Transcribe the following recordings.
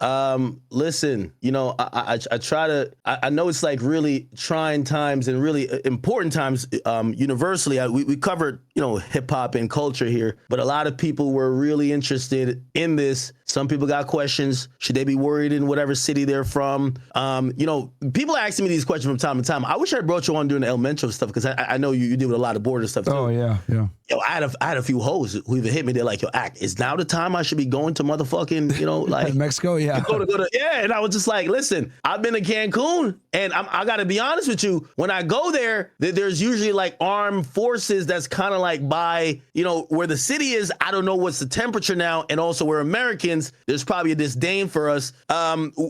Listen, I try to, I know it's like really trying times and really important times, universally. We covered, hip hop and culture here, but a lot of people were really interested in this. Some people got questions. Should they be worried in whatever city they're from? People are asking me these questions from time to time. I wish I brought you on during the elemental stuff, because I know you deal with a lot of border stuff too. Oh, yeah. Yo, I had a few hoes who even hit me. They're like, yo, is now the time I should be going to motherfucking, like Mexico? Yeah. Go to, yeah. And I was just like, listen, I've been to Cancun, and I got to be honest with you. When I go there, there's usually like armed forces that's kind of like by, where the city is. I don't know what's the temperature now. And also we're Americans. There's probably a disdain for us.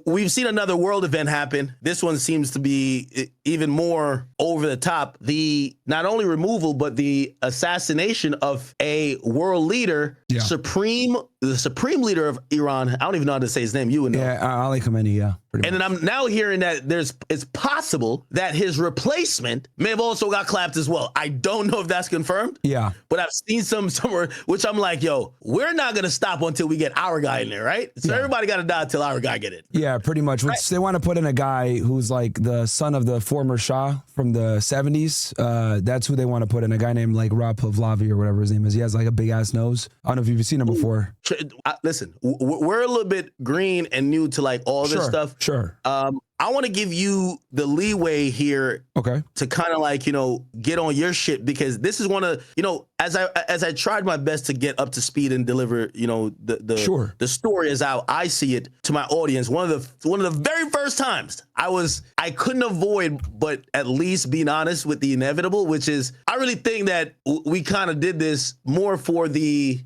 We've seen another world event happen. This one seems to be even more over the top. The not only removal, but the assassination of a world leader, the supreme leader of Iran. I don't even know how to say his name. You would know. Yeah, Ali Khamenei, yeah. And then I'm now hearing that it's possible that his replacement may have also got clapped as well. I don't know if that's confirmed. Yeah. But I've seen somewhere, which I'm like, yo, we're not going to stop until we get our guy in there, right? So everybody got to die until our guy get it. Yeah, pretty much. Right. They want to put in a guy who's like the son of the former Shah from the 70s. That's who they want to put in, a guy named like Rob Pavlavi or whatever his name is. He has like a big ass nose. I don't know if you've seen him before. Listen, we're a little bit green and new to like all this stuff. Sure. I want to give you the leeway here, to kind of like, get on your shit, because this is one of, as I tried my best to get up to speed and deliver, the story as how I see it to my audience. One of the very first times I couldn't avoid but at least being honest with the inevitable, which is I really think that we kind of did this more for the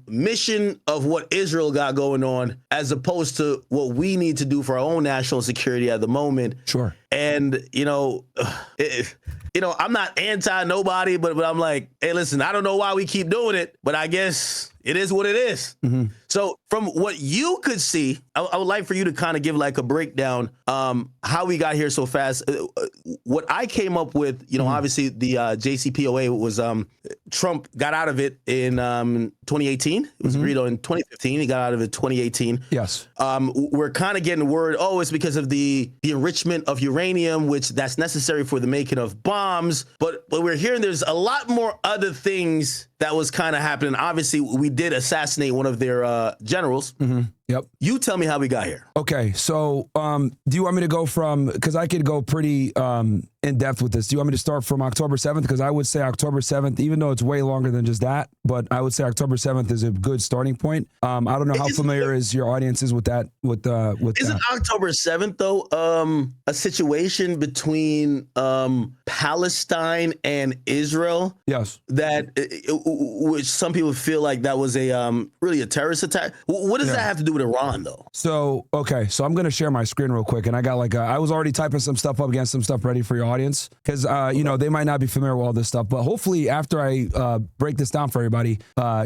mission of what Israel got going on, as opposed to what we need to do for our own national security at the moment. Sure. And, I'm not anti nobody, but I'm like, hey, listen, I don't know why we keep doing it, but I guess it is what it is. Mm-hmm. So from what you could see, I would like for you to kind of give like a breakdown, how we got here so fast. What I came up with, obviously the JCPOA was Trump got out of it in 2018. It was agreed on in 2015. He got out of it 2018. Yes. We're kind of getting word, it's because of the enrichment of uranium, which that's necessary for the making of bombs. But we're hearing there's a lot more other things that was kind of happening. Obviously, we did assassinate one of their generals. Mm-hmm. Yep. You tell me how we got here. Okay. So do you want me to go from, because I could go pretty in depth with this. Do you want me to start from October 7th? Because I would say October 7th, even though it's way longer than just that, but I would say October 7th is a good starting point. I don't know how familiar is your audience is with that. Isn't October 7th, though, a situation between Palestine and Israel? Yes. Which some people feel like that was really a terrorist attack. What does that have to do with Iran, though? So I'm going to share my screen real quick. And I got I was already typing some stuff up, getting some stuff ready for your audience, because, they might not be familiar with all this stuff. But hopefully after I break this down for everybody,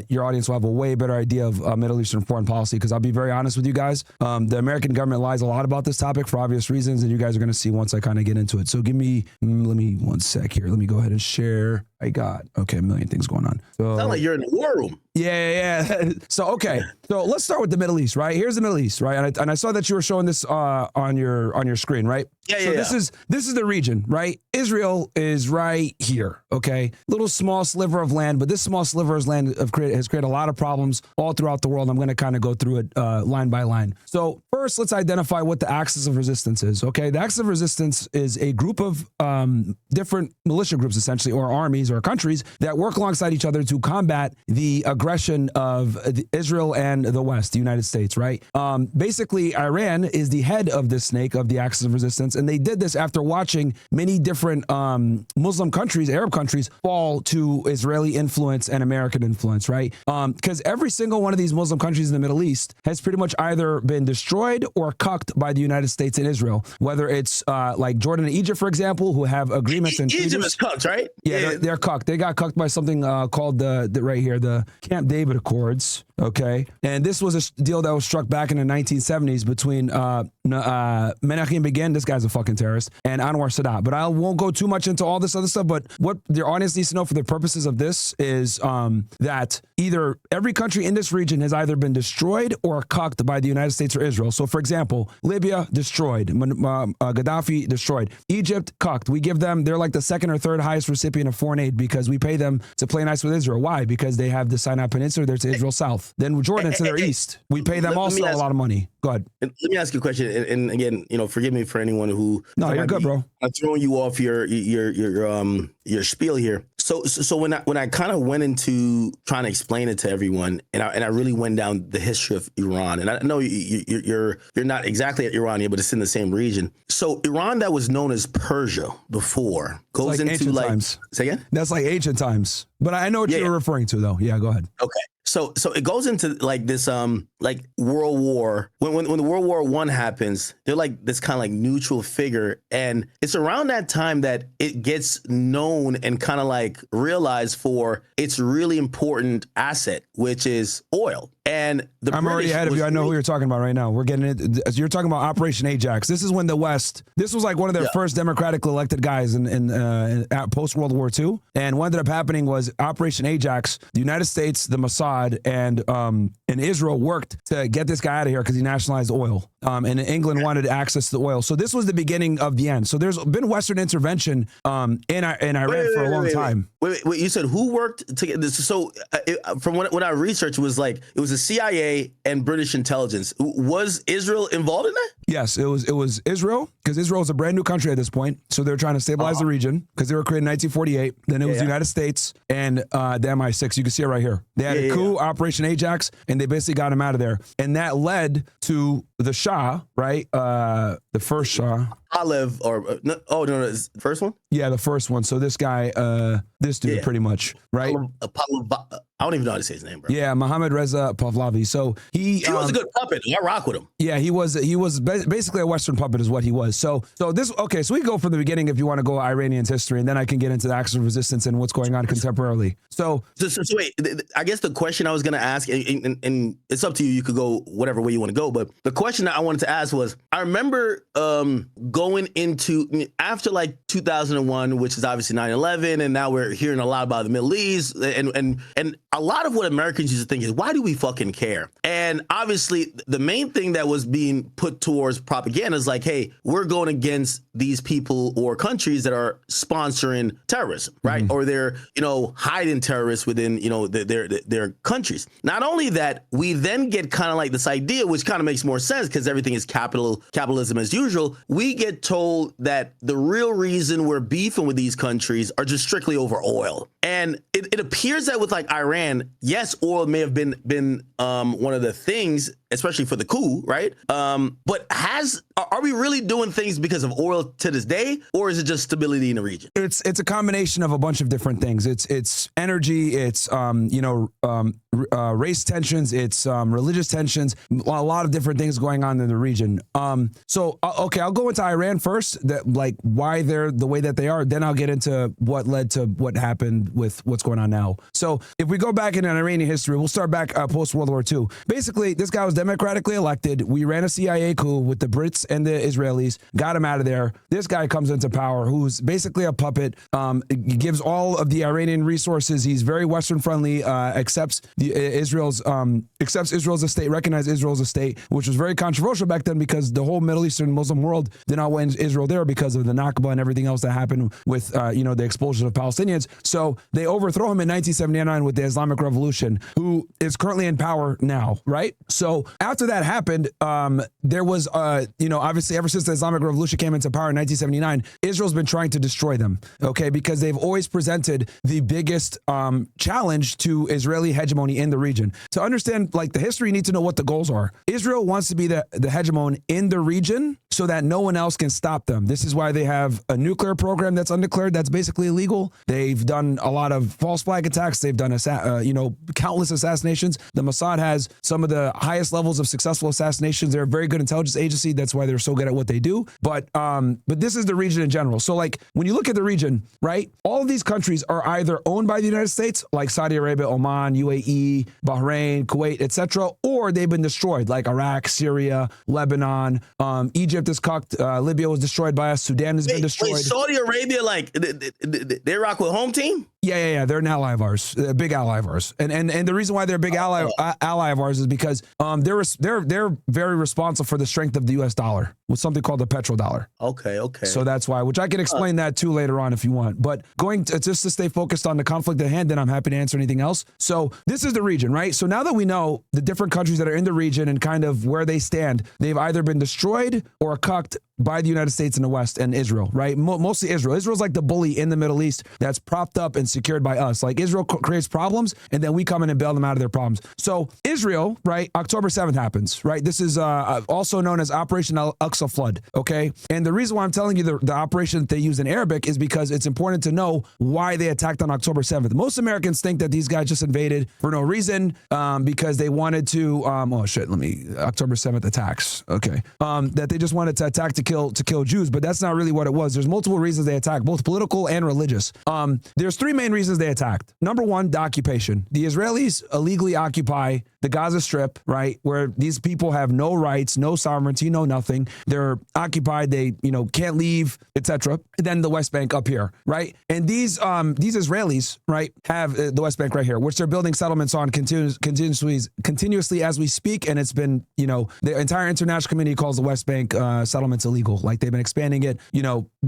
your audience will have a way better idea of Middle Eastern foreign policy. Because I'll be very honest with you guys. The American government lies a lot about this topic for obvious reasons. And you guys are going to see once I kind of get into it. So let me 1 sec here. Let me go ahead and share. A million things going on. So, sound like you're in the war room. Yeah. So let's start with the Middle East, right? Here's the Middle East, right? And I saw that you were showing this on your screen, right? Yeah. This is the region, right? Israel is right here, okay? Little small sliver of land, but this small sliver of land has created a lot of problems all throughout the world. I'm going to kind of go through it line by line. So first, let's identify what the axis of resistance is, okay? The axis of resistance is a group of different militia groups, essentially, or armies or countries that work alongside each other to combat the aggression of Israel and the West, the United States, right? Basically, Iran is the head of this snake of the axis of resistance, and they did this after watching many different Muslim countries, Arab countries, fall to Israeli influence and American influence, right? Because every single one of these Muslim countries in the Middle East has pretty much either been destroyed or cucked by the United States and Israel, whether it's like Jordan and Egypt, for example, who have agreements and treaties. Egypt is cucked, right? Yeah, they're cucked. They got cucked by something called the right here, the Camp David Accords. Okay. And this was a deal that was struck back in the 1970s between Menachem Begin, this guy's a fucking terrorist, and Anwar Sadat. But I won't go too much into all this other stuff. But what the audience needs to know for the purposes of this is that either every country in this region has either been destroyed or cucked by the United States or Israel. So, for example, Libya, destroyed. Gaddafi, destroyed. Egypt, cucked. We give them, they're like the second or third highest recipient of foreign aid because we pay them to play nice with Israel. Why? Because they have the Sinai Peninsula, they're to Israel south. Then Jordan to their east. We pay them also a lot of money. Go ahead. Let me ask you a question. And again, forgive me for anyone who. No, you're good, bro. I'm throwing you off your spiel here. So when I kind of went into trying to explain it to everyone, and I really went down the history of Iran, and I know you're not exactly Iranian, but it's in the same region. So Iran, that was known as Persia before, goes like into like times. Say again? That's like ancient times. But I know what you're referring to, though. Yeah, go ahead. Okay. So it goes into like this like World War. When the World War I happens, they're like this kind of like neutral figure, and it's around that time that it gets known and kind of like realized for its really important asset, which is oil. And I'm already ahead of you. I know who you're talking about right now. We're getting it. You're talking about Operation Ajax. This is when the West. This was like one of their first democratically elected guys in post World War II. And what ended up happening was Operation Ajax. The United States, the Mossad, and Israel worked to get this guy out of here because he nationalized oil. And England wanted access to the oil. So this was the beginning of the end. So there's been Western intervention in Iran for a long time. Wait, you said who worked to get this? So from what I researched, was like it was the CIA and British intelligence. Was Israel involved in that? Yes, it was Israel, because Israel is a brand new country at this point. So they're trying to stabilize the region because they were created in 1948. Then it was the United States and the MI6. You can see it right here. They had a coup, Operation Ajax, and they basically got him out of there. And that led to the Shah, right? The first Shah. Olive or no, the first one? Yeah, the first one. So this guy, this dude, pretty much, right? I don't even know how to say his name, bro. Yeah, Mohammad Reza Pahlavi. So he was a good puppet. I rock with him. Yeah, he was basically a Western puppet, is what he was. So this okay. So we can go from the beginning if you want to go Iranian's history, and then I can get into the acts of resistance and what's going on contemporarily. So wait, I guess the question I was going to ask, and it's up to you. You could go whatever way you want to go, but the question that I wanted to ask was, I remember going into after like 2001, which is obviously 9/11, and now we're hearing a lot about the Middle East, and a lot of what Americans used to think is, why do we fucking care? And obviously, the main thing that was being put towards propaganda is like, hey, we're going against these people or countries that are sponsoring terrorism, right? Or they're, hiding terrorists within, their countries. Not only that, we then get kind of like this idea, which kind of makes more sense because everything is capitalism as usual. We get told that the real reason we're beefing with these countries are just strictly over oil. And it appears that with like Iran, yes, oil may have been one of the things, especially for the coup, right? But are we really doing things because of oil to this day, or is it just stability in the region? It's a combination of a bunch of different things. It's energy, it's race tensions, it's religious tensions, a lot of different things going on in the region. So I'll go into Iran first, that like why they're the way that they are. Then I'll get into what led to what happened with what's going on now. So if we go back in Iranian history, we'll start back post World War II. Basically, this guy was democratically elected. We ran a CIA coup with the Brits and the Israelis, got him out of there. This guy comes into power, who's basically a puppet, gives all of the Iranian resources. He's very Western friendly, accepts Israel's a state, recognizes Israel as a state, which was very controversial back then because the whole Middle Eastern Muslim world did not want Israel there because of the Nakba and everything else that happened with the expulsion of Palestinians. So they overthrow him in 1979 with the Islamic Revolution, who is currently in power now, right? So after that happened, there was, obviously ever since the Islamic Revolution came into power in 1979, Israel's been trying to destroy them, okay? Because they've always presented the biggest challenge to Israeli hegemony in the region. To understand like the history, you need to know what the goals are. Israel wants to be the hegemon in the region, so that no one else can stop them. This is why they have a nuclear program that's undeclared, that's basically illegal. They've done a lot of false flag attacks. They've done, countless assassinations. The Mossad has some of the highest levels of successful assassinations. They're a very good intelligence agency. That's why they're so good at what they do. But this is the region in general. So like when you look at the region, right, all of these countries are either owned by the United States, like Saudi Arabia, Oman, UAE, Bahrain, Kuwait, etc., or they've been destroyed, like Iraq, Syria, Lebanon, Egypt is cooked, Libya was destroyed by us, Sudan has been destroyed. Wait, Saudi Arabia, like they rock with home team? Yeah. They're an ally of ours, a big ally of ours, and the reason why they're a big ally of ours is because they're very responsible for the strength of the U.S. dollar with something called the petrodollar. Okay. So that's why, which I can explain that too later on if you want. But just to stay focused on the conflict at hand, then I'm happy to answer anything else. So this is the region, right? So now that we know the different countries that are in the region and kind of where they stand, they've either been destroyed or cucked by the United States in the West and Israel, right? Mostly Israel. Israel's like the bully in the Middle East that's propped up and secured by us. Like Israel creates problems and then we come in and bail them out of their problems. So Israel, right? October 7th happens, right? This is also known as Operation Al-Aqsa Flood, okay? And the reason why I'm telling you the operation that they use in Arabic is because it's important to know why they attacked on October 7th. Most Americans think that these guys just invaded for no reason because they wanted to, October 7th attacks, okay? That they just wanted to attack to kill Jews, but that's not really what it was. There's multiple reasons they attacked, both political and religious. There's three main reasons they attacked. Number one, the occupation. The Israelis illegally occupy the Gaza Strip, right, where these people have no rights, no sovereignty, no nothing. They're occupied. They, can't leave, etc. Then the West Bank up here, right? And these Israelis, right, have the West Bank right here, which they're building settlements on continuously as we speak. And it's been, the entire international community calls the West Bank settlements illegal. Like they've been expanding it,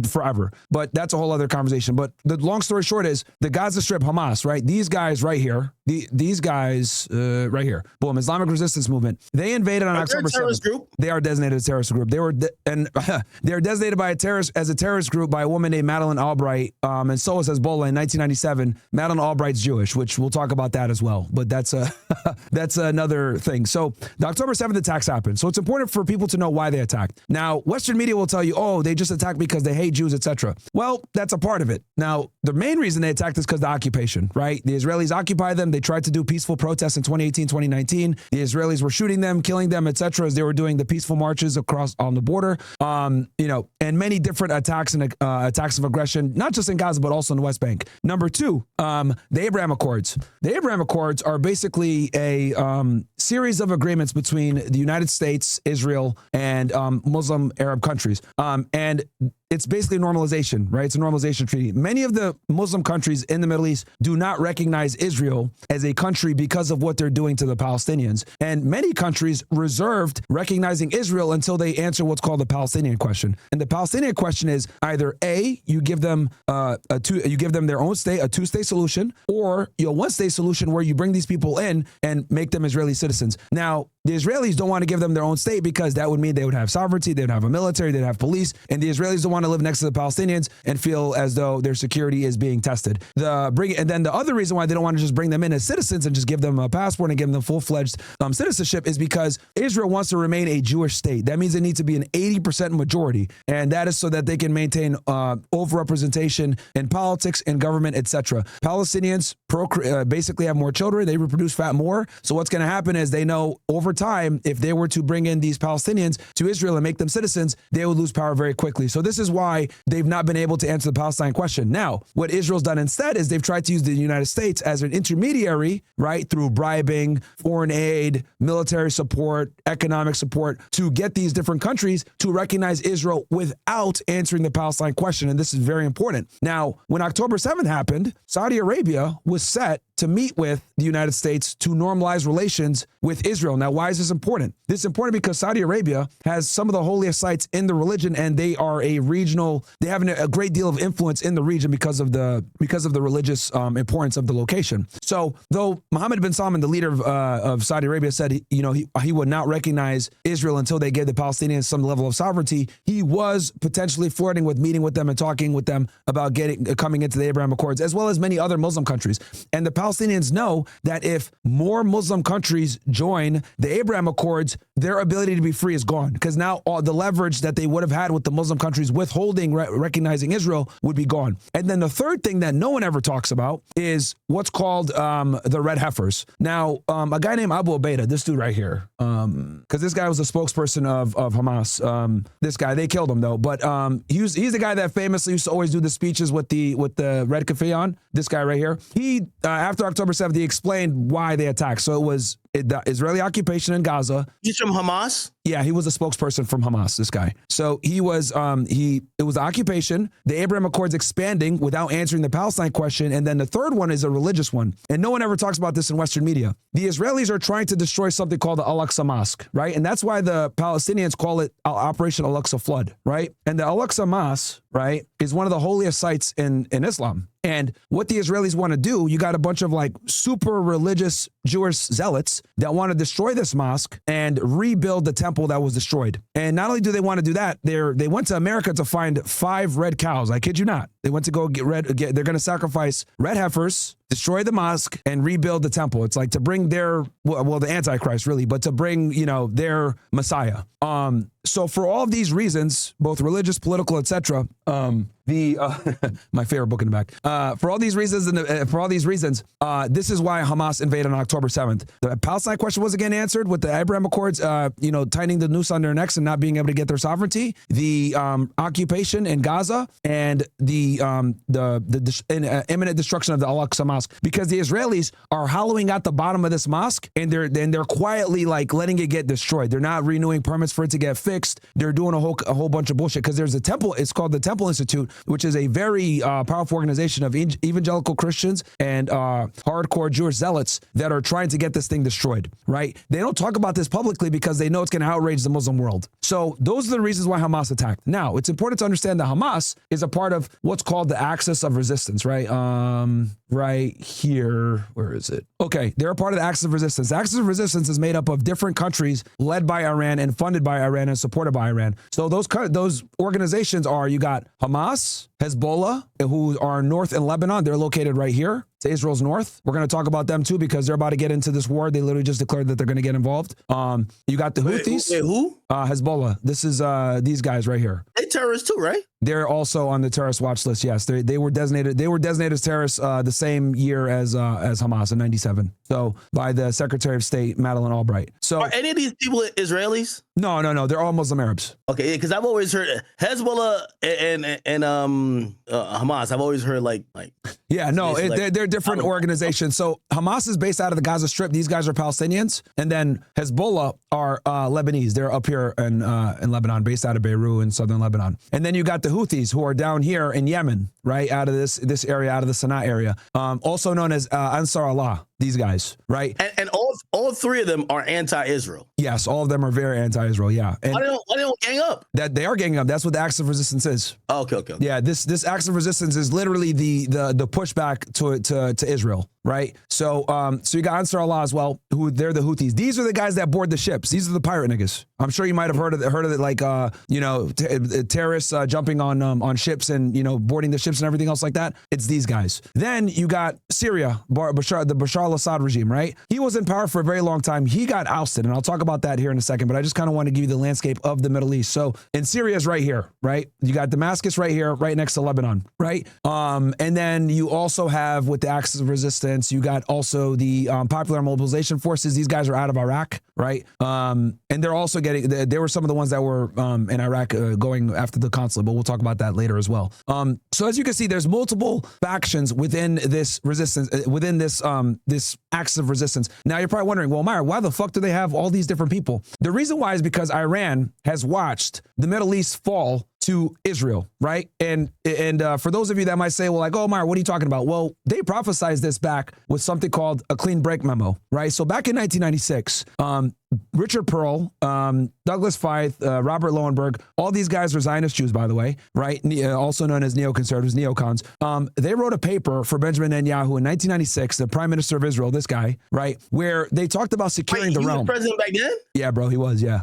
forever. But that's a whole other conversation. But the long story short is the Gaza Strip, Hamas, right? These guys right here, these guys right here, boom, Islamic Resistance Movement. They invaded on October 7th. Group? They are designated as a terrorist group. They were they are designated as a terrorist group by a woman named Madeleine Albright, and so is Hezbollah in 1997. Madeleine Albright's Jewish, which we'll talk about that as well. But that's another thing. So the October 7th attacks happened. So it's important for people to know why they attacked. Now, Western media will tell you, oh, they just attacked because they hate Jews, etc. Well, that's a part of it. Now, the main reason they attacked is because of the occupation, right? The Israelis occupied them. They tried to do peaceful protests in 2018, 2019. The Israelis were shooting them, killing them, etc. as they were doing the peaceful marches across on the border, and many different attacks and attacks of aggression, not just in Gaza, but also in the West Bank. Number two, the Abraham Accords. The Abraham Accords are basically a series of agreements between the United States, Israel, and Muslim Arab countries. And it's basically normalization, right? It's a normalization treaty. Many of the Muslim countries in the Middle East do not recognize Israel as a country because of what they're doing to the Palestinians. And many countries reserved recognizing Israel until they answer what's called the Palestinian question. And the Palestinian question is either A, you give them their own state, a two-state solution, or one-state solution where you bring these people in and make them Israeli citizens. Now, the Israelis don't want to give them their own state because that would mean they would have sovereignty, they'd have a military, they'd have police, and the Israelis don't want to live next to the Palestinians and feel as though their security is being tested. And then the other reason why they don't want to just bring them in as citizens and just give them a passport and give them full-fledged citizenship is because Israel wants to remain a Jewish state. That means it needs to be an 80% majority, and that is so that they can maintain overrepresentation in politics and government, etc. Palestinians basically have more children, they reproduce fat more. So what's going to happen is they know over time, if they were to bring in these Palestinians to Israel and make them citizens, they would lose power very quickly. So this is why they've not been able to answer the Palestine question. Now, what Israel's done instead is they've tried to use the United States as an intermediary, right, through bribing, foreign aid, military support, economic support, to get these different countries to recognize Israel without answering the Palestine question. And this is very important. Now, when October 7th happened, Saudi Arabia was set to meet with the United States to normalize relations with Israel. Now, why is this important? This is important because Saudi Arabia has some of the holiest sites in the religion, and they are they have a great deal of influence in the region because of the religious importance of the location. So, though Mohammed bin Salman, the leader of Saudi Arabia, said he would not recognize Israel until they gave the Palestinians some level of sovereignty, he was potentially flirting with meeting with them and talking with them about coming into the Abraham Accords, as well as many other Muslim countries. And the Palestinians know that if more Muslim countries join the Abraham Accords, their ability to be free is gone, because now all the leverage that they would have had with the Muslim countries withholding recognizing Israel would be gone. And then the third thing that no one ever talks about is what's called the red heifers. Now, a guy named Abu Ubaidah, this dude right here, because this guy was a spokesperson of Hamas. This guy, they killed him though, but he's the guy that famously used to always do the speeches with the red keffiyeh on. This guy right here. He after October 7th, he explained why they attacked. So it was the Israeli occupation in Gaza. He's from Hamas? Yeah, he was a spokesperson from Hamas, this guy. So he was, it was the occupation, the Abraham Accords expanding without answering the Palestine question. And then the third one is a religious one. And no one ever talks about this in Western media. The Israelis are trying to destroy something called the Al-Aqsa Mosque, right? And that's why the Palestinians call it Operation Al-Aqsa Flood, right? And the Al-Aqsa Mosque, right, is one of the holiest sites in Islam. And what the Israelis want to do, you got a bunch of like super religious Jewish zealots that want to destroy this mosque and rebuild the temple that was destroyed. And not only do they want to do that, they went to America to find 5 red cows. I kid you not. They went to go they're going to sacrifice red heifers, destroy the mosque, and rebuild the temple. It's like to bring their, well, the Antichrist really, but to bring, their Messiah. So for all of these reasons, both religious, political, etc., my favorite book in the back. For all these reasons, this is why Hamas invaded on October 7th. The Palestine question wasn't getting answered with the Abraham Accords, tightening the noose on their necks and not being able to get their sovereignty. The occupation in Gaza and the imminent destruction of the Al-Aqsa Mosque, because the Israelis are hollowing out the bottom of this mosque and they're quietly like letting it get destroyed. They're not renewing permits for it to get fixed. They're doing a whole bunch of bullshit, because there's a temple. It's called the Temple Institute, which is a very powerful organization of evangelical Christians and hardcore Jewish zealots that are trying to get this thing destroyed, right? They don't talk about this publicly because they know it's going to outrage the Muslim world. So those are the reasons why Hamas attacked. Now, it's important to understand that Hamas is a part of what's called the axis of resistance, right? Right here. Where is it? Okay, they're a part of the axis of resistance. The axis of resistance is made up of different countries led by Iran and funded by Iran and supported by Iran. So those organizations are, you got Hamas, Hezbollah, who are north in Lebanon. They're located right here to Israel's north. We're going to talk about them too, because they're about to get into this war. They literally just declared that they're going to get involved. You got the Houthis. Wait, who? Hezbollah. This is these guys right here. They terrorists too, right? They're also on the terrorist watch list. Yes, they were designated. They were designated as terrorists the same year as Hamas in '97. So by the Secretary of State Madeleine Albright. So are any of these people Israelis? No. They're all Muslim Arabs. Okay, because I've always heard Hezbollah and Hamas. I've always heard like. Yeah, no, they're different organizations. So Hamas is based out of the Gaza Strip. These guys are Palestinians, and then Hezbollah are Lebanese. They're up here in Lebanon, based out of Beirut in southern Lebanon. And then you got the Houthis, who are down here in Yemen, right, out of this area, out of the Sana'a area, also known as Ansar Allah. These guys, right? And all 3 of them are anti-Israel. Yes, all of them are very anti-Israel. Yeah. And why they don't gang up? That they are ganging up. That's what the axis of resistance is. Oh, okay. Yeah, this axis of resistance is literally the pushback to Israel, right? So you got Ansar Allah as well, who they're the Houthis. These are the guys that board the ships. These are the pirate niggas. I'm sure you might have heard of it, like terrorists jumping on ships and boarding the ships and everything else like that. It's these guys. Then you got Syria, the Bashar al-Assad regime, right? He was in power for a very long time. He got ousted, and I'll talk about that here in a second, but I just kind of want to give you the landscape of the Middle East. So in Syria is right here, right? You got Damascus right here, right next to Lebanon, right? And then you also have, with the axis of resistance, you got also the Popular Mobilization Forces. These guys are out of Iraq, right? And they're also they were some of the ones that were in Iraq going after the consulate, but we'll talk about that later as well. So as you can see, there's multiple factions within this resistance, within this axis of resistance. Now you're probably wondering, well, Myra, why the fuck do they have all these different people? The reason why is because Iran has watched the Middle East fall to Israel, right? And for those of you that might say, well, like, oh, Myra, what are you talking about? Well, they prophesized this back with something called a clean break memo, right? So back in 1996, Richard Pearl, Douglas Feith, Robert Lowenberg, all these guys are Zionist Jews, by the way, right? Also known as neoconservatives, neocons. They wrote a paper for Benjamin Netanyahu in 1996, the Prime Minister of Israel, this guy, right? Where they talked about securing the realm. He was president back then? Yeah, bro, he was, yeah.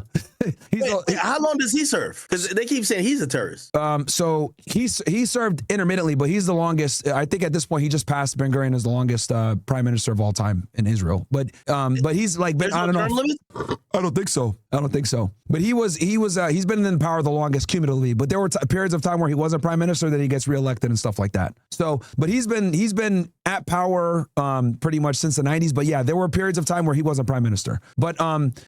How long does he serve? Because they keep saying he's a terrorist. So he served intermittently, but he's the longest. I think at this point he just passed Ben Gurion as the longest prime minister of all time in Israel. But he's like been on and off. I don't think so. But he's been in power the longest cumulatively. But there were periods of time where he wasn't prime minister, then he gets reelected and stuff like that. So, but he's been at power pretty much since the 90s. But yeah, there were periods of time where he wasn't prime minister. But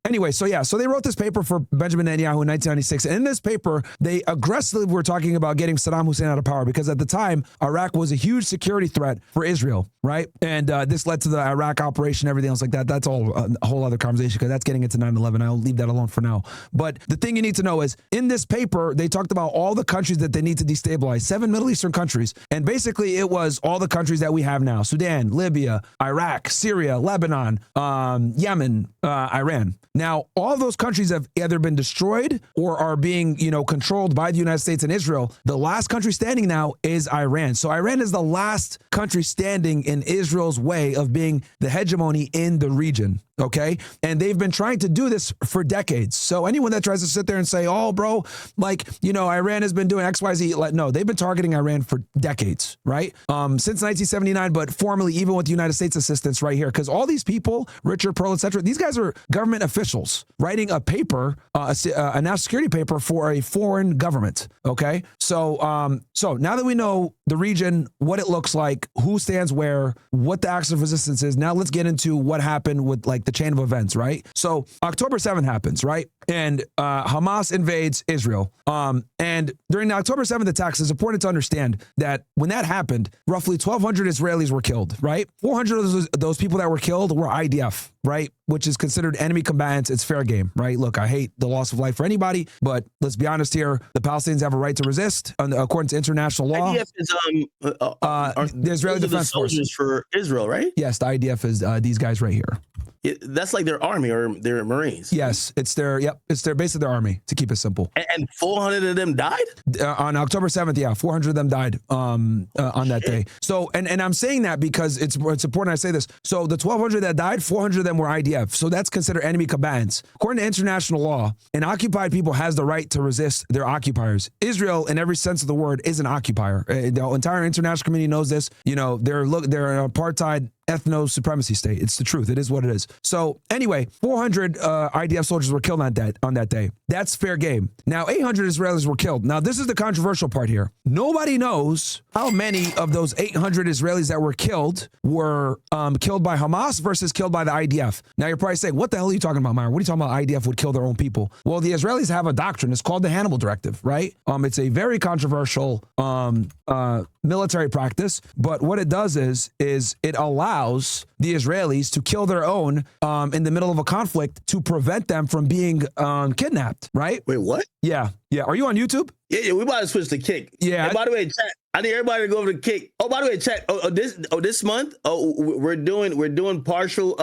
anyway, so they wrote this paper for Benjamin Netanyahu in 1996. And in this paper, they aggressively were talking about getting Saddam Hussein out of power because at the time, Iraq was a huge security threat for Israel, right? And this led to the Iraq operation, everything else like that. That's all a whole other conversation because that's getting into 9/11. I'll leave that alone for now. But the thing you need to know is in this paper, they talked about all the countries that they need to destabilize, 7 Middle Eastern countries. And basically it was all the countries that we have now: Sudan, Libya, Iraq, Syria, Lebanon, Yemen, Iran. Now, all those countries have either been destroyed or are being, controlled by the United States and Israel. The last country standing now is Iran. So Iran is the last country standing in Israel's way of being the hegemony in the region. Okay. And they've been trying to do this for decades. So anyone that tries to sit there and say, oh, bro, Iran has been doing X, Y, Z. No, they've been targeting Iran for decades, right? Since 1979, but formally, even with the United States assistance right here, because all these people, Richard Pearl, et cetera, these guys are government officials writing a paper, a national security paper for a foreign government. Okay. So now that we know the region, what it looks like, who stands where, what the axis of resistance is, now let's get into what happened with the chain of events, right? So October 7th happens, right? And Hamas invades Israel. And during the October 7th attacks, it's important to understand that when that happened, roughly 1,200 Israelis were killed, right? 400 of those people that were killed were IDF, right? Which is considered enemy combatants. It's fair game, right? Look, I hate the loss of life for anybody, but let's be honest here. The Palestinians have a right to resist according to international law. IDF is the Israeli Defense Forces for Israel, right? Yes, the IDF is these guys right here. That's like their army or their Marines. Yes, it's basically their army, to keep it simple. And 400 of them died? On October 7th, yeah, 400 of them died on that day. So, and I'm saying that because it's important I say this. So the 1,200 that died, 400 of them were IDF. So that's considered enemy combatants. According to international law, an occupied people has the right to resist their occupiers. Israel, in every sense of the word, is an occupier. The entire international community knows this. They're an apartheid ethno-supremacy state. It's the truth. It is what it is. So anyway, 400 IDF soldiers were killed on that day. That's fair game. Now, 800 Israelis were killed. Now, this is the controversial part here. Nobody knows how many of those 800 Israelis that were killed were killed by Hamas versus killed by the IDF. Now, you're probably saying, what the hell are you talking about, Myron? What are you talking about? IDF would kill their own people. Well, the Israelis have a doctrine. It's called the Hannibal Directive, right? It's a very controversial military practice, but what it does is it allows the Israelis to kill their own in the middle of a conflict to prevent them from being kidnapped, right? Wait, what? Yeah. Are you on YouTube? Yeah, we about to switch to Kick. Yeah. And by the way, chat, I need everybody to go over to Kick. Oh, by the way, chat. This month, we're doing partial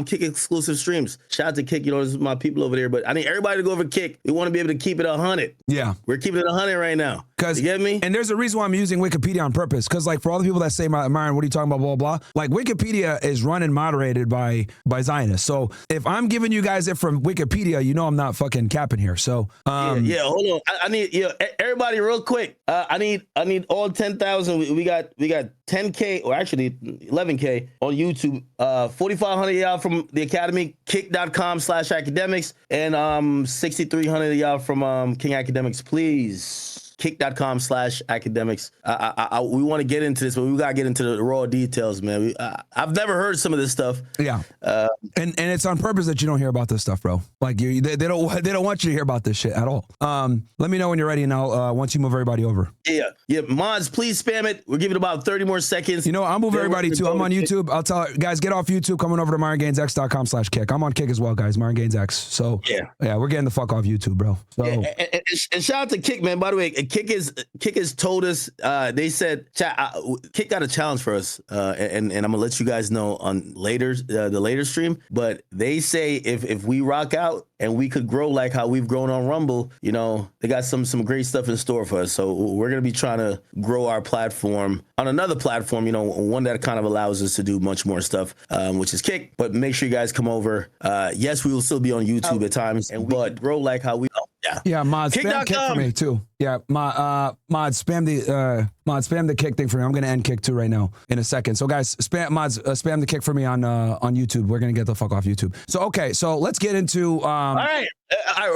Kick exclusive streams. Shout out to Kick. This is my people over there. But I need everybody to go over to Kick. We want to be able to keep it 100. Yeah, we're keeping it 100 right now. You get me? And there's a reason why I'm using Wikipedia on purpose. Because for all the people that say, Myron, what are you talking about? Blah blah. Wikipedia is run and moderated by Zionists. So if I'm giving you guys it from Wikipedia, I'm not fucking capping here. So yeah. Hold on. I need everybody real quick. I need all 10,000. We got 10K or actually 11K on YouTube. 4,500 y'all from the Academy, kick.com/academics, and 6,300 y'all from King Academics. Please. Kick.com/academics. We want to get into this, but we got to get into the raw details, man. I've never heard some of this stuff. Yeah. And it's on purpose that you don't hear about this stuff, bro. They don't want you to hear about this shit at all. Let me know when you're ready, and I'll once you move everybody over. Yeah. Mods, please spam it. We're giving about 30 more more seconds. You know, I'll move everybody too. I'm on YouTube. I'll tell guys, get off YouTube, coming over to MarionGainsX.com/kick. I'm on Kick as well, guys. MarionGainsX. So yeah, we're getting the fuck off YouTube, bro. So and shout out to Kick, man. By the way, Kick has told us. They said Kick got a challenge for us, and I'm gonna let you guys know on the later stream. But they say if we rock out and we could grow like how we've grown on Rumble, you know, they got some great stuff in store for us. So we're going to be trying to grow our platform on another platform, you know, one that kind of allows us to do much more stuff, which is Kick. But make sure you guys come over. Yes, we will still be on YouTube at times, but grow like how we. Yeah, mod spam Kick for me too. Yeah, mod spam the Kick thing for me. I'm gonna end Kick too right now in a second. So guys, spam the Kick for me on YouTube. We're gonna get the fuck off YouTube. So okay, so let's get into all right,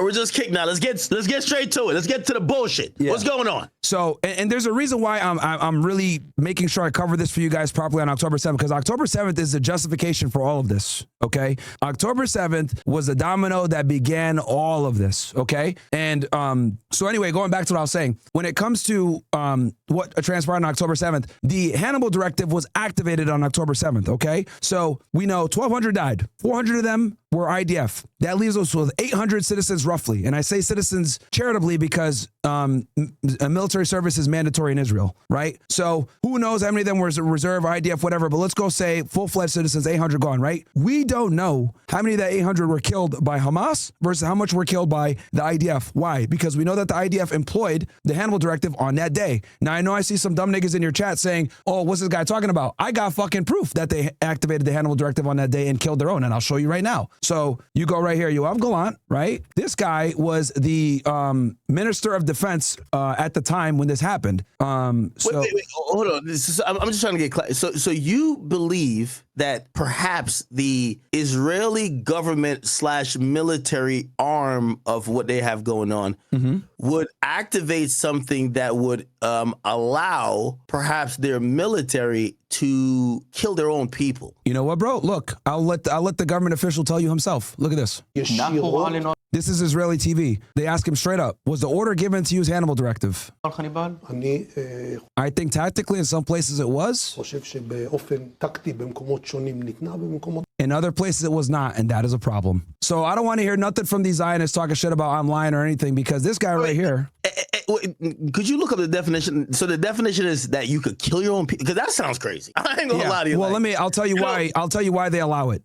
we're just Kick now. Let's get straight to it. Let's get to the bullshit. Yeah. What's going on? So and there's a reason why I'm really making sure I cover this for you guys properly on October 7th, because October 7th is the justification for all of this. Okay, October 7th was the domino that began all of this. Okay, and so anyway, going back to what I was saying, when it comes to what transpired on October 7th, the Hannibal Directive was activated on October 7th. Okay, so we know 1,200 died, 400 of them were IDF. That leaves us with 800 citizens roughly. And I say citizens charitably because military service is mandatory in Israel, right? So who knows how many of them were reserve, IDF, whatever, but let's go say full-fledged citizens, 800 gone, right? We don't know how many of that 800 were killed by Hamas versus how much were killed by the IDF. Why? Because we know that the IDF employed the Hannibal Directive on that day. Now, I know I see some dumb niggas in your chat saying, oh, what's this guy talking about? I got fucking proof that they activated the Hannibal Directive on that day and killed their own, and I'll show you right now. So you go right here, Yoav Gallant, right? This guy was the Minister of Defense at the time when this happened. Wait, hold on. I'm just trying to get clear. So you believe that perhaps the Israeli government / military arm of what they have going on would activate something that would allow perhaps their military to kill their own people? You know what, bro? Look, I'll let the government official tell you himself. Look at this. This is Israeli TV. They ask him straight up, was the order given to use Hannibal Directive? I think tactically in some places it was. In other places it was not, and that is a problem. So I don't want to hear nothing from these Zionists talking shit about I'm lying or anything, because this guy right here. Could you look up the definition? So the definition is that you could kill your own people, because that sounds crazy. I ain't gonna lie to you. Well, I'll tell you why. I'll tell you why they allow it.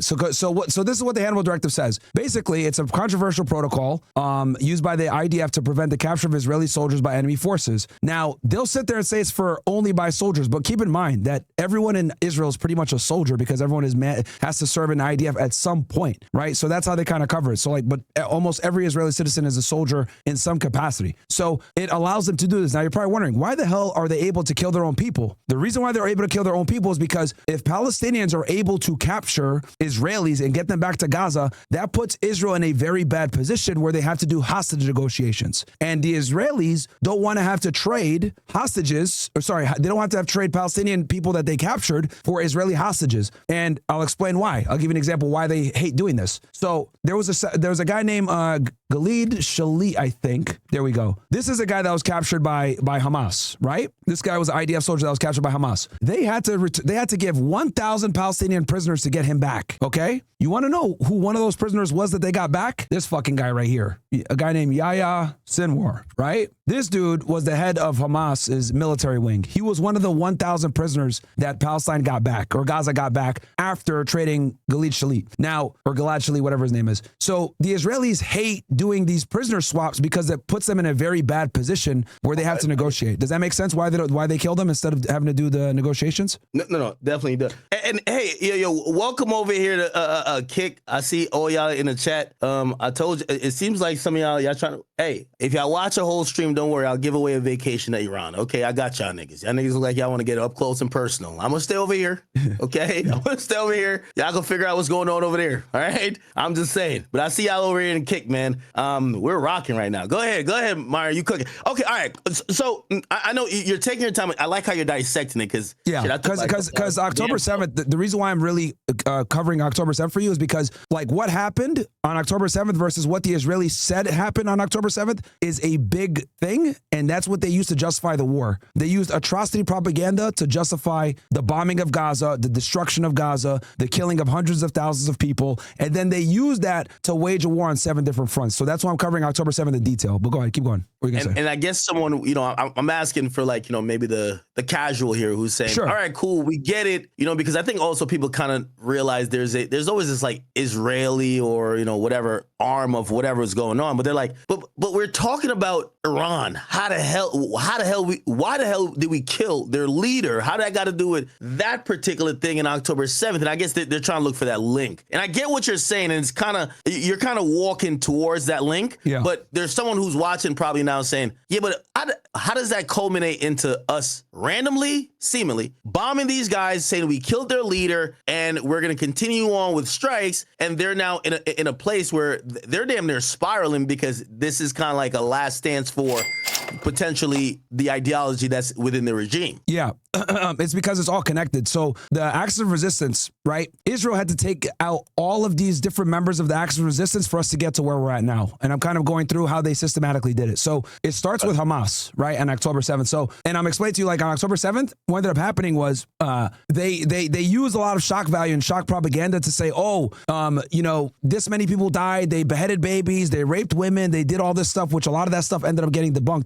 So this is what the Hannibal Directive says. Basically, it's a controversial protocol used by the IDF to prevent the capture of Israeli soldiers by enemy forces. Now, they'll sit there and say it's for only by soldiers, but keep in mind that everyone in Israel is pretty much a soldier, because everyone has to serve in the IDF at some point, right? So that's how they kind of cover it. So but almost every Israeli citizen is a soldier in some capacity. So it allows them to do this. Now you're probably wondering, why the hell are they able to kill their own people? The reason why they're able to kill their own people is because if Palestinians are able to capture Israelis and get them back to Gaza, that puts Israel in a very bad position where they have to do hostage negotiations. And the Israelis don't want to have to trade hostages, they don't have to trade Palestinian people that they captured for Israeli hostages. And I'll explain why. I'll give you an example why they hate doing this. So there was a guy named Gilad Shalit, I think. There we go. This is a guy that was captured by Hamas, right? This guy was an IDF soldier that was captured by Hamas. They had to give 1,000 Palestinian prisoners to get him back. Okay, you want to know who one of those prisoners was that they got back? This fucking guy right here, a guy named Yahya Sinwar, right? This dude was the head of Hamas's military wing. He was one of the 1,000 prisoners that Palestine got back, or Gaza got back, after trading Gilad Shalit. Now, or Gilad Shalit, whatever his name is. So the Israelis hate doing these prisoner swaps because it puts them in a very bad position where they have to negotiate. Does that make sense? Why they killed them instead of having to do the negotiations? No, definitely does. And hey, yo, welcome over here to Kick. I see all y'all in the chat. I told you, it seems like some of y'all trying to. Hey, if y'all watch a whole stream, don't worry, I'll give away a vacation to Iran. Okay, I got y'all niggas. Y'all niggas look like y'all want to get up close and personal. I'm gonna stay over here. Okay, I'm gonna stay over here. Y'all can figure out what's going on over there. All right, I'm just saying. But I see y'all over here in Kick, man. We're rocking right now. Go ahead, Myra. You cooking? Okay, all right. So I know you're taking your time. I like how you're dissecting it because because October 7th. The reason why I'm really covering October 7th for you is because like what happened on October 7th versus what the Israelis said happened on October 7th is a big thing, and that's what they used to justify the war. They used atrocity propaganda to justify the bombing of Gaza, the destruction of Gaza, the killing of hundreds of thousands of people, and then they used that to wage a war on 7 different fronts. So that's why I'm covering October 7th in detail. But go ahead, keep going. What are you gonna say? And I guess someone, I'm asking for like, maybe the casual here who's saying, all right, cool, we get it, because I think also people kind of realize there's always this like Israeli or whatever arm of whatever is going on, but they're like, but we're talking about Iran. Why the hell did we kill their leader? How did that got to do with that particular thing in October 7th? And I guess they're trying to look for that link. And I get what you're saying, and you're kind of walking towards that link. Yeah. But there's someone who's watching probably now saying, yeah, but how does that culminate into us randomly, seemingly bombing these guys, saying we killed their leader, and we're going to continue on with strikes, and they're now in a place where they're damn near spiraling because this is kind of like a last stance for potentially the ideology that's within the regime. Yeah, it's because it's all connected. So the axis of resistance, right? Israel had to take out all of these different members of the axis of resistance for us to get to where we're at now. And I'm kind of going through how they systematically did it. So it starts with Hamas, right? On October 7th. So, and I'm explaining to you, like on October 7th, what ended up happening was they used a lot of shock value and shock propaganda to say, this many people died, they beheaded babies, they raped women, they did all this stuff, which a lot of that stuff ended up getting debunked.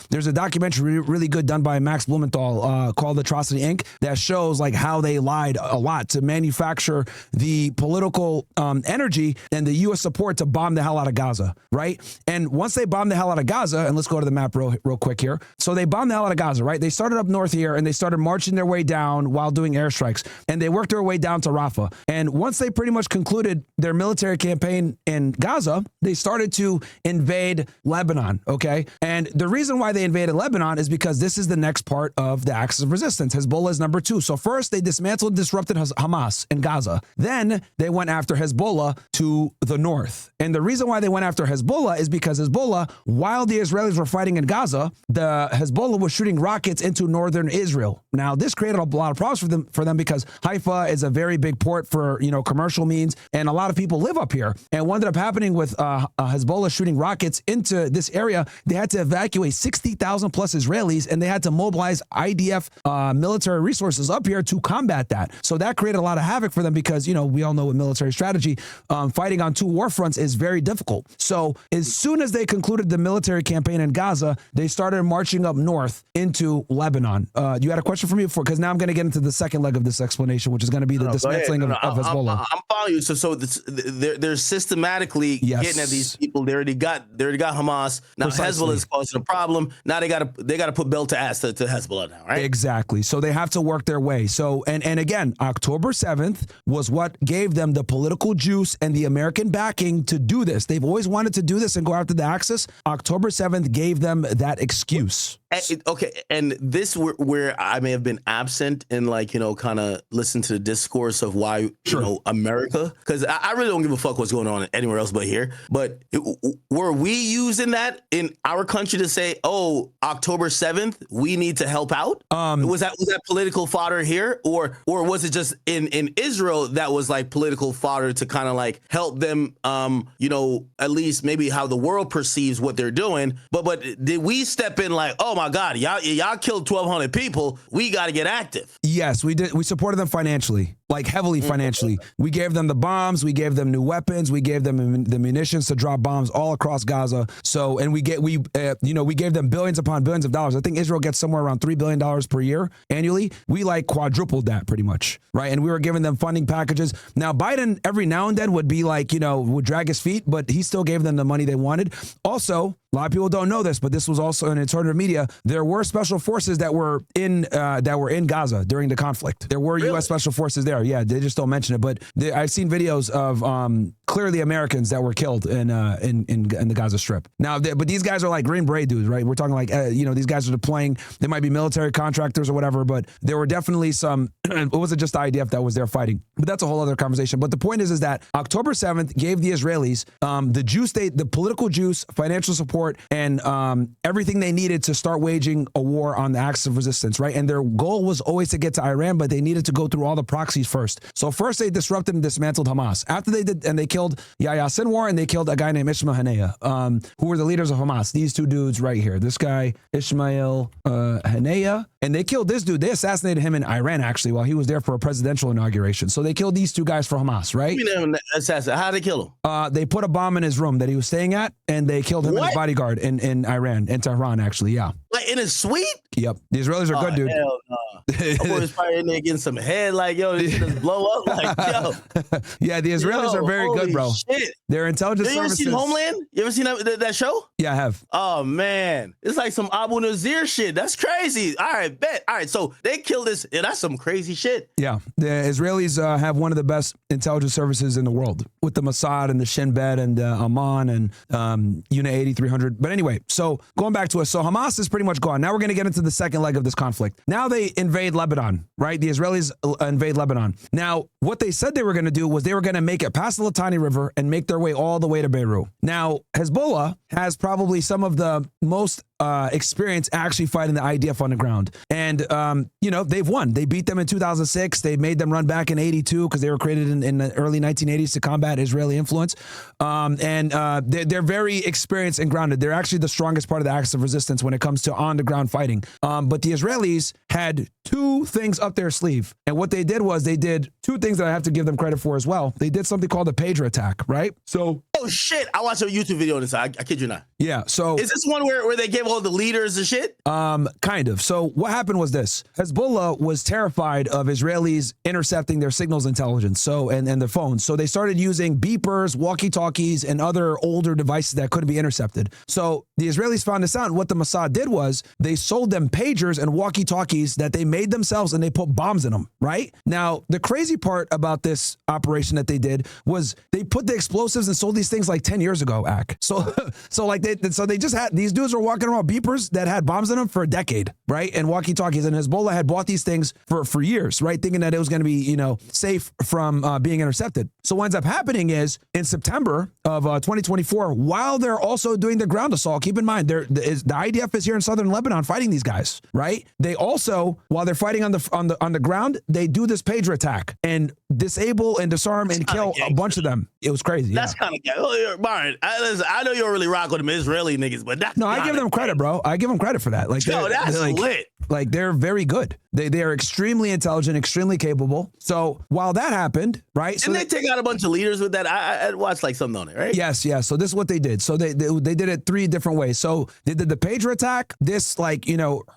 There's a documentary really good done by Max Blumenthal called Atrocity Inc. that shows like how they lied a lot to manufacture the political energy and the U.S. support to bomb the hell out of Gaza, right? And once they bombed the hell out of Gaza, and let's go to the map real quick here. So they bombed the hell out of Gaza, right? They started up north here and they started marching their way down while doing airstrikes, and they worked their way down to Rafah. And once they pretty much concluded their military campaign in Gaza, they started to invade Lebanon, okay? And the reason why they invaded Lebanon is because this is the next part of the axis of resistance. Hezbollah is number 2. So first they dismantled and disrupted Hamas in Gaza. Then they went after Hezbollah to the north. And the reason why they went after Hezbollah is because Hezbollah, while the Israelis were fighting in Gaza, the Hezbollah was shooting rockets into northern Israel. Now, this created a lot of problems for them because Haifa is a very big port for, commercial means, and a lot of people live up here. And what ended up happening with Hezbollah shooting rockets into this area, they had to evacuate 60,000 plus Israelis, and they had to mobilize IDF military resources up here to combat that. So that created a lot of havoc for them because, we all know with military strategy, fighting on 2 war fronts is very difficult. So as soon as they concluded the military campaign in Gaza, they started marching up north into Lebanon. You had a question for me before? Because now I'm going to get into the second leg of this explanation, which is going to be the dismantling of Hezbollah. I'm following you. So they're systematically getting at these people. They already got Hamas. Now Hezbollah is causing a problem. Now they got to put belt to ass to Hezbollah now, right? Exactly. So they have to work their way. So and again, October 7th was what gave them the political juice and the American backing to do this. They've always wanted to do this and go after the Axis. October 7th gave them that excuse. Okay, and this where I may have been absent and kind of listen to the discourse of why America, because I really don't give a fuck what's going on anywhere else but here. But were we using that in our country to say, oh, October 7th, we need to help out? Was that political fodder here, or was it just in Israel that was like political fodder to kind of like help them, at least maybe how the world perceives what they're doing? But did we step in like, oh my God, y'all killed 1,200 people. We got to get active. Yes, we did. We supported them financially, like heavily financially. We gave them the bombs. We gave them new weapons. We gave them the munitions to drop bombs all across Gaza. So, and we gave them billions upon billions of dollars. I think Israel gets somewhere around $3 billion per year annually. We like quadrupled that pretty much, right? And we were giving them funding packages. Now, Biden every now and then would be like, would drag his feet, but he still gave them the money they wanted. Also, a lot of people don't know this, but this was also in alternative media. There were special forces that were in Gaza during the conflict. There were U.S. special forces there. there. Yeah, they just don't mention it. But I've seen videos of clearly Americans that were killed in the Gaza Strip. Now, but these guys are like Green Beret dudes, right? We're talking like, these guys are deploying. They might be military contractors or whatever, but there were definitely some, it wasn't just the IDF that was there fighting. But that's a whole other conversation. But the point is that October 7th gave the Israelis the juice, the political juice, financial support, and everything they needed to start waging a war on the axis of resistance, right? And their goal was always to get to Iran, but they needed to go through all the proxies first. So first they disrupted and dismantled Hamas. After they did, and they killed Yahya Sinwar, and they killed a guy named Ismail Haniyeh, who were the leaders of Hamas. These two dudes right here. This guy, Ismail Haniyeh, and they killed this dude. They assassinated him in Iran, actually, while he was there for a presidential inauguration. So they killed these two guys for Hamas, right? How'd they kill him? They put a bomb in his room that he was staying at, and they killed him and his bodyguard in Iran, in Tehran, actually, yeah. Like in his suite? Yep. The Israelis are good, dude. Hell no. I was probably in there getting some head, like, yo, this shit just blow up, like, yo. Yeah, the Israelis are very good, bro. Shit. Their intelligence services. You ever seen Homeland? You ever seen that show? Yeah, I have. Oh, man. It's like some Abu Nazir shit. That's crazy. All right, bet. All right, so they killed this. Yeah, that's some crazy shit. Yeah. The Israelis have one of the best intelligence services in the world with the Mossad and the Shin Bet and Amman and Unit 8300. But anyway, so going back to us. So Hamas is pretty much gone. Now we're going to get into the second leg of this conflict. Now they invade Lebanon, right? The Israelis invade Lebanon. Now, what they said they were going to do was they were going to make it past the Litani River and make their way all the way to Beirut. Now, Hezbollah has probably some of the most experience actually fighting the IDF on the ground. And, they've won. They beat them in 2006. They made them run back in 82 because they were created in the early 1980s to combat Israeli influence. They're very experienced and grounded. They're actually the strongest part of the axis of resistance when it comes to on-the-ground fighting. But the Israelis had two things up their sleeve. And what they did was they did two things that I have to give them credit for as well. They did something called the pager attack, right? So... Oh, shit. I watched a YouTube video on this. I kid you not. Yeah, so... Is this one where they gave all the leaders and shit? Kind of. So what happened was this. Hezbollah was terrified of Israelis intercepting their signals intelligence, so and their phones. So they started using beepers, walkie-talkies, and other older devices that couldn't be intercepted. So the Israelis found this out, and what the Mossad did was they sold them pagers and walkie-talkies that they made themselves, and they put bombs in them, right? Now, the crazy part about this operation that they did was they put the explosives and sold these things like 10 years ago, So they just had, these dudes were walking around beepers that had bombs in them for a decade, right? And walkie-talkies, and Hezbollah had bought these things for years, right? Thinking that it was going to be, safe from being intercepted. So what ends up happening is in September of 2024, while they're also doing the ground assault, keep in mind, the IDF is here in southern Lebanon fighting these guys, right? They also, while they're fighting on the ground, they do this pager attack and disable and disarm and kill a bunch of them. It was crazy. That's kind of gay. Byron, I know you don't really rock with them Israeli niggas, but that's no, I give them credit, bro. I give them credit for that. Like, that's lit. Like, they're very good. They are extremely intelligent, extremely capable. So while that happened, right? Didn't they take out a bunch of leaders with that? I watched like something on it, right? Yes. So this is what they did. So they did it three different ways. So they did the pager attack. This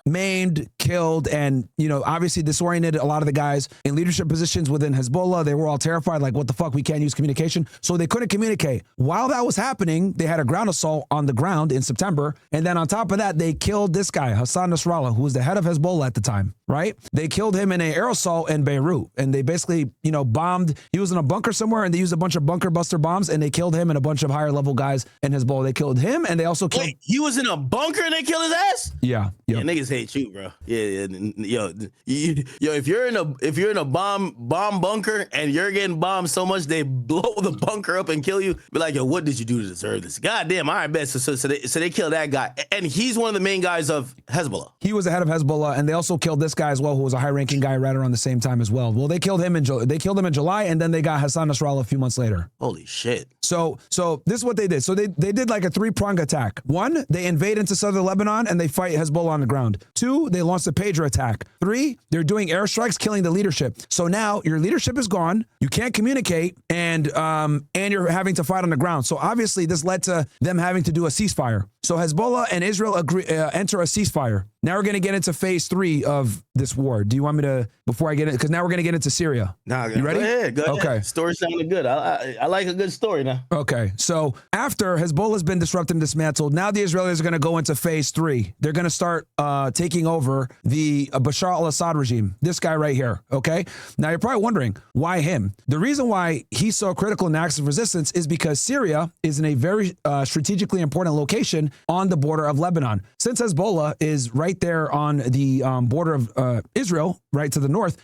maimed, killed, and obviously disoriented a lot of the guys in leadership positions within Hezbollah. They were all terrified, like, what the fuck? We can't use communication. So they couldn't communicate. While that was happening, they had a ground assault on the ground in September. And then on top of that, they killed this guy, Hassan Nasrallah, who was the head of Hezbollah at the time, right? They killed him in an air assault in Beirut. And they basically, bombed. He was in a bunker somewhere, and they used a bunch of bunker buster bombs, and they killed him and a bunch of higher level guys in Hezbollah. They killed him, and they also killed... Wait, he was in a bunker and they killed his ass? Yeah. Yeah, niggas hate you, bro. Yeah. Yo, if you're in a bomb bunker and you're getting bombed so much they blow the bunker up and kill you, be like, yo, what did you do to deserve this? Goddamn, all right, bet. So they killed that guy, and he's one of the main guys of Hezbollah. He was the head of Hezbollah, and they also killed this guy as well, who was a high-ranking guy right around the same time as well. Well, they killed him in July, and then they got Hassan Nasrallah a few months later. Holy shit. So this is what they did. So they did like a three-pronged attack. One, they invade into southern Lebanon and they fight Hezbollah on the ground. Two, they launched a pager attack. Three, they're doing airstrikes, killing the leadership. So now your leadership is gone. You can't communicate, and you're having to fight on the ground. So obviously this led to them having to do a ceasefire. So Hezbollah and Israel enter a ceasefire. Now we're going to get into phase 3 of this war? Do you want me to, before I get it, because now we're going to get into Syria. Nah, you ready? Go ahead. Okay. Story sounded good. I like a good story now. Okay. So after Hezbollah's been disrupted and dismantled, now the Israelis are going to go into phase 3. They're going to start taking over the Bashar al-Assad regime. This guy right here. Okay. Now you're probably wondering, why him? The reason why he's so critical in acts of resistance is because Syria is in a very strategically important location on the border of Lebanon. Since Hezbollah is right there on the border of Israel, right to the north,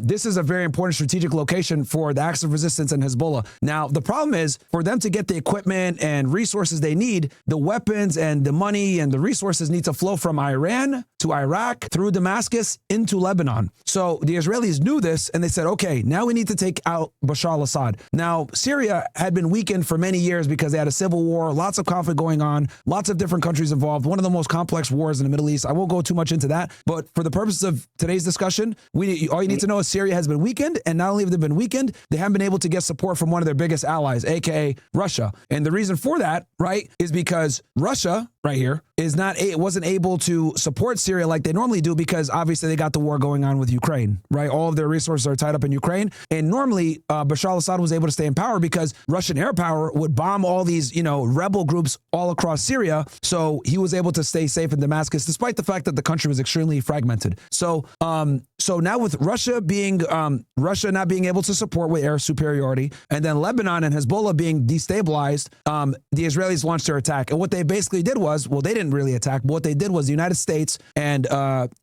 this is a very important strategic location for the acts of resistance and Hezbollah. Now, the problem is for them to get the equipment and resources they need, the weapons and the money and the resources need to flow from Iran to Iraq through Damascus into Lebanon. So the Israelis knew this and they said, okay, now we need to take out Bashar al-Assad. Now, Syria had been weakened for many years because they had a civil war, lots of conflict going on, lots of different countries involved, one of the most complex wars in the Middle East. I won't go too much into that, but for the purposes of today's discussion, all you need to know is Syria has been weakened, and not only have they been weakened, they haven't been able to get support from one of their biggest allies, aka Russia. And the reason for that, right, is because Russia, right here, wasn't able to support Syria like they normally do because obviously they got the war going on with Ukraine, right? All of their resources are tied up in Ukraine. And normally Bashar al-Assad was able to stay in power because Russian air power would bomb all these, rebel groups all across Syria. So he was able to stay safe in Damascus, despite the fact that the country was extremely fragmented. So now with Russia not being able to support with air superiority, and then Lebanon and Hezbollah being destabilized, the Israelis launched their attack. And what they basically did was, well, they didn't really attack, but what they did was the United States and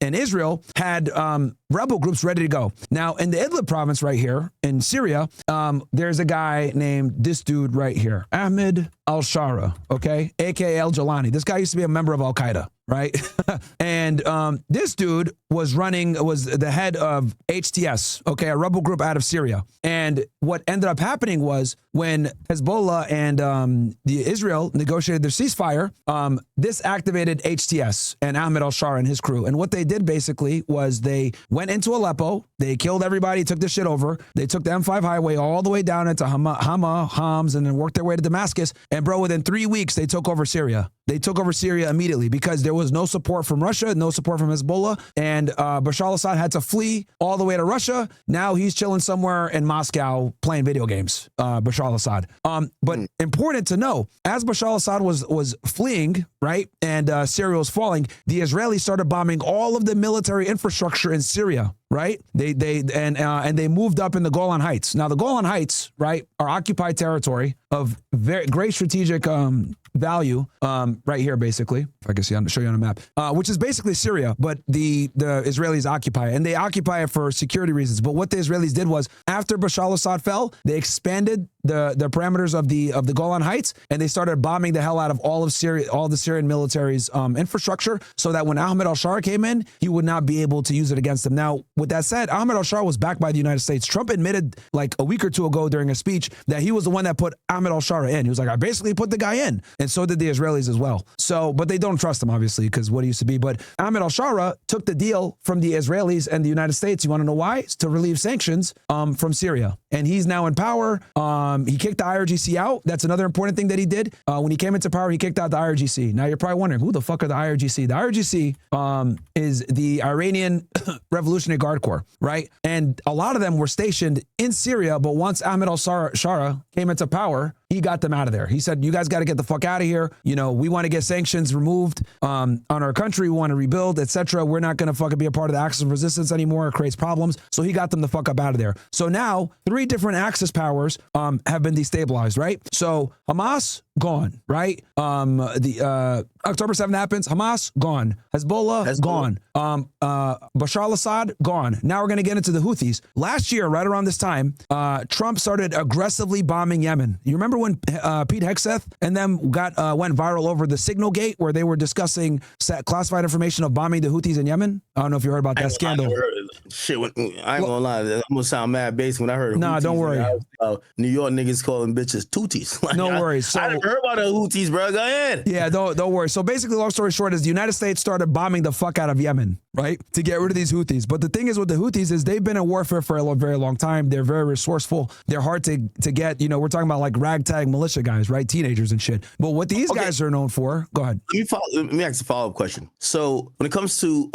Israel had rebel groups ready to go. Now, in the Idlib province right here in Syria, there's a guy named this dude right here, Ahmed al-Shara, okay, aka al-Jalani. This guy used to be a member of Al-Qaeda, right? And this dude was the head of HTS, okay, a rebel group out of Syria. And what ended up happening was when Hezbollah and Israel negotiated their ceasefire, this activated HTS and Ahmed al-Shara and his crew. And what they did basically was they went into Aleppo, they killed everybody, took this shit over. They took the M5 highway all the way down into Homs, and then worked their way to Damascus. And bro, within 3 weeks, they took over Syria. They took over Syria immediately because there was no support from Russia, no support from Hezbollah, and Bashar al-Assad had to flee all the way to Russia. Now he's chilling somewhere in Moscow playing video games, Bashar al-Assad. But important to know, as Bashar al-Assad was fleeing, right, and Syria was falling, the Israelis started bombing all of the military infrastructure in Syria. Right? They moved up in the Golan Heights. Now the Golan Heights, right, are occupied territory of very great strategic value, right here, basically. If I can show you on a map, which is basically Syria, but the Israelis occupy it, and they occupy it for security reasons. But what the Israelis did was, after Bashar al-Assad fell, they expanded the parameters of the Golan Heights, and they started bombing the hell out of all of Syria, all the Syrian military's infrastructure, so that when Ahmed al-Shara came in, he would not be able to use it against them. Now, with that said, Ahmed al-Shara was backed by the United States. Trump admitted like a week or two ago during a speech that he was the one that put Ahmed al-Shara in. He was like, I basically put the guy in. And so did the Israelis as well. So, but they don't trust him, obviously, because what he used to be. But Ahmed al-Shara took the deal from the Israelis and the United States. You want to know why? It's to relieve sanctions from Syria. And he's now in power. He kicked the IRGC out. That's another important thing that he did. When he came into power, he kicked out the IRGC. Now you're probably wondering, who the fuck are the IRGC? The IRGC is the Iranian Revolutionary Guard Corps, right? And a lot of them were stationed in Syria, but once Ahmed al-Shara came into power, he got them out of there. He said, you guys got to get the fuck out of here. We want to get sanctions removed on our country. We want to rebuild, etc. We're not going to fucking be a part of the Axis of Resistance anymore. It creates problems. So he got them the fuck up out of there. So now 3 different Axis powers have been destabilized, right? So Hamas, gone, right? October 7th happens, Hamas, gone. Hezbollah, gone. Bashar al-Assad, gone. Now we're going to get into the Houthis. Last year, right around this time, Trump started aggressively bombing Yemen. You remember when Pete Hegseth and them went viral over the Signal Gate, where they were discussing classified information of bombing the Houthis in Yemen? I don't know if you heard about that scandal. Shit, I ain't gonna lie. I'm gonna sound mad basic when I heard. Nah, don't worry. New York niggas calling bitches tooties. Like, no worries. I never heard about the Houthis, bro. Go ahead. Yeah, don't worry. So basically, long story short, is the United States started bombing the fuck out of Yemen, right, to get rid of these Houthis. But the thing is with the Houthis is they've been in warfare for a very long time. They're very resourceful. They're hard to get. You know, we're talking about like ragtag militia guys, right, teenagers and shit. But what these guys are known for, go ahead. Let me ask a follow-up question. So when it comes to,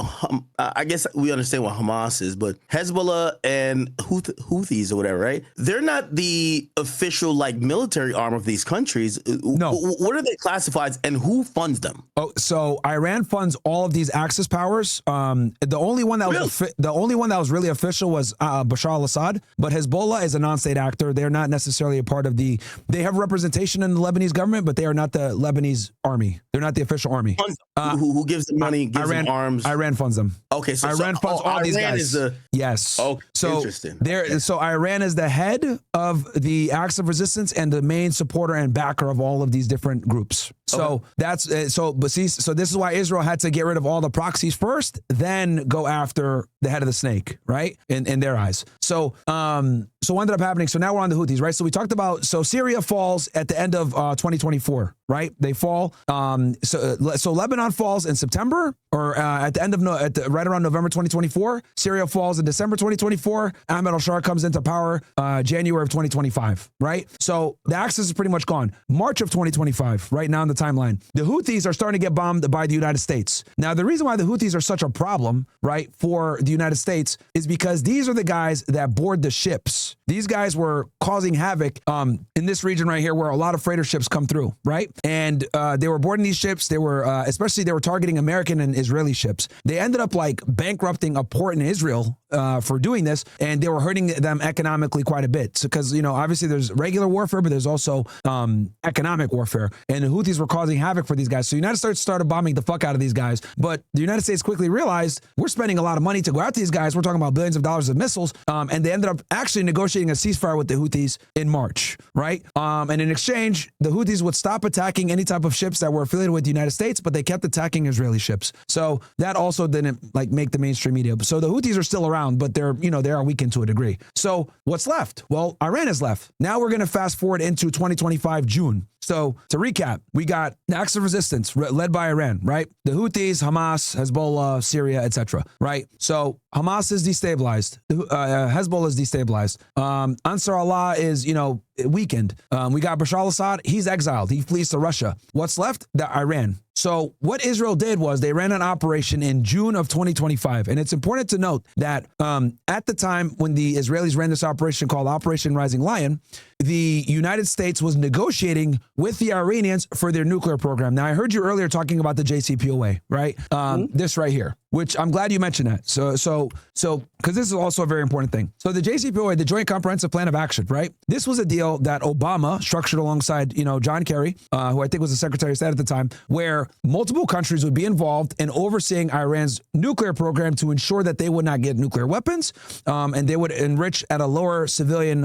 I guess we understand what Hamas is, but Hezbollah and Houthis or whatever, right? They're not the official like military arm of these countries. No. What are they classified and who funds them? Oh, so Iran funds all of these Axis powers. The only one that was really official was Bashar al-Assad, but Hezbollah is a non-state actor. They're not necessarily a part of they have representation in the Lebanese government, but they are not the Lebanese army. They're not the official army. Who gives them money, gives them arms? Iran funds them. Okay, so Iran funds all these guys. Yes. Oh, so interesting. So Iran is the head of the acts of resistance and the main supporter and backer of all of these different groups. So that's so this is why Israel had to get rid of all the proxies first, then go after the head of the snake, right? In their eyes. So what ended up happening? So now we're on the Houthis, right? So we talked about, so Syria falls at the end of 2024, right? They fall. So Lebanon falls in September, or at the end of right around November 2024. Syria falls in December 2024. Ahmed al-Shara comes into power January of 2025, right? So the axis is pretty much gone. March of 2025, right now in the timeline. The Houthis are starting to get bombed by the United States. Now, the reason why the Houthis are such a problem, right, for the United States is because these are the guys that board the ships. These guys were causing havoc in this region right here where a lot of freighter ships come through, right? And they were boarding these ships. They were, especially they were targeting American and Israeli ships. They ended up like bankrupting a port in Israel for doing this, and they were hurting them economically quite a bit. So, because, you know, obviously there's regular warfare, but there's also economic warfare. And the Houthis were causing havoc for these guys. So the United States started bombing the fuck out of these guys. But the United States quickly realized we're spending a lot of money to go after these guys. We're talking about billions of dollars of missiles. And they ended up actually negotiating a ceasefire with the Houthis in March, right? And in exchange, the Houthis would stop attacking any type of ships that were affiliated with the United States, but they kept attacking Israeli ships. So that also didn't like make the mainstream media. So the Houthis are still around, but they're, you know, they are weakened to a degree. So what's left? Well, Iran is left. Now we're going to fast forward into 2025 June. So to recap, we got the acts of resistance led by Iran, right? The Houthis, Hamas, Hezbollah, Syria, etc. Right? So Hamas is destabilized. Hezbollah is destabilized. Ansar Allah is, you know, weakened. We got Bashar al-Assad. He's exiled. He flees to Russia. What's left? The Iran. So what Israel did was they ran an operation in June of 2025. And it's important to note that at the time when the Israelis ran this operation called Operation Rising Lion, the United States was negotiating with the Iranians for their nuclear program. Now, I heard you earlier talking about the JCPOA, right? This right here, which I'm glad you mentioned that. So, because this is also a very important thing. So the JCPOA, the Joint Comprehensive Plan of Action, right? This was a deal that Obama structured alongside, you know, John Kerry, who I think was the Secretary of State at the time, where multiple countries would be involved in overseeing Iran's nuclear program to ensure that they would not get nuclear weapons, and they would enrich at a lower civilian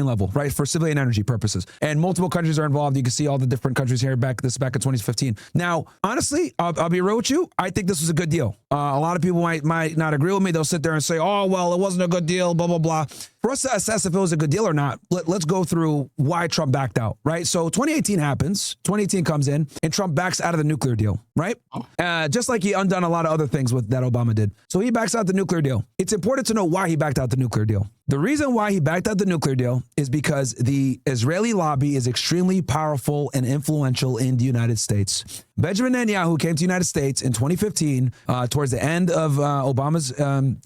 level, right, for civilian energy purposes. And multiple countries are involved. You can see all the different countries here back in 2015. Now, honestly, I'll be real with you. I think this was a good deal. A lot of people might not agree with me. They'll sit there and say, oh, well, it wasn't a good deal, blah, blah, blah. For us to assess if it was a good deal or not, let's go through why Trump backed out, right? So 2018 happens, 2018 comes in, and Trump backs out of the nuclear deal, right? Just like he undone a lot of other things that Obama did. So he backs out the nuclear deal. It's important to know why he backed out the nuclear deal. The reason why he backed out the nuclear deal is because the Israeli lobby is extremely powerful and influential in the United States. Benjamin Netanyahu came to the United States in 2015, towards the end of Obama's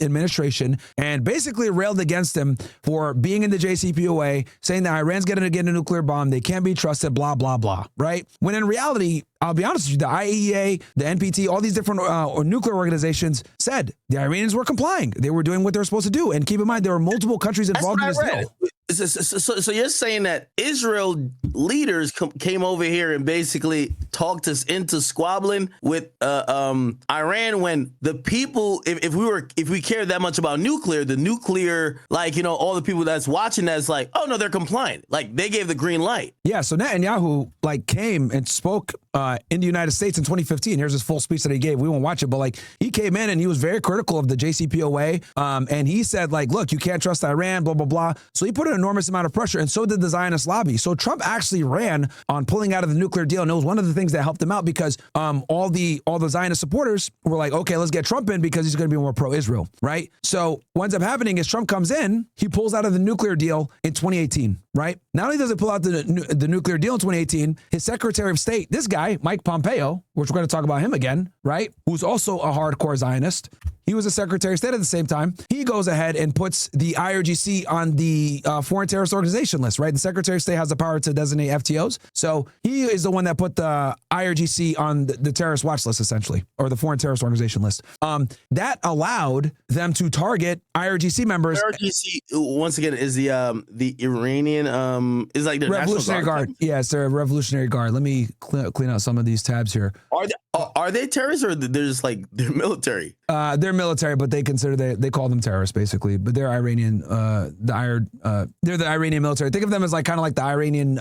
administration, and basically railed against him for being in the JCPOA, saying that Iran's going to get a nuclear bomb, they can't be trusted, blah, blah, blah, right? When in reality, I'll be honest with you, the IAEA, the NPT, all these different nuclear organizations said the Iranians were complying. They were doing what they were supposed to do. And keep in mind, there were multiple countries involved in this deal. So you're saying that Israel leaders came over here and basically talked us into squabbling with Iran when the people, if we care that much about the nuclear, like, you know, all the people that's watching that's like, oh no, they're compliant. Like they gave the green light. Yeah. So Netanyahu like came and spoke in the United States in 2015. Here's his full speech that he gave. We won't watch it, but like he came in and he was very critical of the JCPOA. And he said like, look, you can't trust Iran, blah, blah, blah. So he put an enormous amount of pressure, and so did the Zionist lobby. So Trump actually ran on pulling out of the nuclear deal. And it was one of the things that helped him out because all the Zionist supporters were like, okay, let's get Trump in because he's going to be more pro-Israel, right? So what ends up happening is Trump comes in, he pulls out of the nuclear deal in 2018, right? Not only does he pull out the nuclear deal in 2018, his Secretary of State, this guy, Mike Pompeo, which we're going to talk about him again, right? Who's also a hardcore Zionist. He was a Secretary of State at the same time. He goes ahead and puts the IRGC on the foreign terrorist organization list, right? The Secretary of State has the power to designate FTOs. So he is the one that put the IRGC on the terrorist watch list, essentially, or the foreign terrorist organization list. That allowed them to target IRGC members. IRGC, once again, is the Iranian, is like the Revolutionary Guard. Yeah, it's the Revolutionary Guard. Let me clean out some of these tabs here. Are they terrorists or they're just like, they're military? They're military, but they call them terrorists basically. But they're Iranian. They're the Iranian military. Think of them as like kind of like the Iranian.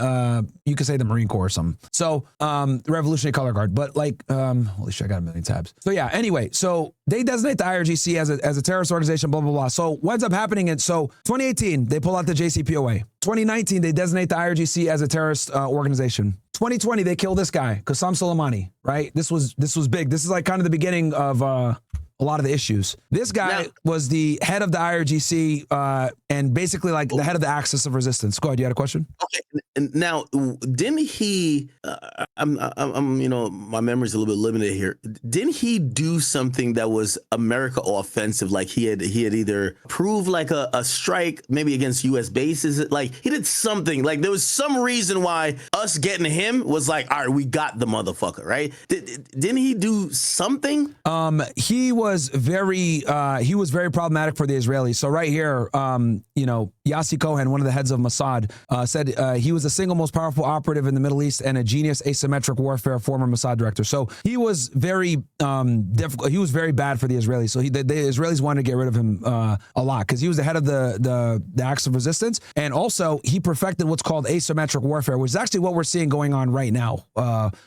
You could say the Marine Corps or something. So the Revolutionary Color Guard. But like, holy shit, I got a million tabs. So yeah. Anyway, so they designate the IRGC as a terrorist organization. Blah blah blah. So what ends up happening is 2018 they pull out the JCPOA. 2019 they designate the IRGC as a terrorist organization. 2020 they kill this guy, Qasem Soleimani. Right. This was big. This is like kind of the beginning of a lot of the issues. This guy was the head of the IRGC and basically like the head of the Axis of Resistance. Go ahead, you had a question? Okay. Now, didn't he, I'm my memory's a little bit limited here. Didn't he do something that was America offensive? Like he had either proved like a strike maybe against US bases. Like he did something, like there was some reason why us getting him was like, all right, we got the motherfucker, right? Didn't he do something? He was very problematic for the Israelis. So right here, Yossi Cohen, one of the heads of Mossad, said he was the single most powerful operative in the Middle East and a genius asymmetric warfare former Mossad director. So he was very difficult. He was very bad for the Israelis. So the Israelis wanted to get rid of him a lot because he was the head of the Axis of Resistance, and also he perfected what's called asymmetric warfare, which is actually what we're seeing going on right now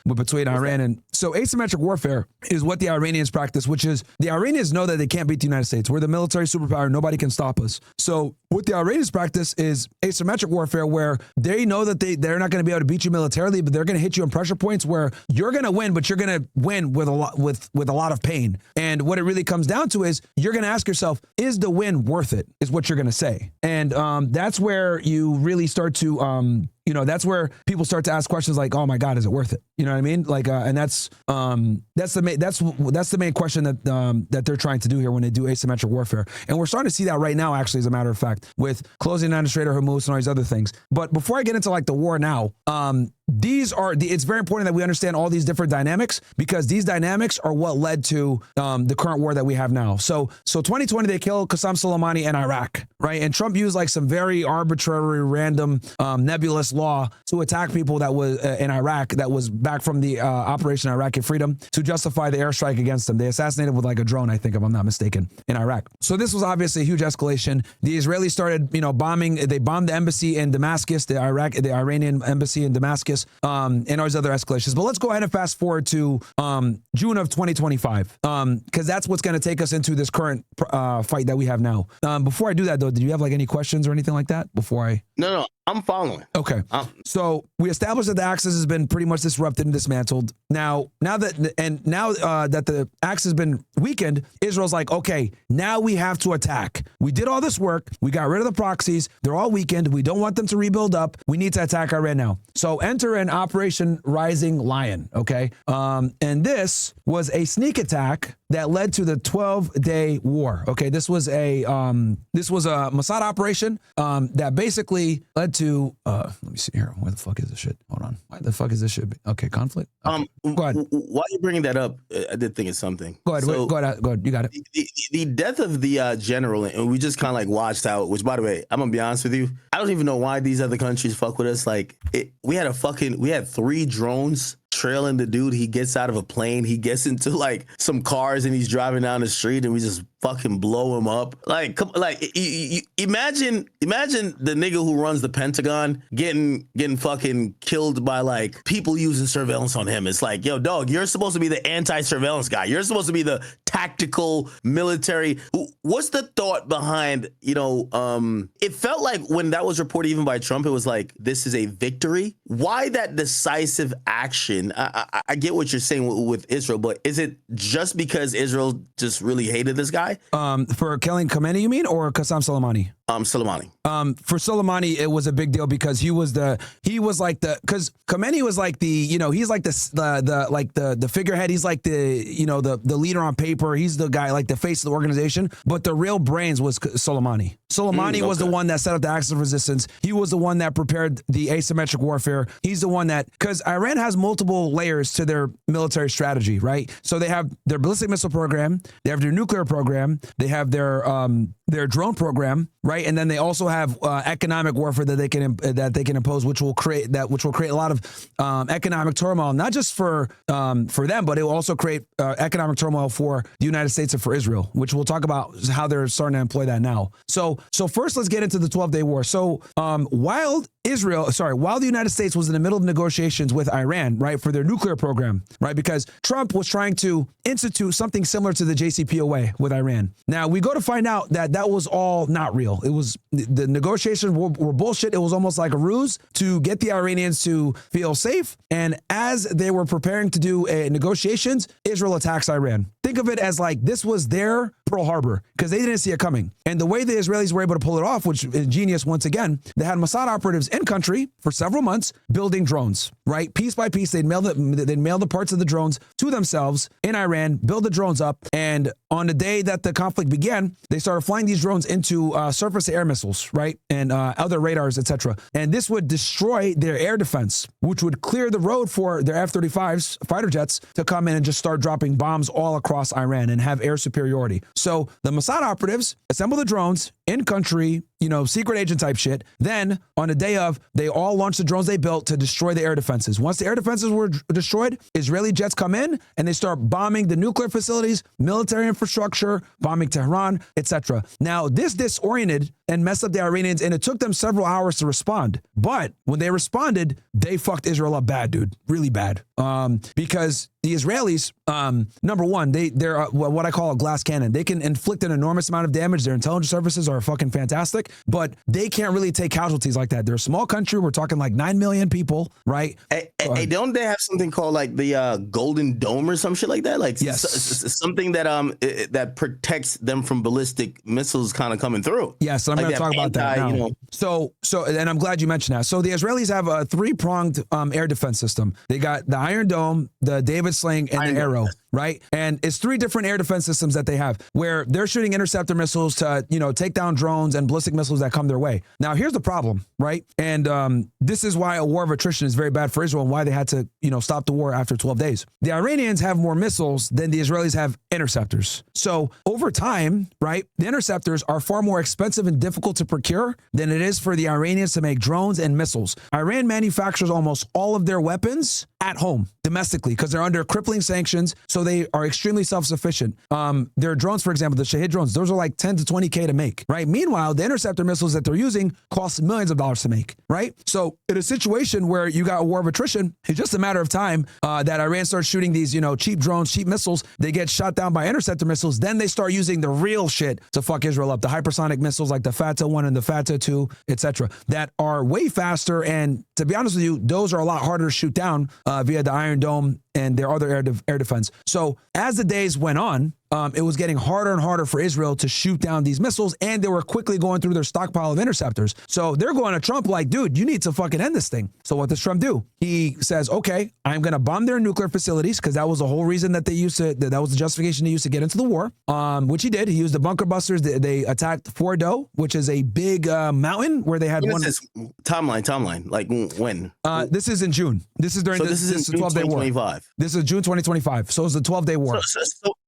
between Iran and. So asymmetric warfare is what the Iranians practice, which is the Iranians know that they can't beat the United States. We're the military superpower. Nobody can stop us. So what the Iranians practice is asymmetric warfare, where they know that they're not going to be able to beat you militarily, but they're going to hit you in pressure points where you're going to win, but you're going to win with a lot of pain. And what it really comes down to is you're going to ask yourself, is the win worth it? Is what you're going to say. And that's where you really start to that's where people start to ask questions like, "Oh my God, is it worth it?" You know what I mean? Like, and that's the main question that they're trying to do here when they do asymmetric warfare. And we're starting to see that right now, actually, as a matter of fact, with closing down the Strait of Hormuz and all these other things. But before I get into like the war now, it's very important that we understand all these different dynamics, because these dynamics are what led to the current war that we have now. So 2020 they killed Qasem Soleimani in Iraq, right? And Trump used like some very arbitrary, random, nebulous law to attack people that was in Iraq that was back from the Operation Iraqi Freedom to justify the airstrike against them. They assassinated with like a drone, I think, if I'm not mistaken, in Iraq. So this was obviously a huge escalation. The Israelis started, bombing. They bombed the embassy in Damascus, the Iranian embassy in Damascus, and all these other escalations. But let's go ahead and fast forward to June of 2025, because that's what's going to take us into this current fight that we have now. Before I do that, though, did you have like any questions or anything like that before I? No, I'm following. Okay. So we established that the Axis has been pretty much disrupted and dismantled. Now that the Axis has been weakened, Israel's like, okay, now we have to attack. We did all this work. We got rid of the proxies. They're all weakened. We don't want them to rebuild up. We need to attack Iran now. So enter in Operation Rising Lion. Okay. And this was a sneak attack that led to the 12-day war. Okay, this was a Mossad operation that basically led to. Let me see here. Where the fuck is this shit? Hold on. Why the fuck is this shit? Okay, conflict. Okay. Go ahead. While you're bringing that up, I did think of something. Go ahead. So, go ahead. You got it. The death of the general, and we just kind of like watched out. Which, by the way, I'm gonna be honest with you, I don't even know why these other countries fuck with us. Like, we had 3 drones trailing the dude. He gets out of a plane. He gets into like some cars and he's driving down the street and we just fucking blow him up. Like, imagine the nigga who runs the Pentagon getting fucking killed by like people using surveillance on him. It's like, yo, dog, you're supposed to be the anti-surveillance guy. You're supposed to be the tactical military. What's the thought behind, it felt like when that was reported even by Trump, it was like, this is a victory. Why that decisive action? I get what you're saying with Israel, but is it just because Israel just really hated this guy? For killing Khamenei, you mean, or Qasem Soleimani? Soleimani. For Soleimani, it was a big deal because because Khamenei was like he's like the figurehead. He's like the leader on paper. He's the guy, like the face of the organization. But the real brains was Soleimani. Soleimani was the one that set up the axis of resistance. He was the one that prepared the asymmetric warfare. He's the one because Iran has multiple layers to their military strategy, right? So they have their ballistic missile program, they have their nuclear program, they have their drone program, right? And then they also have economic warfare that they can impose, which will create a lot of economic turmoil, not just for them, but it will also create economic turmoil for the United States and for Israel, which we'll talk about how they're starting to employ that now. So first, let's get into the 12-day war. So while the United States was in the middle of negotiations with Iran, right, for their nuclear program, right, because Trump was trying to institute something similar to the JCPOA with Iran. Now, we go to find out that was all not real. It was the negotiations were bullshit. It was almost like a ruse to get the Iranians to feel safe. And as they were preparing to do negotiations, Israel attacks Iran. Think of it as like this was their Pearl Harbor because they didn't see it coming. And the way the Israelis were able to pull it off, which is genius once again, they had Mossad operatives in country for several months building drones, right? Piece by piece, they'd mail the parts of the drones to themselves in Iran, build the drones up. And on the day that the conflict began, they started flying these drones into surface-to-air missiles, right? And other radars, etc. And this would destroy their air defense, which would clear the road for their F-35s, fighter jets, to come in and just start dropping bombs all across Iran and have air superiority. So the Mossad operatives assemble the drones in country, secret agent type shit. Then on the day of, they all launched the drones they built to destroy the air defenses. Once the air defenses were destroyed, Israeli jets come in and they start bombing the nuclear facilities, military infrastructure, bombing Tehran, etc. Now, this disoriented and messed up the Iranians, and it took them several hours to respond. But when they responded, they fucked Israel up bad, dude, really bad. Because the Israelis, number one, they're what I call a glass cannon. They can inflict an enormous amount of damage. Their intelligence services are fucking fantastic, but they can't really take casualties like that. They're a small country. We're talking like 9 million people, right? Hey, don't they have something called like the Golden Dome or some shit like that? Like yes. Something that protects them from ballistic missiles kind of coming through. Yes, I'm going to talk about that now. So, and I'm glad you mentioned that. So the Israelis have a three-pronged air defense system. They got the Iron Dome, the David Sling, and the Arrow, right? And it's three different air defense systems that they have where they're shooting interceptor missiles to, take down drones and ballistic missiles that come their way. Now, here's the problem, right? And this is why a war of attrition is very bad for Israel and why they had to, stop the war after 12 days. The Iranians have more missiles than the Israelis have interceptors. So over time, right, the interceptors are far more expensive and difficult to procure than it is for the Iranians to make drones and missiles. Iran manufactures almost all of their weapons at home, domestically, because they're under crippling sanctions, so they are extremely self-sufficient. Their drones, for example, the Shahed drones, those are like 10 to 20K to make, right? Meanwhile, the interceptor missiles that they're using cost millions of dollars to make, right? So in a situation where you got a war of attrition, it's just a matter of time that Iran starts shooting these, cheap drones, cheap missiles. They get shot down by interceptor missiles. Then they start using the real shit to fuck Israel up. The hypersonic missiles like the Fatah 1 and the Fatah 2, etc., that are way faster. And to be honest with you, those are a lot harder to shoot down via the Iron Dome and their other air defense. So as the days went on, it was getting harder and harder for Israel to shoot down these missiles, and they were quickly going through their stockpile of interceptors. So they're going to Trump like, dude, you need to fucking end this thing. So what does Trump do? He says, okay, I'm going to bomb their nuclear facilities, because that was the whole reason that they used to, that was the justification they used to get into the war, which he did. He used the bunker busters. They attacked Fordo, which is a big mountain where they had one. Timeline, like when? This is in June. This is during this is 12-day war. This is June 2025. So it's a 12-day war.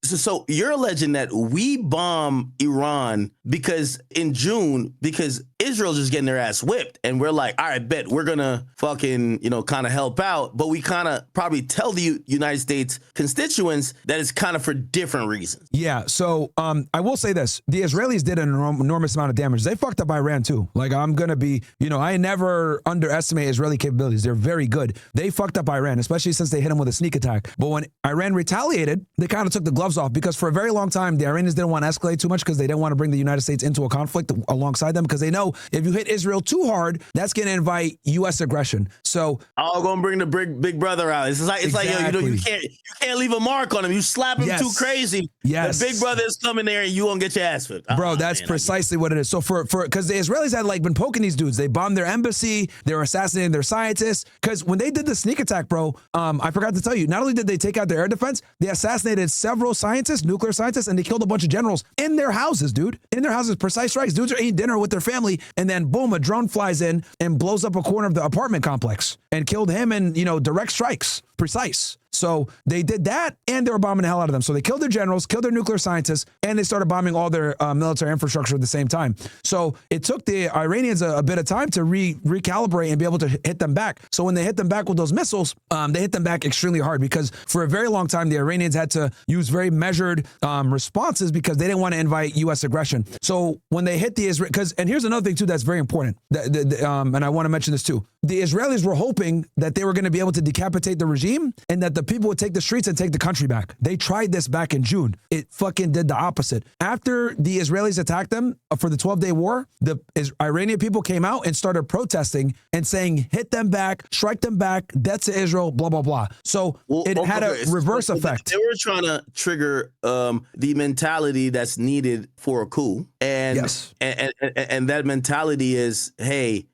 So you're alleging that we bomb Iran because in June, because Israel's just getting their ass whipped. And we're like, all right, bet we're going to fucking, kind of help out. But we kind of probably tell the United States constituents that it's kind of for different reasons. Yeah. So I will say this. The Israelis did an enormous amount of damage. They fucked up Iran too. Like I'm going to be, I never underestimate Israeli capabilities. They're very good. They fucked up Iran, especially since they hit them with a sneak attack. But when Iran retaliated, they kind of took the gloves off because for a very long time, the Iranians didn't want to escalate too much because they didn't want to bring the United States into a conflict alongside them because they know if you hit Israel too hard, that's going to invite U.S. aggression. So going to bring the big brother out. It's like you can't leave a mark on him. You slap him too crazy. Yes. The big brother is coming there and you won't get your ass whipped. Bro, that's precisely what it is. So because the Israelis had been poking these dudes, they bombed their embassy, they were assassinating their scientists. Because when they did the sneak attack, bro, I forgot to tell you, not only did they take out their air defense, they assassinated several scientists, nuclear scientists, and they killed a bunch of generals in their houses, dude. In their houses, precise strikes. Dudes are eating dinner with their family, and then boom, a drone flies in and blows up a corner of the apartment complex and killed him in, direct strikes. Precise. So they did that, and they were bombing the hell out of them. So they killed their generals, killed their nuclear scientists, and they started bombing all their military infrastructure at the same time. So it took the Iranians a bit of time to recalibrate and be able to hit them back. So when they hit them back with those missiles, they hit them back extremely hard because for a very long time, the Iranians had to use very measured responses because they didn't want to invite U.S. aggression. So when they hit the Israel, and here's another thing too that's very important, and I want to mention this too. The Israelis were hoping that they were going to be able to decapitate the regime and that the people would take the streets and take the country back. They tried this back in June. It fucking did the opposite. After the Israelis attacked them for the 12-day war, the Iranian people came out and started protesting and saying, hit them back, strike them back, death to Israel, blah, blah, blah. So it had a reverse effect. They were trying to trigger the mentality that's needed for a coup. And, yes. and that mentality is, hey,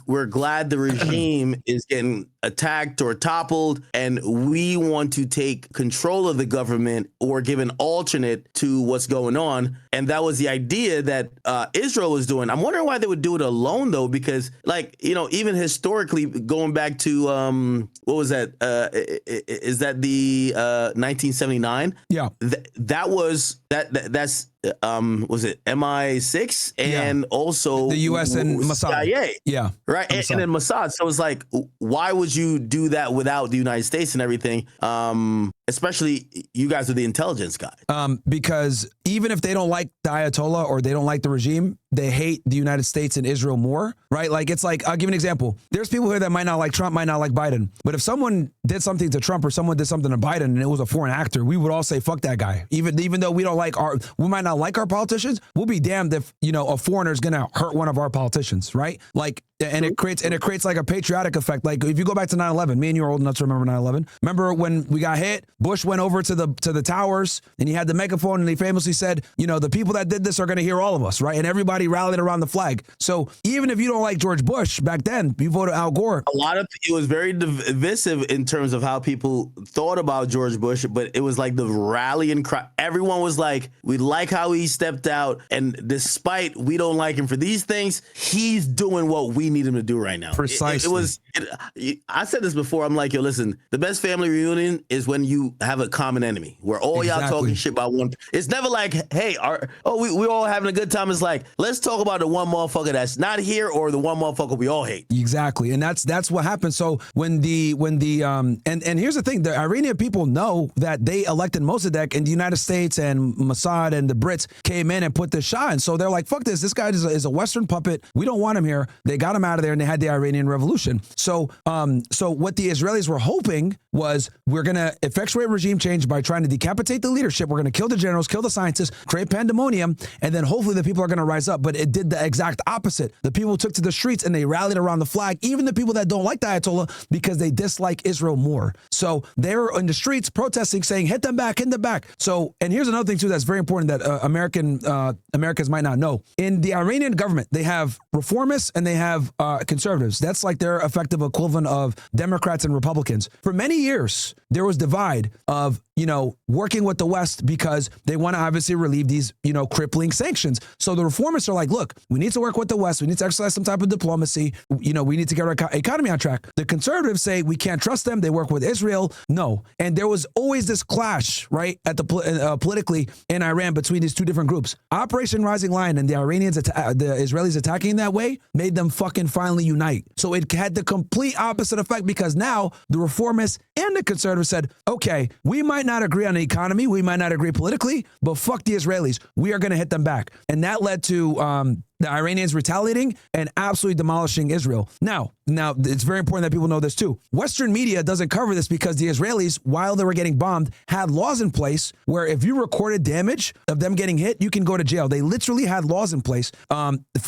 we're glad the regime is getting attacked or toppled, and we want to take control of the government or give an alternate to what's going on. And that was the idea that Israel was doing. I'm wondering why they would do it alone, though, because, even historically, going back to what was that? Is that the 1979? Yeah, that's was it MI6 and also the U.S. and Mossad. CIA. Yeah, right, and then Mossad. So it's like, why would you do that without the United States and everything? Especially you guys are the intelligence guy. Because even if they don't like the Ayatollah or they don't like the regime, they hate the United States and Israel more, right? Like, it's like, I'll give you an example. There's people here that might not like Trump, might not like Biden. But if someone did something to Trump or someone did something to Biden and it was a foreign actor, we would all say, fuck that guy. Even though we might not like our politicians, we'll be damned if, a foreigner is going to hurt one of our politicians, right? Like, and it creates like a patriotic effect. Like if you go back to 9/11, me and you are old enough to remember 9/11. Remember when we got hit, Bush went over to the towers and he had the megaphone and he famously said, the people that did this are going to hear all of us, right? And everybody rallied around the flag. So even if you don't like George Bush back then, you voted Al Gore. It was very divisive in terms of how people thought about George Bush, but it was like the rallying cry. Everyone was like, we like how he stepped out, and despite we don't like him for these things, he's doing what we need him to do right now. Precisely. I said this before. I'm like, yo, listen, the best family reunion is when you have a common enemy where all y'all talking shit about one. It's never like, hey, we're all having a good time. It's like, let's talk about the one motherfucker that's not here or the one motherfucker we all hate. Exactly. And that's what happened. So when and here's the thing, the Iranian people know that they elected Mossadegh, and the United States and Mossad and the Brits came in and put the Shah in. So they're like, fuck this guy is a Western puppet. We don't want him here. They got him out of there and they had the Iranian Revolution. So what the Israelis were hoping was, we're going to effectuate regime change by trying to decapitate the leadership. We're going to kill the generals, kill the scientists, create pandemonium, and then hopefully the people are going to rise up. But it did the exact opposite. The people took to the streets and they rallied around the flag, even the people that don't like the Ayatollah, because they dislike Israel more. So they're in the streets protesting, saying, hit them back, hit them back. So, and here's another thing too that's very important that Americans might not know. In the Iranian government, they have reformists and they have have conservatives. That's like their effective equivalent of Democrats and Republicans. For many years, there was divide of, working with the West because they want to obviously relieve these, crippling sanctions. So the reformists are like, look, we need to work with the West. We need to exercise some type of diplomacy. We need to get our economy on track. The conservatives say we can't trust them. They work with Israel. No. And there was always this clash, right, at the politically in Iran between these two different groups. Operation Rising Lion and the Iranians, the Israelis attacking that way made them fucking finally unite. So it had the complete opposite effect because now the reformists and the conservatives said, okay, we might not agree on the economy. We might not agree politically, but fuck the Israelis. We are going to hit them back. And that led to the Iranians retaliating and absolutely demolishing Israel. Now, it's very important that people know this too. Western media doesn't cover this because the Israelis, while they were getting bombed, had laws in place where if you recorded damage of them getting hit, you can go to jail. They literally had laws in place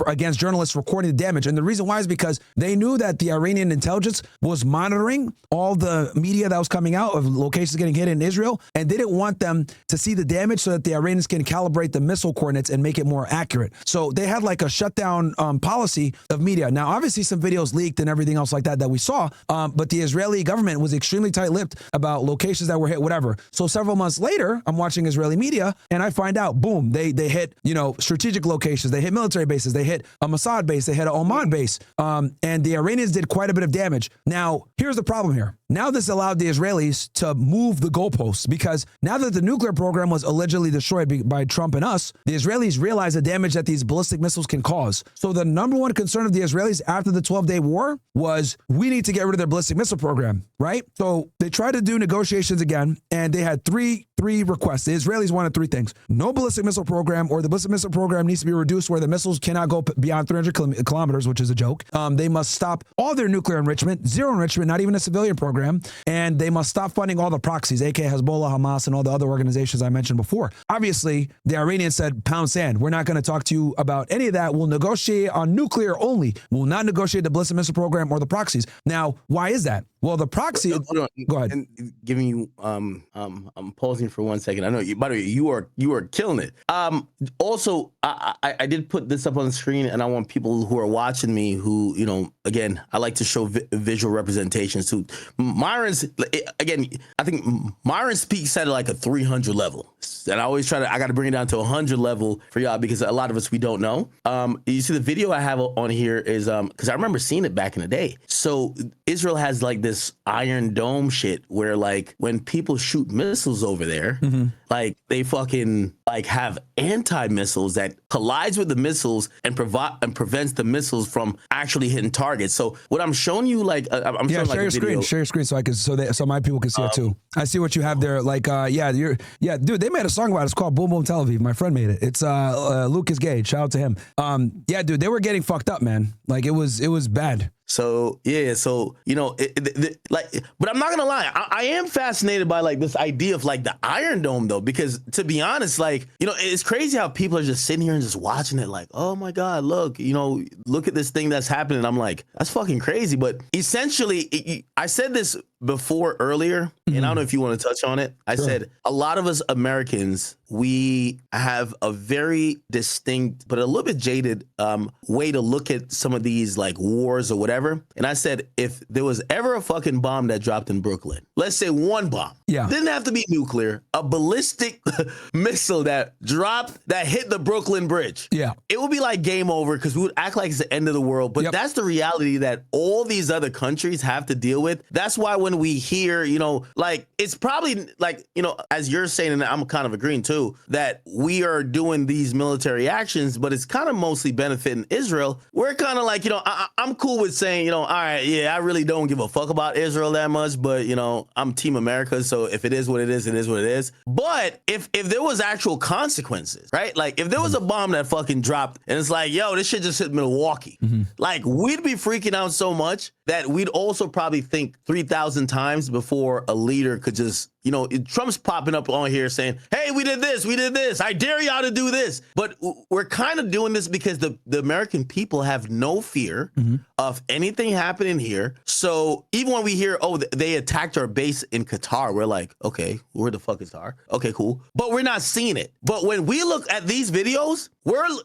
against journalists recording the damage. And the reason why is because they knew that the Iranian intelligence was monitoring all the media that was coming out of locations getting hit in Israel, and they didn't want them to see the damage so that the Iranians can calibrate the missile coordinates and make it more accurate. So they had like a shutdown policy of media. Now, obviously, some videos leaked and everything else like that we saw, but the Israeli government was extremely tight-lipped about locations that were hit, whatever. So several months later, I'm watching Israeli media, and I find out, boom, they hit, strategic locations. They hit military bases. They hit a Mossad base. They hit an Oman base. And the Iranians did quite a bit of damage. Now, here's the problem here. Now this allowed the Israelis to move the goalposts because now that the nuclear program was allegedly destroyed by Trump and us, the Israelis realized the damage that these ballistic missiles can cause. So the number one concern of the Israelis after the 12-day war was we need to get rid of their ballistic missile program, right? So they tried to do negotiations again, and they had three requests. The Israelis wanted three things. No ballistic missile program, or the ballistic missile program needs to be reduced where the missiles cannot go beyond 300 kilometers, which is a joke. They must stop all their nuclear enrichment, zero enrichment, not even a civilian program, and they must stop funding all the proxies, aka Hezbollah, Hamas, and all the other organizations I mentioned before. Obviously, the Iranians said, pound sand. We're not going to talk to you about any of that. We'll negotiate on nuclear only. We'll not negotiate the ballistic missile program or the proxies. Now, why is that? Well, the proxy. Go ahead. And giving you, I'm pausing for 1 second. I know you. By the way, you are killing it. Also, I did put this up on the screen, and I want people who are watching me, who again, I like to show visual representations too. Myron's again. I think Myron's peaks at like a 300 level, and I always I got to bring it down to 100 level for y'all because a lot of us we don't know. You see the video I have on here is because I remember seeing it back in the day. So Israel has like this Iron Dome shit where like when people shoot missiles over there, like they fucking like have anti-missiles that collides with the missiles and prevents the missiles from actually hitting targets. So what I'm showing you, like I'm showing like a video. Share your screen so my people can see it too. I see what you have there. Like dude, they made a song about it. It's called Boom Boom Tel Aviv. My friend made it. It's Lucas Gage. Shout out to him. Dude, they were getting fucked up, man. Like it was bad. So yeah, so but I'm not gonna lie, I am fascinated by like this idea of like the Iron Dome though, because to be honest, like it's crazy how people are just sitting here and just watching it, like, oh my god, look at this thing that's happening. I'm like, that's fucking crazy. But essentially, I said this before earlier, and I don't know if you want to touch on it. I said a lot of us Americans, we have a very distinct but a little bit jaded way to look at some of these like wars or whatever. And I said, if there was ever a fucking bomb that dropped in Brooklyn, let's say one bomb, didn't have to be nuclear, a ballistic missile that dropped that hit the Brooklyn Bridge, it would be like game over because we would act like it's the end of the world. But that's the reality that all these other countries have to deal with. That's why when we hear, like it's probably like, as you're saying, and I'm kind of agreeing too, that we are doing these military actions, but it's kind of mostly benefiting Israel. We're kind of like, I'm cool with saying, all right, I really don't give a fuck about Israel that much, but I'm Team America, so if it is what it is, it is what it is. But if there was actual consequences, right? Like if there was a bomb that fucking dropped and it's like, yo, this shit just hit Milwaukee, like we'd be freaking out so much that we'd also probably think 3,000 times before a leader could just Trump's popping up on here saying, hey, we did this. I dare y'all to do this. But we're kind of doing this because the American people have no fear of anything happening here. So even when we hear, oh, they attacked our base in Qatar, we're like, okay, where the fuck is Qatar? Okay, cool. But we're not seeing it. But when we look at these videos,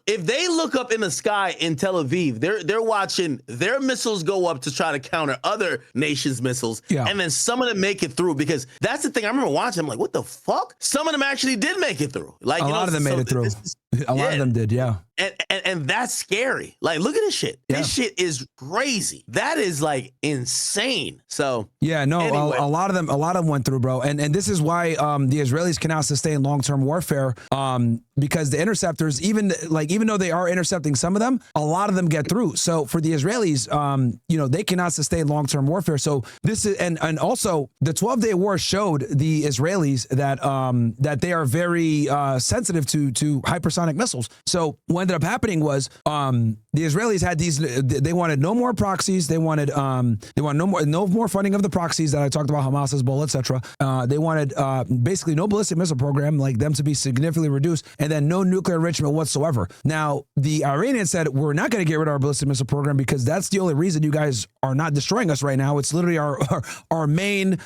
if they look up in the sky in Tel Aviv, they're watching their missiles go up to try to counter other nations' missiles. Yeah. And then some of them make it through, because that's the thing. I remember watching, I'm like, what the fuck? Some of them actually did make it through. Like, a lot of them made it through. A lot of them did, yeah. And that's scary. Like, look at this shit. Yeah. This shit is crazy. That is like insane. So yeah, no, anyway. a lot of them went through, bro. And this is why the Israelis cannot sustain long-term warfare, because the interceptors, even though they are intercepting some of them, a lot of them get through. So for the Israelis, they cannot sustain long-term warfare. So this is, and also the 12-day war showed the Israelis that they are very sensitive to hypersonic missiles. So what ended up happening was the Israelis had they wanted no more proxies. They wanted no more funding of the proxies that I talked about, Hamas, Hezbollah, etc. They wanted basically no ballistic missile program, like them to be significantly reduced, and then no nuclear enrichment whatsoever. Now, the Iranians said, we're not going to get rid of our ballistic missile program because that's the only reason you guys are not destroying us right now. It's literally our main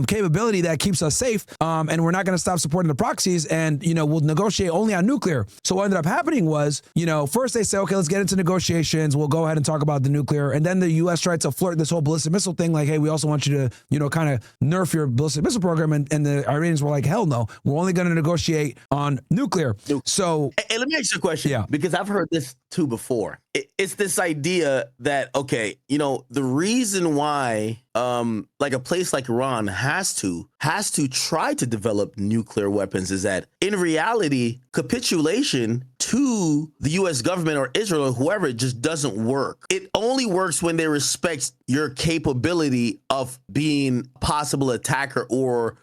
capability that keeps us safe, and we're not going to stop supporting the proxies, and we'll negotiate only on nuclear. So what ended up happening was, first they say, okay, let's get into negotiations. We'll go ahead and talk about the nuclear. And then the U.S. tried to flirt this whole ballistic missile thing, like, hey, we also want you to, kind of nerf your ballistic missile program. And the Iranians were like, hell no, we're only going to negotiate on nuclear. So hey, let me ask you a question, because I've heard this too before. It's this idea that, okay, the reason why like a place like Iran has to try to develop nuclear weapons is that in reality, capitulation to the U.S. government or Israel or whoever, it just doesn't work. It only works when they respect your capability of being possible attacker or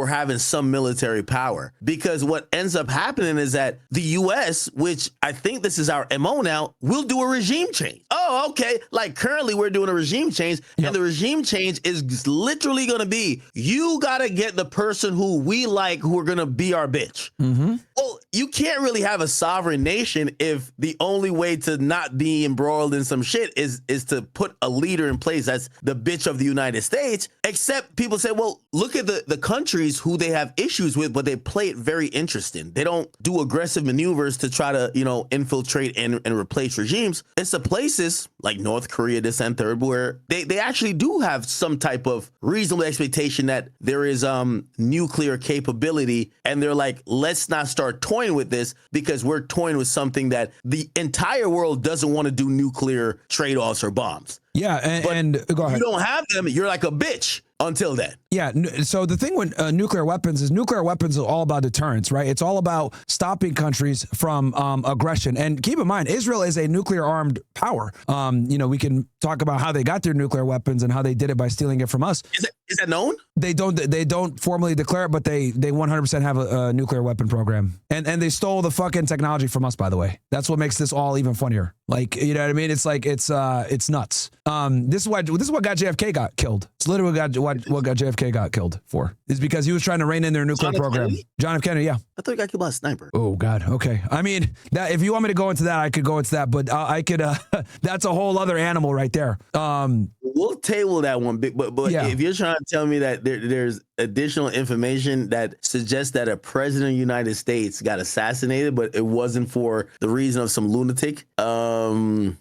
having some military power. Because what ends up happening is that the U.S., which I think this is our MO now, will do a regime change. Oh, okay. Like currently we're doing a regime change, and the regime change is literally going to be, you got to get the person who we like, who are going to be our bitch. Mm-hmm. Well, you can't really have a sovereign nation if the only way to not be embroiled in some shit is to put a leader in place that's the bitch of the United States. Except people say, well, look at the countries who they have issues with, but they play it very interesting. They don't do aggressive maneuvers to try to, infiltrate and replace regimes. It's the places like North Korea, this and third, where they actually do have some type of reasonable expectation that there is nuclear capability, and they're like, let's not start toying with this because we're toying with something that the entire world doesn't want to do nuclear trade-offs or bombs. Yeah, and go ahead. You don't have them, you're like a bitch until then. Yeah, so the thing with nuclear weapons is all about deterrence, right? It's all about stopping countries from aggression. And keep in mind, Israel is a nuclear armed power. We can talk about how they got their nuclear weapons and how they did it by stealing it from us. Is that known? They don't formally declare it, but they 100% have a nuclear weapon program. And they stole the fucking technology from us, by the way. That's what makes this all even funnier. Like, you know what I mean? It's like, it's nuts. This is what got JFK got killed. It's literally what got JFK got killed for, is because he was trying to rein in their nuclear program. John F. Kennedy, yeah. I thought he got killed by a sniper. Oh God. Okay. I mean, that if you want me to go into that, I could go into that, but I could. That's a whole other animal right there. We'll table that one, but yeah. If you're trying to tell me that there's additional information that suggests that a president of the United States got assassinated, but it wasn't for the reason of some lunatic.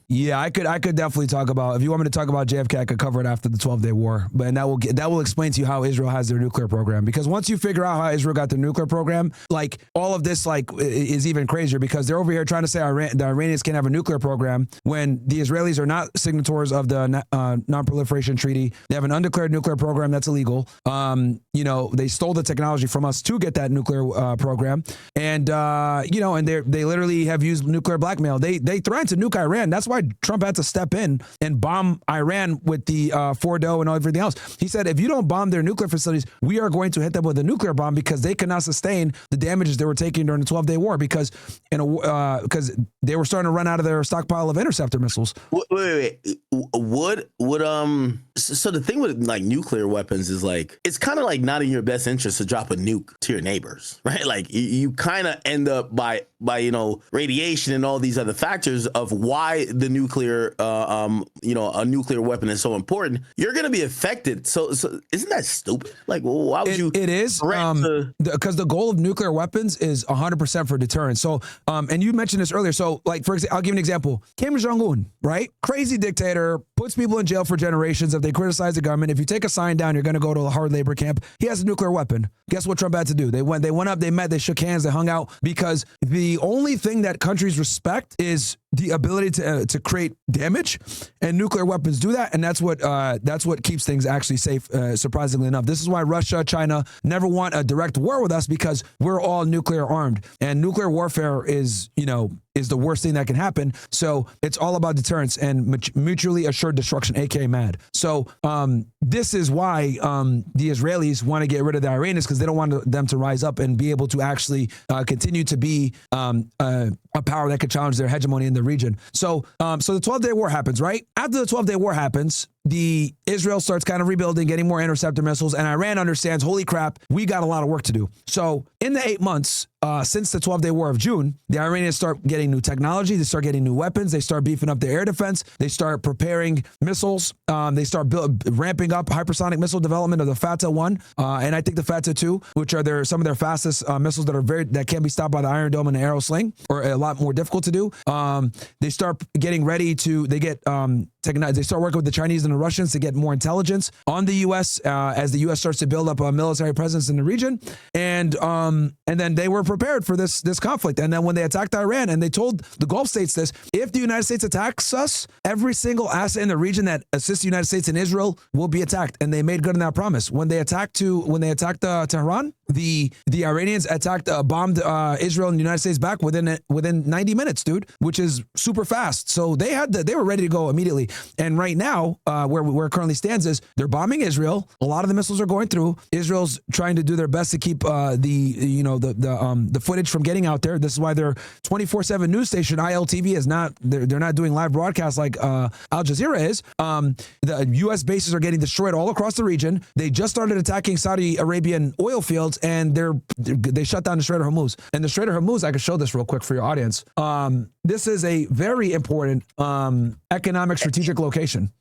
Yeah, I could definitely talk about, if you want me to talk about JFK, I could cover it after the 12-day war, but that will explain to you how Israel has their nuclear program. Because once you figure out how Israel got their nuclear program, like all of this is even crazier, because they're over here trying to say the Iranians can't have a nuclear program when the Israelis are not signatories of the non-proliferation treaty. They have an undeclared nuclear program that's illegal. They stole the technology from us to get that nuclear program, and they literally have used nuclear blackmail. They threatened to nuke Iran. That's why Trump had to step in and bomb Iran with the Fordo and everything else. He said, if you don't bomb their nuclear facilities, we are going to hit them with a nuclear bomb, because they cannot sustain the damages they were taking during the 12-day war, because they were starting to run out of their stockpile of interceptor missiles. Wait. would so the thing with like nuclear weapons is like it's kind of like not in your best interest to drop a nuke to your neighbors, right? Like you kind of end up by radiation and all these other factors of why the nuclear a nuclear weapon is so important. You're going to be affected. So isn't that stupid? Like, well, why would you? It is because the goal of nuclear weapons is 100% for deterrence. So and you mentioned this earlier. So like for example, I'll give you an example. Kim Jong-un, right? Crazy dictator, puts people in jail for generations if they criticize the government. If you take a sign down, you're going to go to a hard labor camp. He has a nuclear weapon. Guess what Trump had to do? They went up, they met, they shook hands, they hung out, because the only thing that countries respect is the ability to create damage, and nuclear weapons do that, and that's what keeps things actually safe. Surprisingly enough, this is why Russia, China never want a direct war with us, because we're all nuclear armed, and nuclear warfare is the worst thing that can happen. So it's all about deterrence and mutually assured destruction, aka MAD. So this is why the Israelis want to get rid of the Iranians, because they don't want them to rise up and be able to actually continue to be a power that could challenge their hegemony in the region. So the 12-day war happens, right? After the 12-day war happens, Israel starts kind of rebuilding, getting more interceptor missiles, and Iran understands, holy crap, we got a lot of work to do. So in the 8 months since the 12-day war of June, the Iranians start getting new technology, they start getting new weapons, they start beefing up their air defense, they start preparing missiles, they start ramping up hypersonic missile development of the Fatah 1, and I think the Fatah 2, which are some of their fastest missiles that can't be stopped by the Iron Dome and the Arrow Sling, or a lot more difficult to do. They start getting ready they start working with the Chinese and the Russians to get more intelligence on the U.S. As the U.S. starts to build up a military presence in the region, and then they were prepared for this conflict. And then when they attacked Iran, and they told the Gulf states this: if the United States attacks us, every single asset in the region that assists the United States and Israel will be attacked. And they made good on that promise. When they attacked Tehran, the Iranians bombed Israel and the United States back within 90 minutes, dude, which is super fast. So they were ready to go immediately. And right now, where it currently stands is they're bombing Israel. A lot of the missiles are going through. Israel's trying to do their best to keep the footage from getting out there. This is why their 24/7 news station ILTV is not. They're not doing live broadcasts like Al Jazeera is. The U.S. bases are getting destroyed all across the region. They just started attacking Saudi Arabian oil fields, and they shut down the Strait of Hormuz. And the Strait of Hormuz, I can show this real quick for your audience. This is a very important economic strategic location.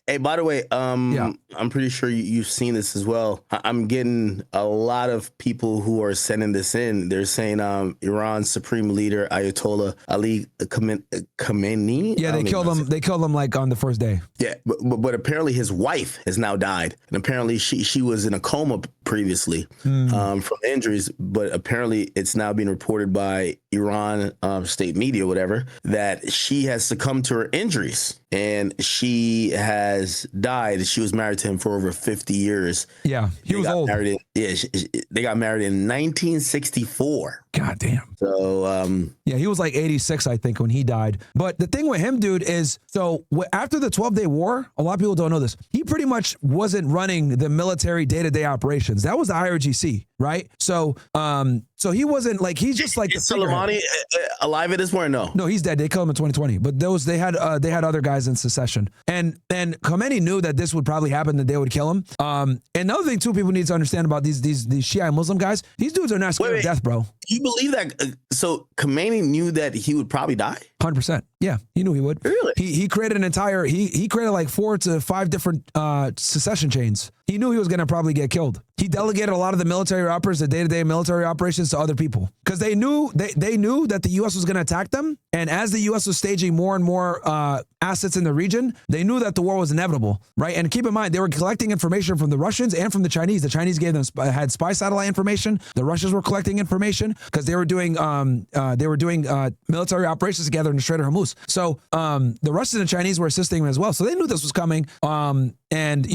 Hey, by the way, I'm pretty sure you've seen this as well. I'm getting a lot of people who are sending this in. They're saying Iran's supreme leader Ayatollah Ali Khamenei. Yeah, they killed him. They killed him like on the first day. Yeah, but apparently his wife has now died, and apparently she was in a coma previously from injuries. But apparently it's now being reported by Iran state media, whatever, that she has succumbed to her injuries. And she has died. She was married to him for over 50 years. Yeah, he was old. They got married in 1964. God damn. So, yeah, he was like 86, I think, when he died. But the thing with him, dude, is so after the 12-day war, a lot of people don't know this. He pretty much wasn't running the military day-to-day operations. That was the IRGC, right? So he wasn't like, he's just like. Is Soleimani alive at this point? No, he's dead. They killed him in 2020. But they had other guys in secession, and Khamenei knew that this would probably happen, that they would kill him. And another thing too, people need to understand about these Shia Muslim guys. These dudes are not scared of death, bro. You believe that? So Khamenei knew that he would probably die? 100%. Yeah, he knew he would. Really? He created an entire. He created like 4 to 5 different secession chains. He knew he was going to probably get killed. He delegated a lot of the military operations, the day-to-day military operations, to other people, because they knew that the U.S. was going to attack them. And as the U.S. was staging more and more assets in the region, they knew that the war was inevitable, right? And keep in mind, they were collecting information from the Russians and from the Chinese. The Chinese had spy satellite information. The Russians were collecting information because they were doing military operations together in the Strait of Hormuz. So the Russians and Chinese were assisting him as well. So they knew this was coming. And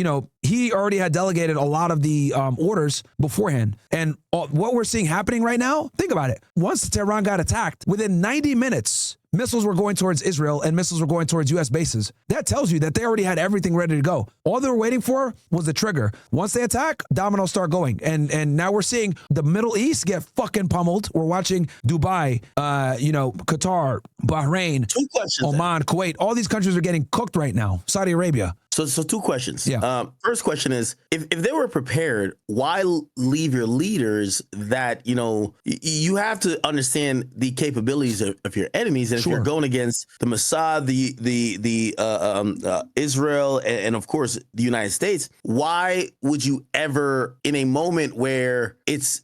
he already had delegated a lot of the orders beforehand. And what we're seeing happening right now, think about it. Once Tehran got attacked, within 90 minutes, missiles were going towards Israel and missiles were going towards U.S. bases. That tells you that they already had everything ready to go. All they were waiting for was the trigger. Once they attack, dominoes start going. And now we're seeing the Middle East get fucking pummeled. We're watching Dubai, Qatar, Bahrain, Oman, Kuwait. All these countries are getting cooked right now. Saudi Arabia. So two questions. Yeah. First question is, if they were prepared, why leave your leaders that, you have to understand the capabilities of your enemies. And if you're going against the Mossad, the Israel, and of course, the United States, why would you ever, in a moment where it's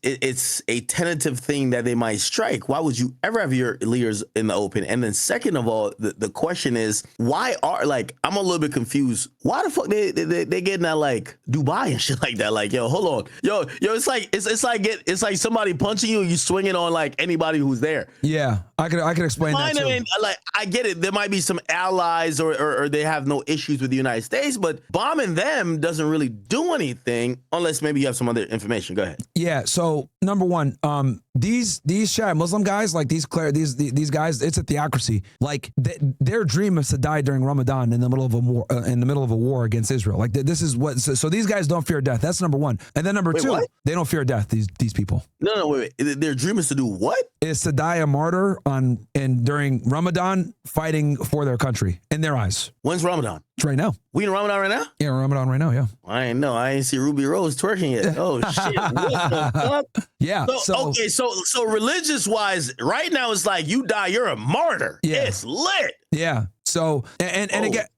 a tentative thing that they might strike, why would you ever have your leaders in the open? And then second of all, the question is, why are, I'm a little bit confused. Why the fuck they getting that Dubai and shit like that? Hold on, it's like somebody punching you and you swinging on anybody who's there. Yeah, I can explain that too. I get it. There might be some allies or they have no issues with the United States, but bombing them doesn't really do anything unless maybe you have some other information. Go ahead. Yeah. So number one, these Shia Muslim guys, these guys, it's a theocracy. Their dream is to die during Ramadan in the middle of a war against Israel. This is what. So these guys don't fear death. That's number one. And then number two, what? They don't fear death. These people. No, wait. Their dream is to do what? Is to die a martyr during Ramadan, fighting for their country in their eyes. When's Ramadan? It's right now. We in Ramadan right now? Yeah, Ramadan right now. Yeah. I ain't know. I ain't see Ruby Rose twerking yet. Oh shit! What the fuck? Yeah. So religious wise, right now it's you die, you're a martyr. Yeah. It's lit. Yeah. So again,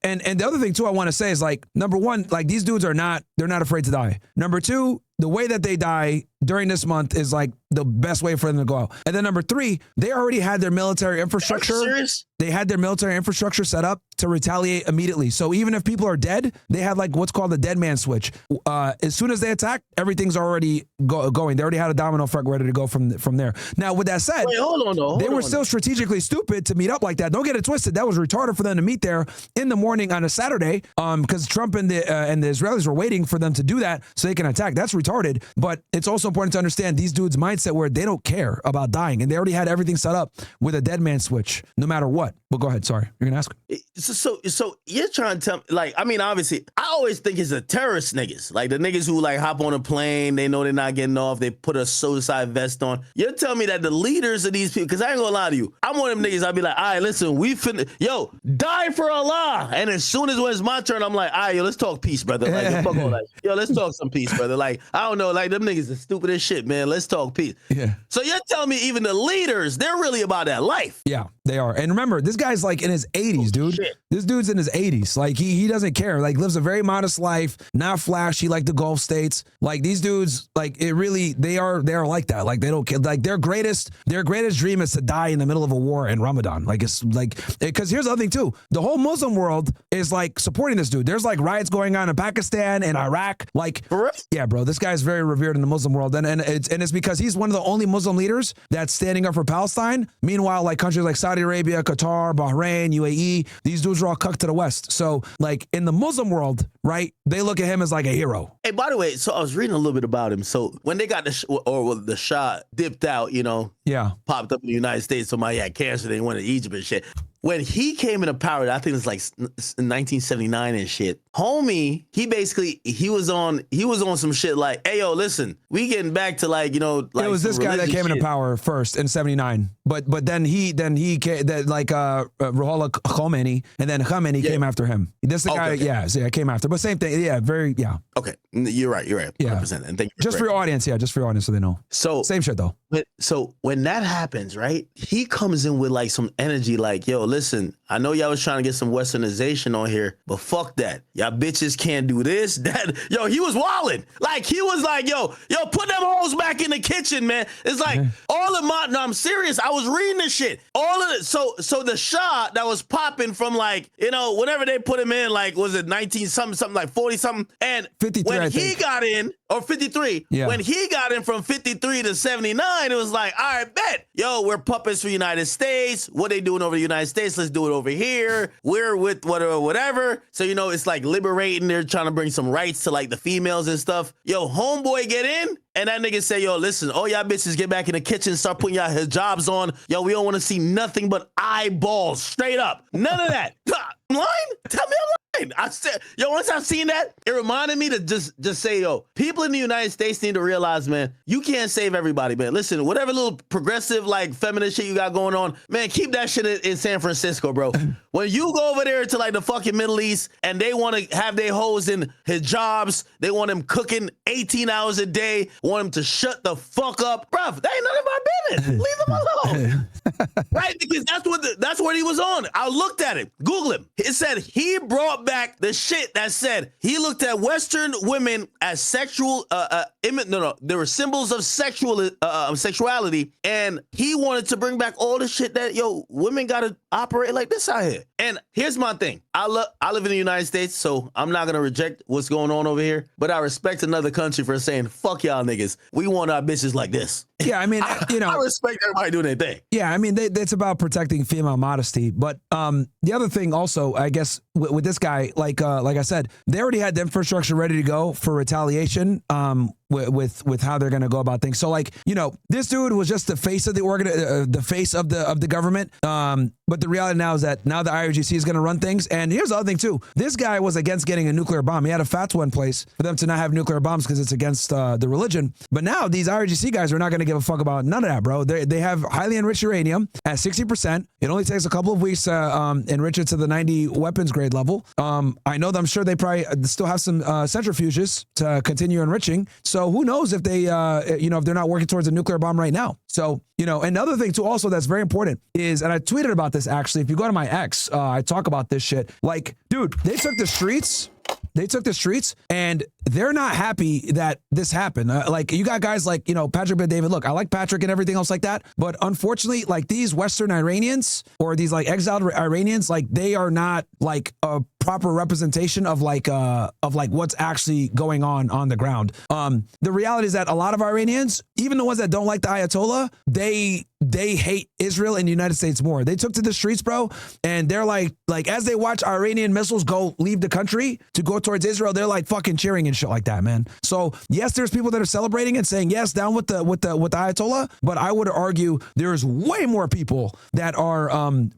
and the other thing too, I want to say is number one, these dudes they're not afraid to die. Number two, the way that they die during this month is the best way for them to go out. And then number three, they already had their military infrastructure. Are you serious? They had their military infrastructure set up to retaliate immediately. So even if people are dead, they had what's called the dead man switch. As soon as they attack, everything's already going. They already had a domino effect ready to go from there. Now, with that said, wait, hold on. They were still strategically stupid to meet up like that. Don't get it twisted. That was retarded for them to meet there in the morning on a Saturday, because Trump and the Israelis were waiting for them to do that so they can attack. That's retarded. But it's also important to understand these dudes' mindset where they don't care about dying, and they already had everything set up with a dead man switch, no matter what. Well, go ahead. Sorry, you're gonna ask. So you're trying to tell me, obviously, I always think it's the terrorist niggas, the niggas who hop on a plane, they know they're not getting off, they put a suicide vest on. You're telling me that the leaders of these people, because I ain't gonna lie to you, I'm one of them niggas. I'd be all right, listen, we finna, die for Allah. And as soon as when it's my turn, I'm all right, let's talk peace, brother. Fuck all that. Let's talk some peace, brother. I don't know, them niggas are stupid as shit, man. Let's talk peace. Yeah. So you're telling me even the leaders, they're really about that life. Yeah, they are. And remember, this guy's in his 80s, dude. Shit. This dude's in his 80s. He doesn't care. Lives a very modest life, not flashy like the Gulf states. These dudes, it really, they are like that. They don't care. Their greatest dream is to die in the middle of a war in Ramadan. Because here's the other thing too. The whole Muslim world is supporting this dude. There's riots going on in Pakistan and Iraq. Yeah, bro, this guy's very revered in the Muslim world. And it's because he's one of the only Muslim leaders that's standing up for Palestine. Meanwhile, countries like Saudi Arabia, Qatar, Bahrain, UAE, these dudes are all cucked to the West. So in the Muslim world, right, they look at him as a hero. Hey, by the way, so I was reading a little bit about him. So when they got the Shah dipped out, yeah, popped up in the United States, somebody had cancer, they went to Egypt and shit. When he came into power, I think it was 1979 and shit. Homie, he was on some shit hey, yo, listen, we getting back to it was this guy that came into power first in 79. But then he came, Ruhollah Khamenei, and then Khamenei came after him. This the guy, yeah, came after. But same thing, yeah, Okay, you're right, 100%. Yeah. And thank you. Just for your audience, so they know. So same shit though. So when that happens, right, he comes in with some energy, yo, listen, I know y'all was trying to get some westernization on here, but fuck that. Y'all bitches can't do this, that. Yo, he was wilding. He was yo, put them hoes back in the kitchen, man. It's all of my, no, I'm serious. I was reading this shit. All of it. So the shot that was popping from whenever they put him in, was it 19 something, 40 something. And 53, when he got in, or 53. Yeah. When he got in from 53 to 79, it was like, all right, bet. Yo, we're puppets for the United States. What they doing over the United States? Let's do it over here. We're with whatever. So, you know, it's like liberating. They're trying to bring some rights to like the females and stuff. Yo, homeboy get in. And that nigga say, yo, listen, all y'all bitches get back in the kitchen, start putting y'all hijabs on. Yo, we don't want to see nothing but eyeballs. Straight up. None of that. I'm lying? Tell me I'm lying. I said, yo, once I've seen that, it reminded me to just say, yo, people in the United States need to realize, man, you can't save everybody, man. Listen, whatever little progressive, like feminist shit you got going on, man, keep that shit in San Francisco, bro. When you go over there to like the fucking Middle East and they want to have their hoes in hijabs, they want them cooking 18 hours a day, want them to shut the fuck up, bruv, that ain't none of my business. Leave them alone. Right? Because that's what he was on. I looked at it. Google him. It said he brought back the shit that said he looked at Western women as sexual, there were symbols of sexuality, and he wanted to bring back all the shit that, yo, women gotta operate like this out here. And here's my thing. I live in the United States, so I'm not gonna reject what's going on over here, but I respect another country for saying, fuck y'all niggas. We want our bitches like this. Yeah, I mean, you know, I respect everybody doing their thing. Yeah, I mean, it's about protecting female modesty. But the other thing also, I guess, with this guy, like I said, they already had the infrastructure ready to go for retaliation. With how they're going to go about things. So like, you know, this dude was just the face of the face of the government. But the reality now is that now the IRGC is going to run things. And here's the other thing too. This guy was against getting a nuclear bomb. He had a fatwa in place for them to not have nuclear bombs because it's against the religion. But now these IRGC guys are not going to give a fuck about none of that, bro. They have highly enriched uranium at 60%. It only takes a couple of weeks to enrich it to the 90 weapons grade level. I know that I'm sure they probably still have some centrifuges to continue enriching. So who knows if they, if they're not working towards a nuclear bomb right now. So, you know, another thing too, also that's very important is, and I tweeted about this actually, if you go to my X, I talk about this shit. Like, dude, they took the streets and they're not happy that this happened. Like you got guys like, you know, Patrick Ben David. Look, I like Patrick and everything else like that. But unfortunately, like these Western Iranians or these like exiled Iranians, like they are not like a proper representation of like what's actually going on the ground. The reality is that a lot of Iranians, even the ones that don't like the Ayatollah, they hate Israel and the United States more. They took to the streets, bro, and they're like as they watch Iranian missiles leave the country to go towards Israel, they're like fucking cheering and shit like that, man. So yes, there's people that are celebrating and saying yes, down with the Ayatollah, but I would argue there's way more people that are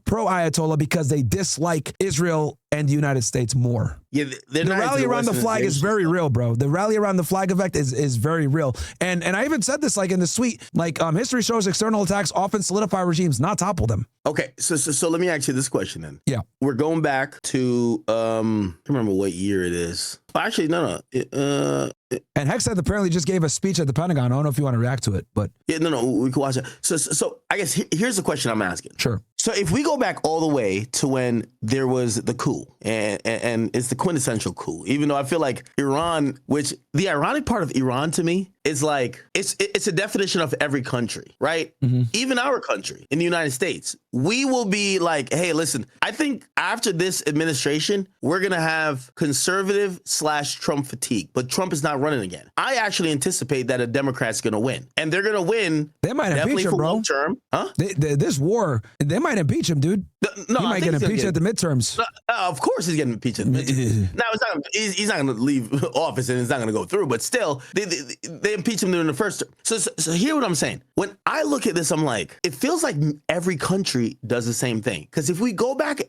pro Ayatollah because they dislike Israel and the United States more. Yeah, the rally around the flag is very real, bro. The rally around the flag effect is very real. And I even said this like in the tweet, like history shows external attacks often solidify regimes, not topple them. Okay, so let me ask you this question then. Yeah. We're going back to I don't remember what year it is. Actually, no. And Hexeth apparently just gave a speech at the Pentagon. I don't know if you want to react to it, but yeah, no, we can watch it. So I guess here's the question I'm asking. Sure. So if we go back all the way to when there was the coup, and it's the quintessential coup, even though I feel like Iran, which the ironic part of Iran to me is like it's a definition of every country, right? Mm-hmm. Even our country in the United States, we will be like, hey, listen, I think after this administration, we're gonna have conservative / Trump fatigue, but Trump is not running again. I actually anticipate that a Democrat's gonna win, and they're gonna win. They might impeach him, bro. Term, huh? This war, they might impeach him, dude. No, he might get impeached at the midterms. Of course, he's getting impeached at the midterms. Now he's not going to leave office, and it's not going to go through. But still, they impeach him during the first term. So hear what I'm saying. When I look at this, I'm like, it feels like every country does the same thing. Because if we go back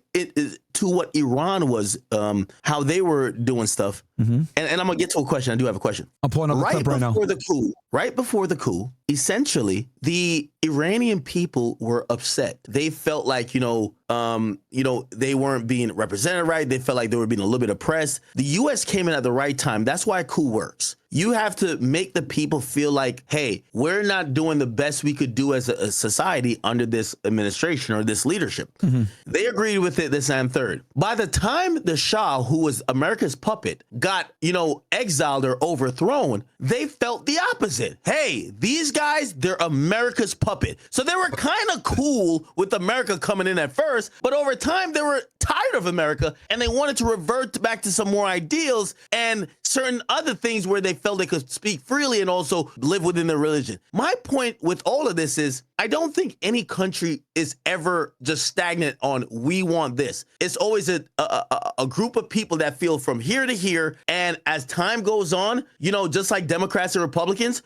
to what Iran was, how they were doing stuff, and I'm gonna get to a question. I do have a question. I'm pulling up the clip right now. Right before the coup, essentially, the Iranian people were upset. They felt like, they weren't being represented right. They felt like they were being a little bit oppressed. The U.S. came in at the right time. That's why coup works. You have to make the people feel like, hey, we're not doing the best we could do as a society under this administration or this leadership. Mm-hmm. They agreed with it this and third. By the time the Shah, who was America's puppet, got, exiled or overthrown, they felt the opposite. Hey, these guys, they're America's puppet. So they were kind of cool with America coming in at first, but over time they were tired of America and they wanted to revert back to some more ideals. And certain other things where they felt they could speak freely and also live within their religion. My point with all of this is I don't think any country is ever just stagnant on we want this. It's always a group of people that feel from here to here. And as time goes on, you know, just like Democrats and Republicans,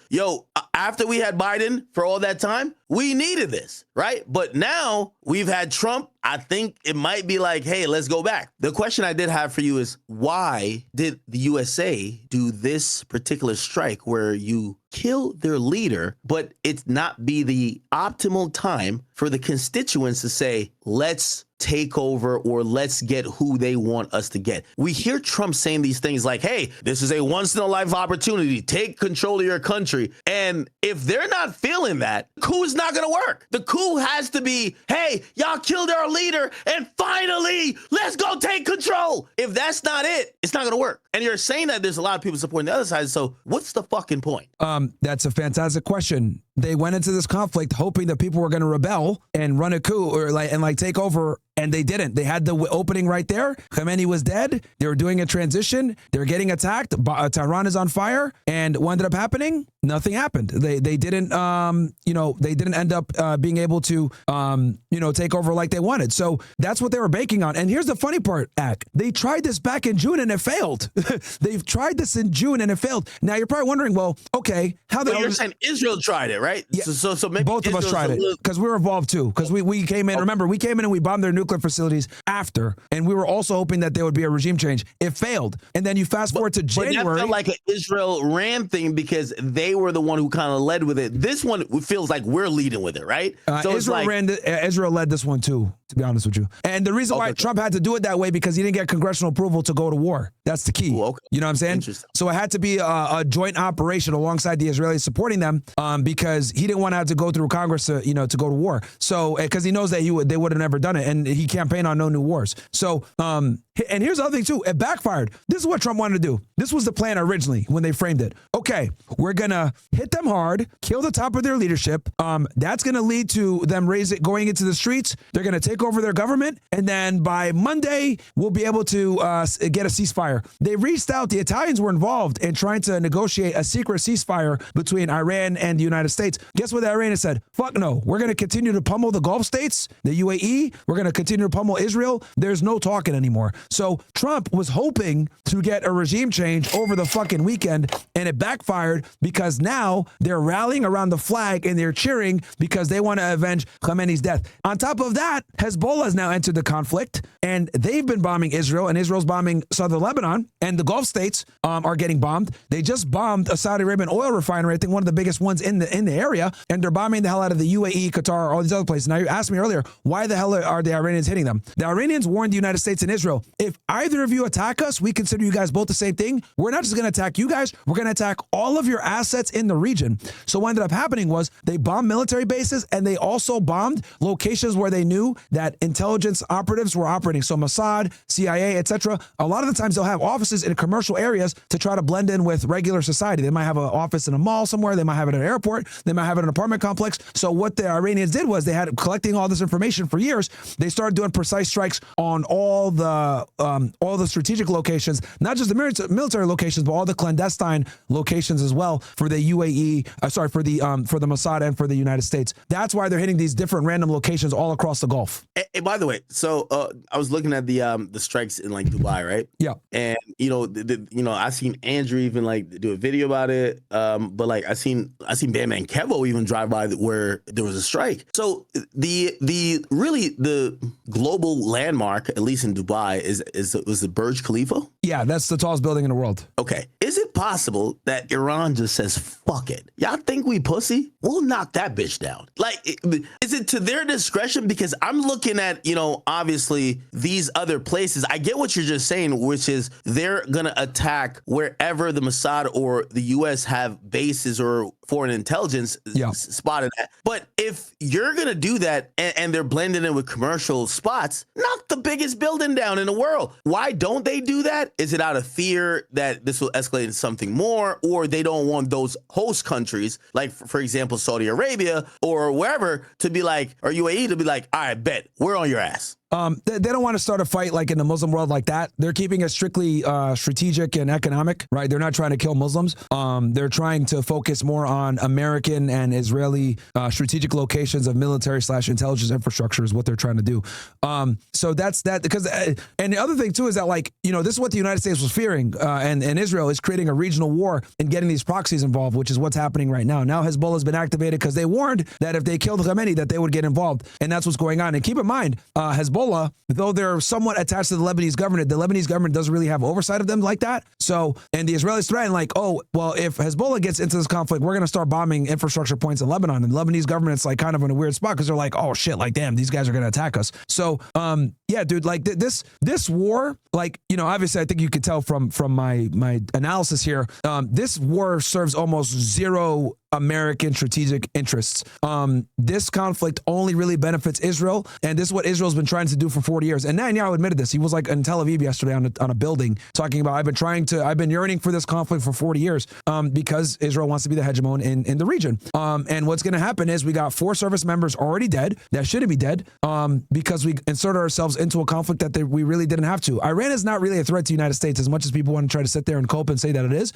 after we had Biden for all that time, we needed this, right? But now we've had Trump. I think it might be like, hey, let's go back. The question I did have for you is, why did the USA do this particular strike where you kill their leader, but it's not be the optimal time for the constituents to say, let's take over or let's get who they want us to get? We hear Trump saying these things like, hey, this is a once in a life opportunity. Take control of your country. And if they're not feeling that, the coup is not going to work. The coup has to be, hey, y'all killed our leader and finally let's go take control. If that's not it, it's not going to work. And you're saying that there's a lot of people supporting the other side. So what's the fucking point? That's a fantastic question. They went into this conflict hoping that people were going to rebel and run a coup or take over. And they didn't. They had the opening right there. Khamenei was dead. They were doing a transition. They were getting attacked. Tehran is on fire. And what ended up happening? Nothing happened. They didn't, they didn't end up being able to, take over like they wanted. So that's what they were banking on. And here's the funny part, Ak. They tried this back in June and it failed. They've tried this in June and it failed. Now you're probably wondering, well, okay, how the hell? You're saying Israel tried it, right? Yeah. So maybe both of us tried it because we were involved too. Because we came in. Remember, we came in and we bombed their nuclear facilities after, and we were also hoping that there would be a regime change. It failed, and then you fast forward to January. But that felt like an Israel-Ran thing because they were the one who kind of led with it. This one feels like we're leading with it, right? So Israel led this one too, to be honest with you. And the reason why Trump had to do it that way because he didn't get congressional approval to go to war. That's the key. Okay. You know what I'm saying? So it had to be a joint operation alongside the Israelis supporting them because he didn't want to have to go through Congress to go to war. So because he knows that they would have never done it, and he campaigned on no new wars. So and here's the other thing too, it backfired. This is what Trump wanted to do. This was the plan originally when they framed it. Okay, we're gonna hit them hard, kill the top of their leadership. That's gonna lead to them going into the streets. They're gonna take over their government, and then by Monday we'll be able to get a ceasefire. They reached out. The Italians were involved in trying to negotiate a secret ceasefire between Iran and the United States. Guess what the Iranians said? Fuck no. We're gonna continue to pummel the Gulf states, the UAE. We're gonna continue to pummel Israel. There's no talking anymore. So Trump was hoping to get a regime change over the fucking weekend, and it backfired because now they're rallying around the flag and they're cheering because they want to avenge Khamenei's death. On top of that, Hezbollah has now entered the conflict, and they've been bombing Israel, and Israel's bombing southern Lebanon, and the Gulf states are getting bombed. They just bombed a Saudi Arabian oil refinery, I think one of the biggest ones in the area, and they're bombing the hell out of the UAE, Qatar, all these other places. Now, you asked me earlier, why the hell are the Iranians hitting them? The Iranians warned the United States and Israel, if either of you attack us, we consider you guys both the same thing. We're not just going to attack you guys. We're going to attack all of your assets in the region. So what ended up happening was they bombed military bases, and they also bombed locations where they knew that intelligence operatives were operating. So Mossad, CIA, etc. A lot of the times they'll have offices in commercial areas to try to blend in with regular society. They might have an office in a mall somewhere. They might have it at an airport. They might have it in an apartment complex. So what the Iranians did was they had collecting all this information for years. They started doing precise strikes on all the strategic locations, not just the military locations, but all the clandestine locations as well for the UAE, for the Mossad and for the United States. That's why they're hitting these different random locations all across the Gulf. Hey, by the way, so I was looking at the strikes in like Dubai, right? Yeah. And I seen Andrew even like do a video about it. But like I seen Batman Kevo even drive by where there was a strike. So the global landmark, at least in Dubai, was the Burj Khalifa. Yeah, that's the tallest building in the world. Okay. Is it possible that Iran just says, fuck it? Y'all think we pussy? We'll knock that bitch down. Like, is it to their discretion? Because I'm looking at, obviously these other places. I get what you're just saying, which is they're going to attack wherever the Mossad or the U.S. have bases or foreign intelligence spotted at. But if you're going to do that and they're blending in with commercial spots, knock the biggest building down in the world. Why don't they do that? Is it out of fear that this will escalate into something more, or they don't want those host countries, like, for example, Saudi Arabia or wherever, to be like, or UAE to be like, all right, bet, we're on your ass? They don't want to start a fight like in the Muslim world like that. They're keeping it strictly strategic and economic, right? They're not trying to kill Muslims. They're trying to focus more on American and Israeli strategic locations of military/intelligence infrastructure is what they're trying to do. So that's that. Because and the other thing too is that, like, you know, this is what the United States was fearing, and Israel is creating a regional war and getting these proxies involved, which is what's happening right now. Now Hezbollah has been activated because they warned that if they killed Khamenei, that they would get involved, and that's what's going on. And keep in mind, Hezbollah, though they're somewhat attached to the Lebanese government doesn't really have oversight of them like that. So, and the Israelis threaten like, oh, well, if Hezbollah gets into this conflict, we're going to start bombing infrastructure points in Lebanon. And the Lebanese government's like kind of in a weird spot because they're like, oh shit, like, damn, these guys are going to attack us. So, yeah, dude, like this war, like, you know, obviously I think you could tell from my analysis here, this war serves almost zero American strategic interests. This conflict only really benefits Israel, and this is what Israel's been trying to do for 40 years. And Netanyahu admitted this. He was like in Tel Aviv yesterday on a building talking about, I've been yearning for this conflict for 40 years because Israel wants to be the hegemon in the region. And what's going to happen is we got 4 service members already dead that shouldn't be dead because we inserted ourselves into a conflict that we really didn't have to. Iran is not really a threat to the United States as much as people want to try to sit there and cope and say that it is.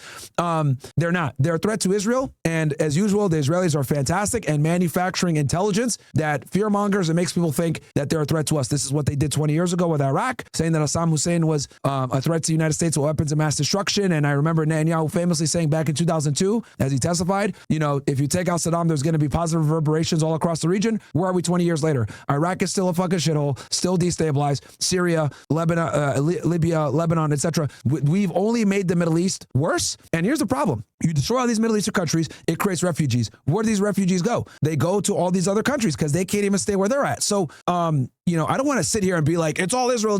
They're not. They're a threat to Israel, and as usual, the Israelis are fantastic and manufacturing intelligence that fear mongers and makes people think that they're a threat to us. This is what they did 20 years ago with Iraq, saying that Saddam Hussein was a threat to the United States with weapons of mass destruction. And I remember Netanyahu famously saying back in 2002, as he testified, you know, if you take out Saddam, there's going to be positive reverberations all across the region. Where are we 20 years later? Iraq is still a fucking shithole, still destabilized. Syria, Lebanon, Libya, Lebanon, etc. We've only made the Middle East worse. And here's the problem. You destroy all these Middle Eastern countries, it creates refugees. Where do these refugees go? They go to all these other countries because they can't even stay where they're at. So, you know, I don't want to sit here and be like, it's all Israel.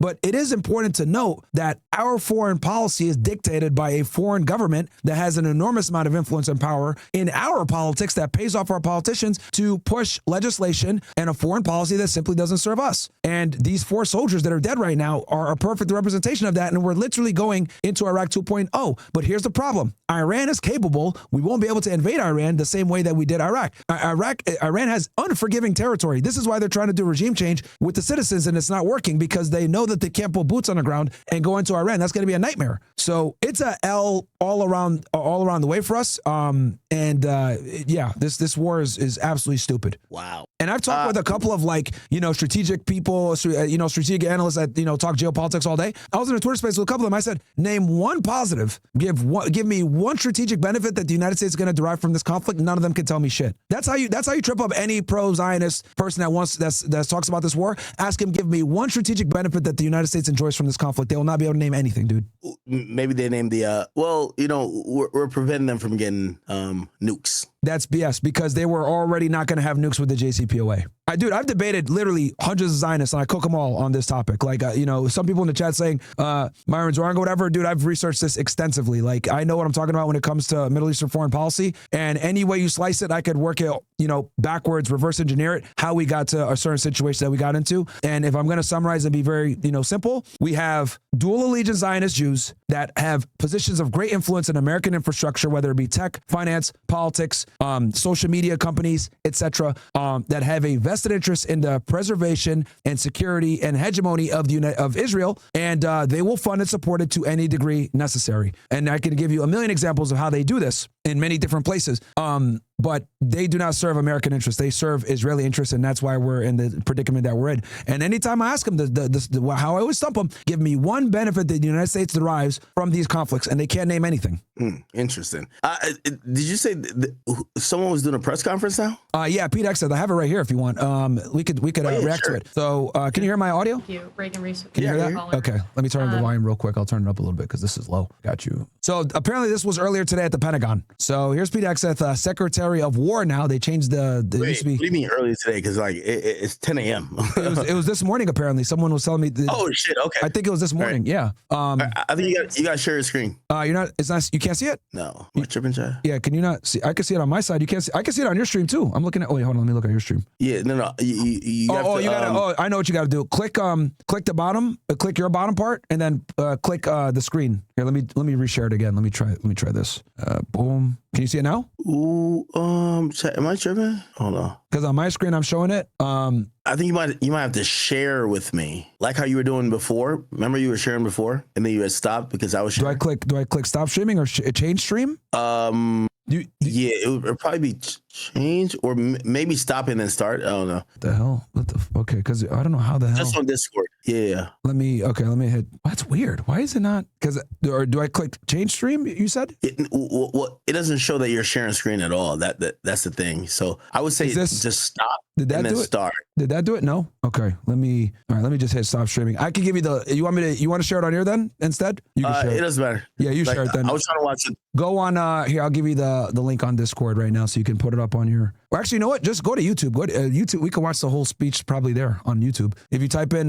But it is important to note that our foreign policy is dictated by a foreign government that has an enormous amount of influence and power in our politics that pays off our politicians to push legislation and a foreign policy that simply doesn't serve us. And these 4 soldiers that are dead right now are a perfect representation of that. And we're literally going into Iraq 2.0. But here's the problem. Iran is capable. We won't be able to invade Iran the same way that we did Iraq. Iran has unforgiving territory. This is why they're trying to do regime change with the citizens, and it's not working because they know that they can't put boots on the ground and go into Iran. That's going to be a nightmare. So it's a L all around the way for us. Yeah, this war is absolutely stupid. Wow. And I've talked with a couple of, like, you know, strategic people, you know, strategic analysts that, you know, talk geopolitics all day. I was in a Twitter space with a couple of them. I said, name one positive, give me one strategic benefit that the United States is going to derive from this conflict. None of them can tell me shit. That's how you trip up any pro-Zionist person that talks about this war. Ask him, give me one strategic benefit that the United States enjoys from this conflict. They will not be able to name anything, dude. Maybe they named the well, you know, we're preventing them from getting nukes. That's BS because they were already not going to have nukes with the JCPOA. I've debated literally hundreds of Zionists and I cook them all on this topic. Like, you know, some people in the chat saying, Myron Zorango, whatever, dude, I've researched this extensively. Like, I know what I'm talking about when it comes to Middle Eastern foreign policy, and any way you slice it, I could work it, you know, backwards, reverse engineer it, how we got to a certain situation that we got into. And if I'm going to summarize and be very, you know, simple, we have dual allegiance Zionist Jews that have positions of great influence in American infrastructure, whether it be tech, finance, politics, social media companies, etc., that have a vested interest in the preservation and security and hegemony of Israel, and they will fund and support it to any degree necessary. And I can give you a million examples of how they do this in many different places. But they do not serve American interests. They serve Israeli interests, and that's why we're in the predicament that we're in. And anytime I ask them, how I always stump them, give me one benefit that the United States derives from these conflicts, and they can't name anything. Interesting. Did you say someone was doing a press conference now? Yeah, Pete X said, I have it right here if you want. We could react to it. So can you hear my audio? Thank you. Reagan Reese. Can you hear that? Okay, let me turn the volume real quick. I'll turn it up a little bit because this is low. Got you. So apparently this was earlier today at the Pentagon. So here's Pete Hegseth, Secretary of War now. They changed the Wait, what do you mean earlier today? Because like it's 10 a.m. it was this morning apparently. Someone was telling me. Oh shit! Okay. I think it was this morning. Right. Yeah. I think you got to share your screen. You're not. It's not. You can't see it. No. Am I tripping, chat? Yeah. Can you not see? I can see it on my side. You can't see. I can see it on your stream too. I'm looking at. Oh wait, hold on. Let me look at your stream. Yeah. No. You gotta. I know what you got to do. Click the bottom. Click your bottom part, and then click the screen. Here, let me reshare it again. Let me try this. Boom. Can you see it now? Ooh, am I tripping? Hold on. Because on my screen I'm showing it. I think you might have to share with me, like how you were doing before. Remember you were sharing before, and then you had stopped because I was sharing. Do I click stop streaming or change stream? Yeah, it would probably be change or maybe stop and then start. I don't know. What the hell? Okay, because I don't know how the hell. Just on Discord. Yeah. Let me hit. That's weird. Why is it not? Because or do I click change stream? You said. Well, it doesn't show that you're sharing screen at all. That's the thing. So I would say just stop. Did that and then do it? Start. Did that do it? No. Okay. Let me just hit stop streaming. I can give you you want to share it on here then instead? You can share it doesn't matter. Yeah, you share it then. I was trying to watch it. Go on here. I'll give you the link on Discord right now so you can put it up on your. Or actually, you know what? Just go to YouTube. Go to YouTube. We can watch the whole speech probably there on YouTube. If you type in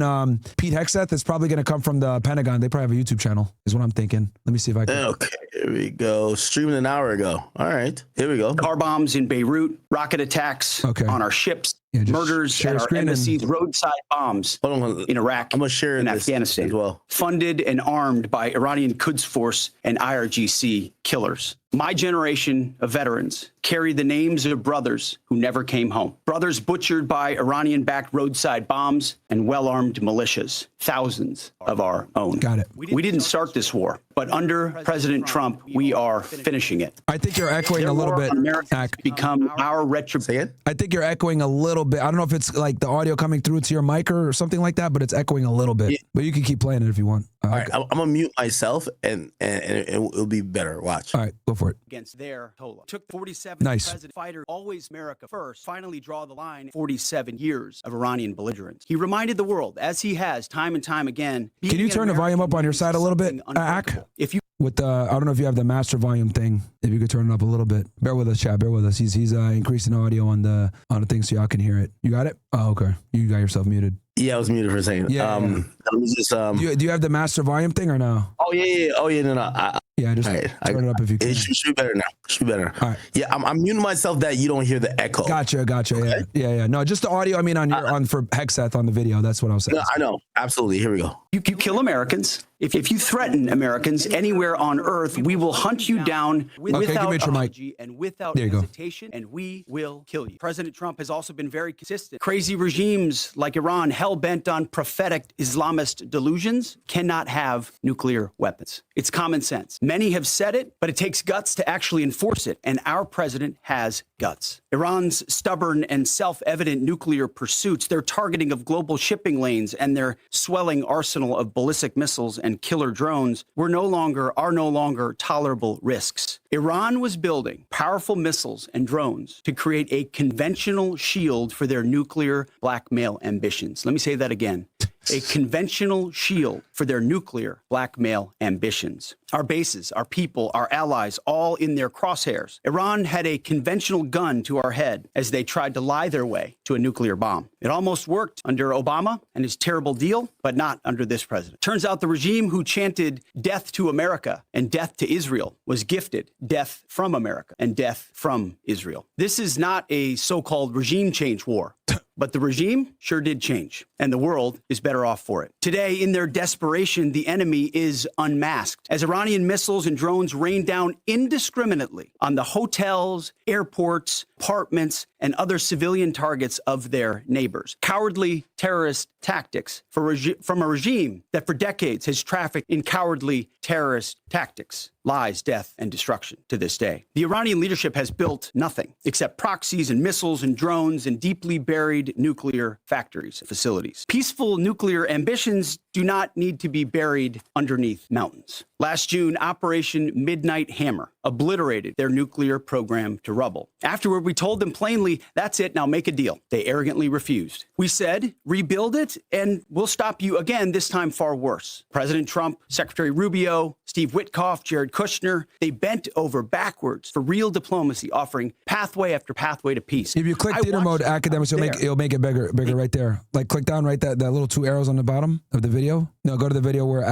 Pete Hegseth, it's probably going to come from the Pentagon. They probably have a YouTube channel. Is what I'm thinking. Let me see if I can. Okay, here we go. Streaming an hour ago. All right, here we go. Car bombs in Beirut, rocket attacks on our ships, murders at our embassies, roadside bombs in Iraq I'm gonna share and this Afghanistan, as well. funded and armed by Iranian Quds Force and IRGC killers. My generation of veterans carry the names of brothers who never came home. Brothers butchered by Iranian-backed roadside bombs and well-armed militias. Thousands of our own. Got it. We didn't start this war, but under President Trump, we are finishing it. I think you're echoing a little bit. America become our retribution. I think you're echoing a little bit. I don't know if it's like the audio coming through to your mic or something like that, but it's echoing a little bit. Yeah. But you can keep playing it if you want. All right, I'm gonna mute myself and it'll be better. Watch. All right, go for it. Against their Tola. Took 47 nice. President fighter, always America first, finally draw the line. 47 years of Iranian belligerence. He reminded the world, as he has time and time again. Can you turn the volume up on your side a little bit, Ak? If you with I don't know if you have the master volume thing. If you could turn it up a little bit. Bear with us, chat. Bear with us. He's increasing audio on the thing so y'all can hear it. You got it? Oh, okay. You got yourself muted. Yeah, I was muted for a second. Yeah. Let me just, do you have the master volume thing or no? Oh yeah. Oh yeah. No. Just turn it up if you can. It should be better now. Should be better. All right. Yeah, I'm muting myself that you don't hear the echo. Gotcha. Okay. Yeah. No, just the audio. I mean, on for Hegseth on the video. That's what I was saying. No, I know. Absolutely. Here we go. You kill Americans. If you threaten Americans anywhere on Earth, we will hunt you down without apology and without hesitation, and we will kill you. President Trump has also been very consistent. Crazy regimes like Iran, hell-bent on prophetic Islamist delusions, cannot have nuclear weapons. It's common sense. Many have said it, but it takes guts to actually enforce it, and our president has guts. Iran's stubborn and self-evident nuclear pursuits, their targeting of global shipping lanes, and their swelling arsenal of ballistic missiles and killer drones are no longer tolerable risks. Iran was building powerful missiles and drones to create a conventional shield for their nuclear blackmail ambitions. Let me say that again. A conventional shield for their nuclear blackmail ambitions. Our bases, our people, our allies, all in their crosshairs. Iran had a conventional gun to our head as they tried to lie their way to a nuclear bomb. It almost worked under Obama and his terrible deal, but not under this president. Turns out the regime who chanted death to America and death to Israel was gifted death from America and death from Israel. This is not a so-called regime change war. But the regime sure did change, and the world is better off for it. Today, in their desperation, the enemy is unmasked as Iranian missiles and drones rain down indiscriminately on the hotels, airports, apartments, and other civilian targets of their neighbors. Cowardly terrorist tactics from a regime that for decades has trafficked in cowardly terrorist tactics, lies, death, and destruction to this day. The Iranian leadership has built nothing except proxies and missiles and drones and deeply buried nuclear factories and facilities. Peaceful nuclear ambitions do not need to be buried underneath mountains. Last June, Operation Midnight Hammer obliterated their nuclear program to rubble. Afterward, we told them plainly, that's it, now make a deal. They arrogantly refused. We said, rebuild it, and we'll stop you again, this time far worse. President Trump, Secretary Rubio, Steve Witkoff, Jared Kushner, they bent over backwards for real diplomacy, offering pathway after pathway to peace. If you click theater mode, Akademiks, it'll make it bigger right there. Like click down right that little two arrows on the bottom of the video. No, go to the video where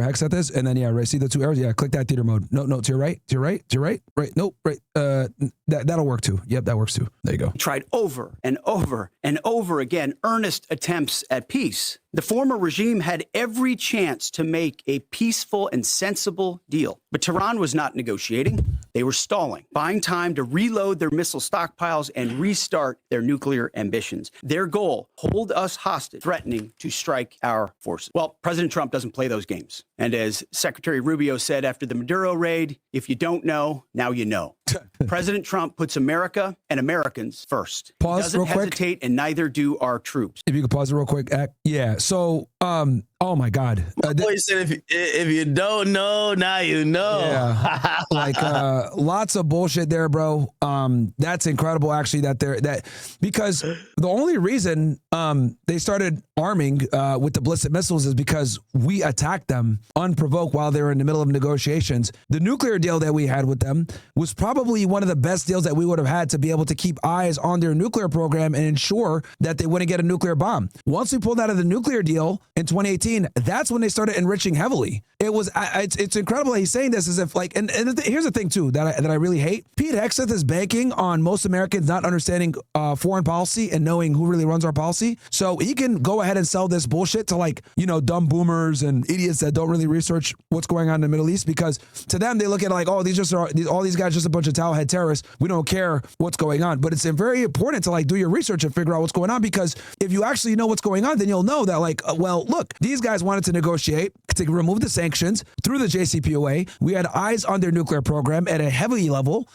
Hexeth is, and then right, see the two arrows? Yeah, click that theater mode. No, to your right, right, nope, right. That'll work too. Yep, that works too. There you go. Tried over and over and over again earnest attempts at peace. The former regime had every chance to make a peaceful and sensible deal. But Tehran was not negotiating. They were stalling, buying time to reload their missile stockpiles and restart their nuclear ambitions. Their goal, hold us hostage, threatening to strike our forces. Well, President Trump doesn't play those games. And as Secretary Rubio said after the Maduro raid, if you don't know, now you know. President Trump puts America and Americans first. Pause doesn't real quick. hesitate, and neither do our troops. If you could pause it real quick. Yeah. So, oh my God. My boy said, if you don't know, now you know. Yeah. Like lots of bullshit there, bro. That's incredible, actually, because the only reason they started arming with the ballistic missiles is because we attacked them unprovoked while they were in the middle of negotiations. The nuclear deal that we had with them was probably one of the best deals that we would have had to be able to keep eyes on their nuclear program and ensure that they wouldn't get a nuclear bomb. Once we pulled out of the nuclear deal in 2018, that's when they started enriching heavily. It's incredible that he's saying this as if like, and here's the thing too that I really hate. Pete Hegseth is banking on most Americans not understanding foreign policy and knowing who really runs our policy. So he can go ahead and sell this bullshit to like, dumb boomers and idiots that don't really research what's going on in the Middle East, because to them, they look at it like, oh, all these guys just a bunch of towelhead terrorists. We don't care what's going on. But it's very important to like do your research and figure out what's going on, because if you actually know what's going on, then you'll know that like, well, look, these guys wanted to negotiate to remove the sanctions through the JCPOA. We had eyes on their nuclear program at a heavy level.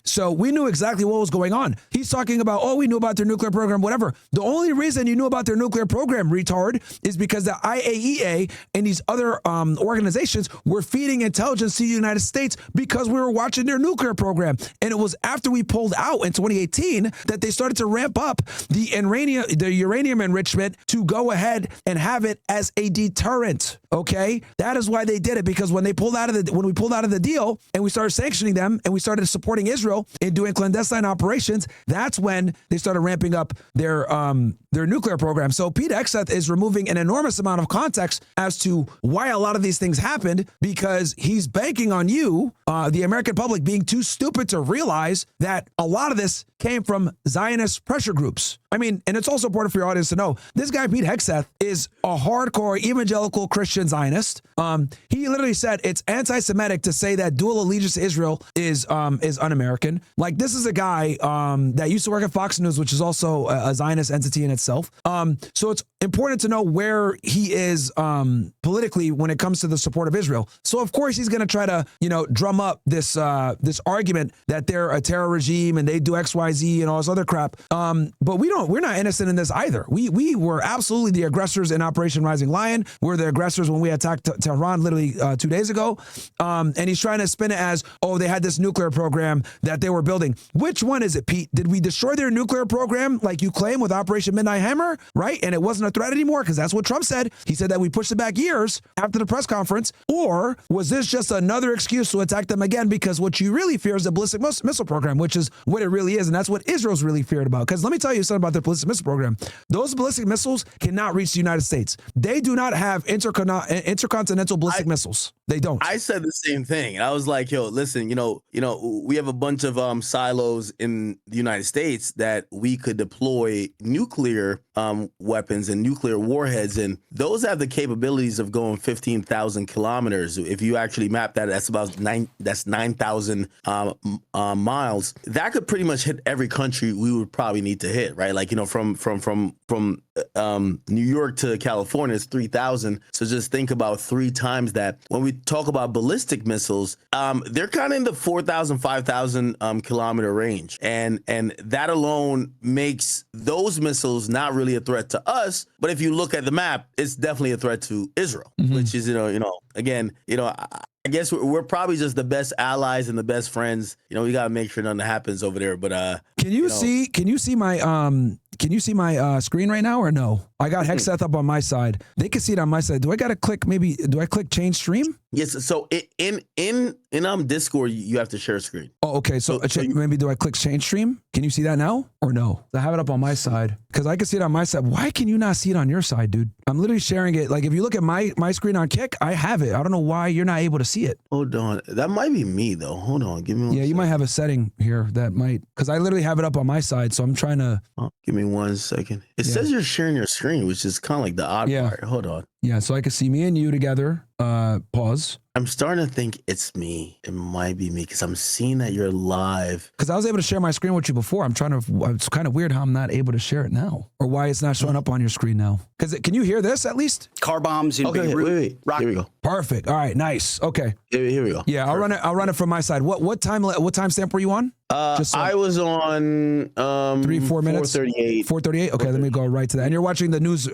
So we knew exactly what was going on. He's talking about, oh, we knew about their nuclear program, whatever. The only reason you knew about their nuclear program, retard, is because the IAEA and these other organizations were feeding intelligence to the United States because we were watching their nuclear program. And it was after we pulled out in 2018 that they started to ramp up the uranium enrichment to go ahead and have it as a deterrent. Okay, that is why they did it, because when we pulled out of the deal and we started sanctioning them and we started supporting Israel in doing clandestine operations, that's when they started ramping up their nuclear program. So Pete Hegseth is removing an enormous amount of context as to why a lot of these things happened, because he's banking on you, the American public, being too stupid to realize that a lot of this came from Zionist pressure groups. I mean, and it's also important for your audience to know, this guy, Pete Hegseth, is a hardcore evangelical Christian Zionist. He literally said it's anti-Semitic to say that dual allegiance to Israel is un-American. Like, this is a guy that used to work at Fox News, which is also a Zionist entity in itself. So it's important to know where he is politically when it comes to the support of Israel. So of course he's going to try to, drum up this argument that they're a terror regime and they do XYZ and all this other crap. But we're not innocent in this either. We were absolutely the aggressors in Operation Rising Lion. We're the aggressors when we attacked Tehran literally 2 days ago. And he's trying to spin it as, oh, they had this nuclear program that they were building. Which one is it, Pete? Did we destroy their nuclear program like you claim with Operation Midnight Hammer, right? And it wasn't a threat anymore, because that's what Trump said. He said that we pushed it back years after the press conference. Or was this just another excuse to attack them again, because what you really fear is the ballistic missile program, which is what it really is. And that's what Israel's really feared about. Because let me tell you something about their ballistic missile program. Those ballistic missiles cannot reach the United States. They do not have intercontinental ballistic missiles. They don't. I said the same thing. And I was like, yo, listen, we have a bunch of silos in the United States that we could deploy nuclear weapons and nuclear warheads, and those have the capabilities of going 15,000 kilometers. If you actually map that, that's about 9,000 miles. That could pretty much hit every country we would probably need to hit, right? Like, from New York to California is 3,000. So just think about 3 times that. When we talk about ballistic missiles, they're kind of in the 4,000, 5,000 kilometer range. And that alone makes those missiles not really a threat to us. But if you look at the map, it's definitely a threat to Israel, which is, again, I guess we're probably just the best allies and the best friends. We got to make sure nothing happens over there. But can you see my screen right now or no? I got Hexeth up on my side. They can see it on my side. Do I got to click do I click change stream? Yes. So in Discord, you have to share screen. Oh, okay. So maybe do I click change stream? Can you see that now or no? I have it up on my side because I can see it on my side. Why can you not see it on your side, dude? I'm literally sharing it. Like if you look at my screen on Kick, I have it. I don't know why you're not able to see it. Hold on. That might be me though. Hold on. Give me one second. You might have a setting here that might, because I literally have it up on my side. So I'm trying to. Oh, give me 1 second. It says you're sharing your screen, which is kind of like the odd part. Hold on. Yeah. So I can see me and you together. Pause. I'm starting to think it's me. It might be me because I'm seeing that you're live. Because I was able to share my screen with you before. It's kind of weird how I'm not able to share it now, or why it's not showing up on your screen now. Because can you hear this at least? Car bombs in Beirut. Wait. Here we go. Perfect. All right. Nice. Okay. Here we go. Yeah, I'll run it from my side. What time stamp were you on? I was on 3-4 minutes. 4:38. 4:38. Okay, let me go right to that. And you're watching the News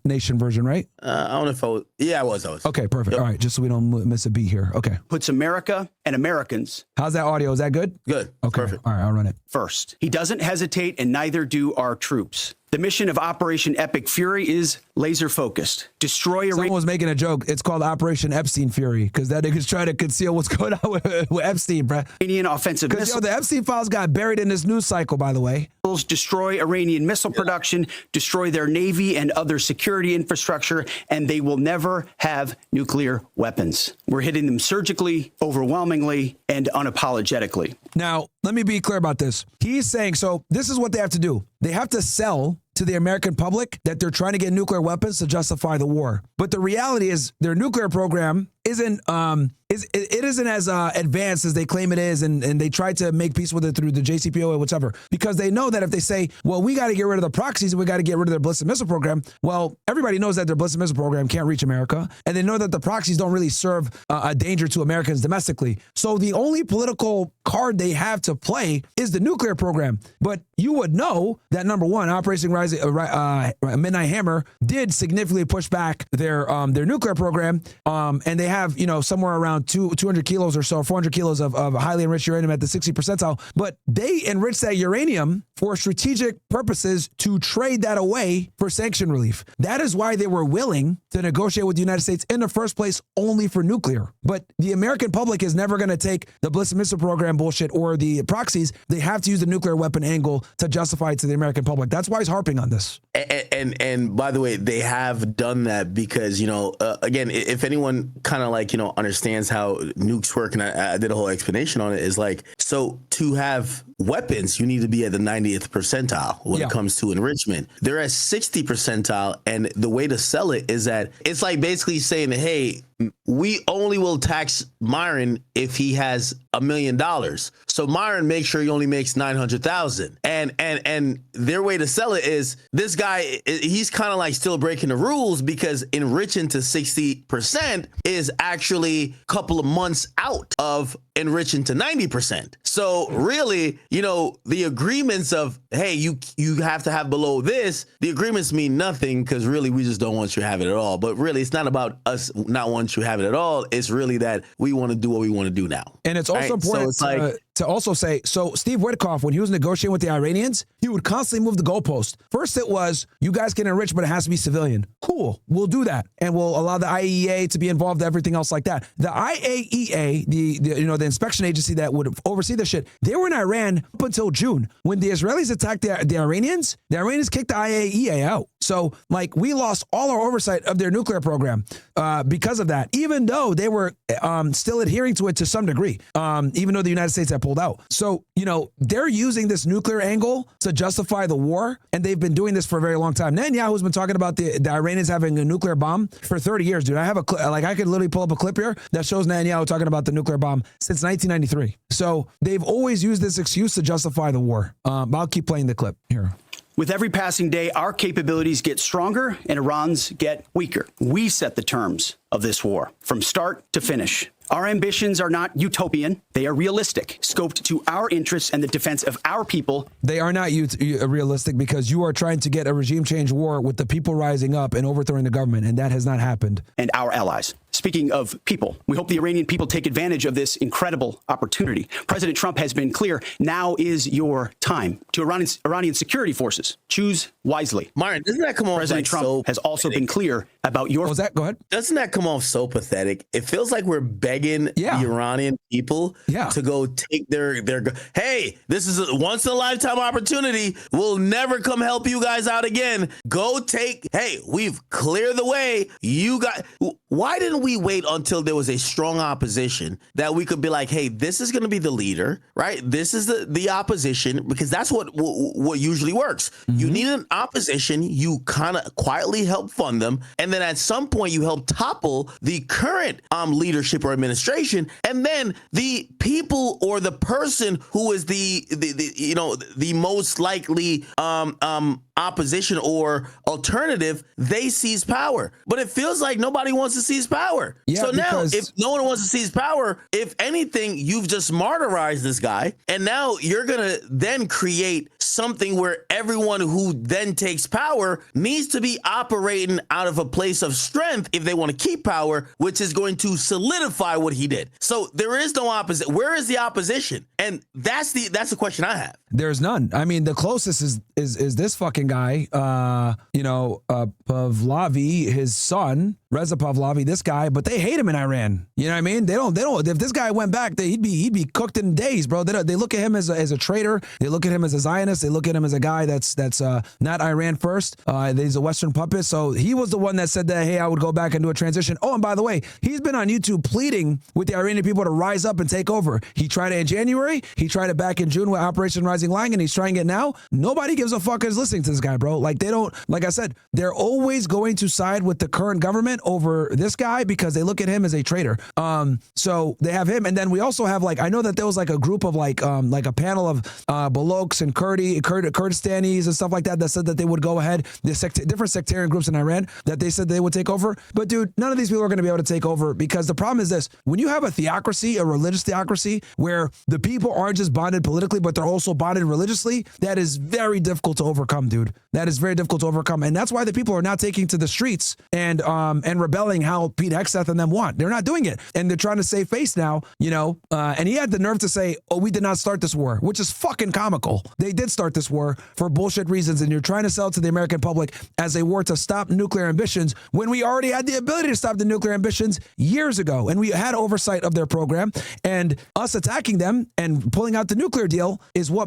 Nation version, right? I don't know if I was. Yeah, I was. Okay, perfect. Yep. All right, just so we don't miss a beat here. Okay. Puts America and Americans. How's that audio? Is that good? Good. Okay. Perfect. All right, I'll run it. First, he doesn't hesitate, and neither do our troops. The mission of Operation Epic Fury is laser focused. Destroy Iran. Someone was making a joke. It's called Operation Epstein Fury because that nigga's trying to conceal what's going on with Epstein, bro. Iranian offensive missiles. The Epstein files got buried in this news cycle, by the way. Destroy Iranian missile production, destroy their navy and other security infrastructure, and they will never have nuclear weapons. We're hitting them surgically, overwhelmingly, and unapologetically. Now, let me be clear about this. He's saying, so this is what they have to do. They have to sell to the American public that they're trying to get nuclear weapons to justify the war. But the reality is their nuclear program isn't as advanced as they claim it is, and they try to make peace with it through the JCPOA, whatever, because they know that if they say, well, we got to get rid of the proxies and we got to get rid of their ballistic missile program, well, everybody knows that their ballistic missile program can't reach America, and they know that the proxies don't really serve a danger to Americans domestically. So the only political card they have to play is the nuclear program. But you would know that, number one, Operation Midnight Hammer did significantly push back their nuclear program, and they have, somewhere around 200 kilos or so, 400 kilos of highly enriched uranium at the 60 percentile. But they enrich that uranium for strategic purposes to trade that away for sanction relief. That is why they were willing to negotiate with the United States in the first place only for nuclear. But the American public is never going to take the ballistic missile program bullshit or the proxies. They have to use the nuclear weapon angle to justify it to the American public. That's why he's harping on this. And by the way, they have done that because, again, if anyone kind of understands how nukes work, and I did a whole explanation on it, is so to have weapons, you need to be at the 90th percentile when it comes to enrichment. They're at 60 percentile, and the way to sell it is that it's like basically saying, hey, we only will tax Myron if he has $1 million. So Myron makes sure he only makes 900,000. And their way to sell it is this guy, he's kind of still breaking the rules because enriching to 60% is actually a couple of months out of enriching to 90%. So really, the agreements of, hey, you have to have below this, the agreements mean nothing because really we just don't want you to have it at all. But really, it's not about us not wanting you to have it at all. It's really that we want to do what we want to do now. And it's also important to also say, so Steve Witkoff, when he was negotiating with the Iranians, he would constantly move the goalpost. First it was, you guys can enrich, but it has to be civilian. Cool, we'll do that. And we'll allow the IAEA to be involved, everything else like that. The IAEA, the inspection agency that would oversee the shit, they were in Iran up until June. When the Israelis attacked the Iranians kicked the IAEA out. So we lost all our oversight of their nuclear program because of that, even though they were still adhering to it to some degree, even though the United States had pulled out. So, they're using this nuclear angle to justify the war, and they've been doing this for a very long time. Netanyahu's been talking about the Iranians having a nuclear bomb for 30 years, dude. I have I could literally pull up a clip here that shows Netanyahu talking about the nuclear bomb since 1993. So they've always used this excuse to justify the war. I'll keep playing the clip here. With every passing day, our capabilities get stronger and Iran's get weaker. We set the terms of this war from start to finish. Our ambitions are not utopian. They are realistic, scoped to our interests and the defense of our people. They are not realistic because you are trying to get a regime change war with the people rising up and overthrowing the government, and that has not happened. And our allies. Speaking of people, we hope the Iranian people take advantage of this incredible opportunity. President Trump has been clear. Now is your time. To Iranian security forces, choose wisely. Martin, doesn't that come off President Trump has also been clear about your... Was that? Go ahead. Doesn't that come off so pathetic? It feels like we're begging the Iranian people to go take their hey, this is a once in a lifetime opportunity. We'll never come help you guys out again. Go take, hey, we've cleared the way. You got, why didn't we wait until there was a strong opposition that we could be like, hey, this is going to be the leader, right? This is the opposition, because that's what usually works. You need an opposition. You kind of quietly help fund them. And then at some point you help topple the current leadership or administration. And then the people or the person who is the most likely opposition or alternative, they seize power. But it feels like nobody wants to seize power. Yeah, so now if no one wants to seize power, if anything, you've just martyrized this guy. And now you're going to then create something where everyone who then takes power needs to be operating out of a place of strength if they want to keep power, which is going to solidify what he did. So there is no opposition. Where is the opposition? And that's the question I have. There's none. I mean, the closest is this fucking guy, Pahlavi, his son, Reza Pahlavi, this guy, but they hate him in Iran. You know what I mean? They don't, if this guy went back, he'd be cooked in days, bro. They look at him as a traitor. They look at him as a Zionist. They look at him as a guy that's not Iran first. He's a Western puppet. So he was the one that said that, hey, I would go back and do a transition. Oh, and by the way, he's been on YouTube pleading with the Iranian people to rise up and take over. He tried it in January. He tried it back in June with Operation Rising Lion, and he's trying it now. Nobody gives a fuck who's listening to this guy, bro. Like, they don't, like I said, they're always going to side with the current government over this guy because they look at him as a traitor. So they have him. And then we also have, like, I know that there was like a group of like a panel of Balochs and Kurdistanis and stuff like that said that they would go ahead. There's different sectarian groups in Iran that they said they would take over. But dude, none of these people are going to be able to take over, because the problem is this: when you have a theocracy, a religious theocracy, where the people aren't just bonded politically, but they're also bonded religiously, that is very difficult to overcome, dude. That is very difficult to overcome. And that's why the people are not taking to the streets and rebelling how Pete Hegseth and them want. They're not doing it. And they're trying to save face now, and he had the nerve to say, oh, we did not start this war, which is fucking comical. They did start this war for bullshit reasons, and you're trying to sell it to the American public as a war to stop nuclear ambitions when we already had the ability to stop the nuclear ambitions years ago, and we had oversight of their program. And us attacking them and pulling out the nuclear deal is what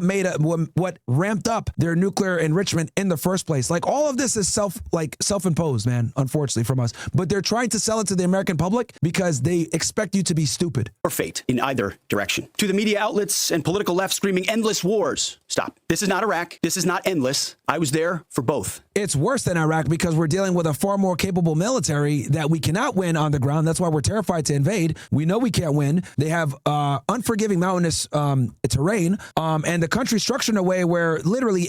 what ramped up their nuclear enrichment in the first place. Like, all of this is self-imposed, man, unfortunately, from us. But they're trying to sell it to the American public because they expect you to be stupid. Or fate in either direction. To the media outlets and political left screaming endless wars, stop. This is not Iraq. This is not endless. I was there for both. It's worse than Iraq because we're dealing with a far more capable military that we cannot win on the ground. That's why we're terrified to invade. We know we can't win. They have unforgiving mountainous terrain, and the country structured in a way where literally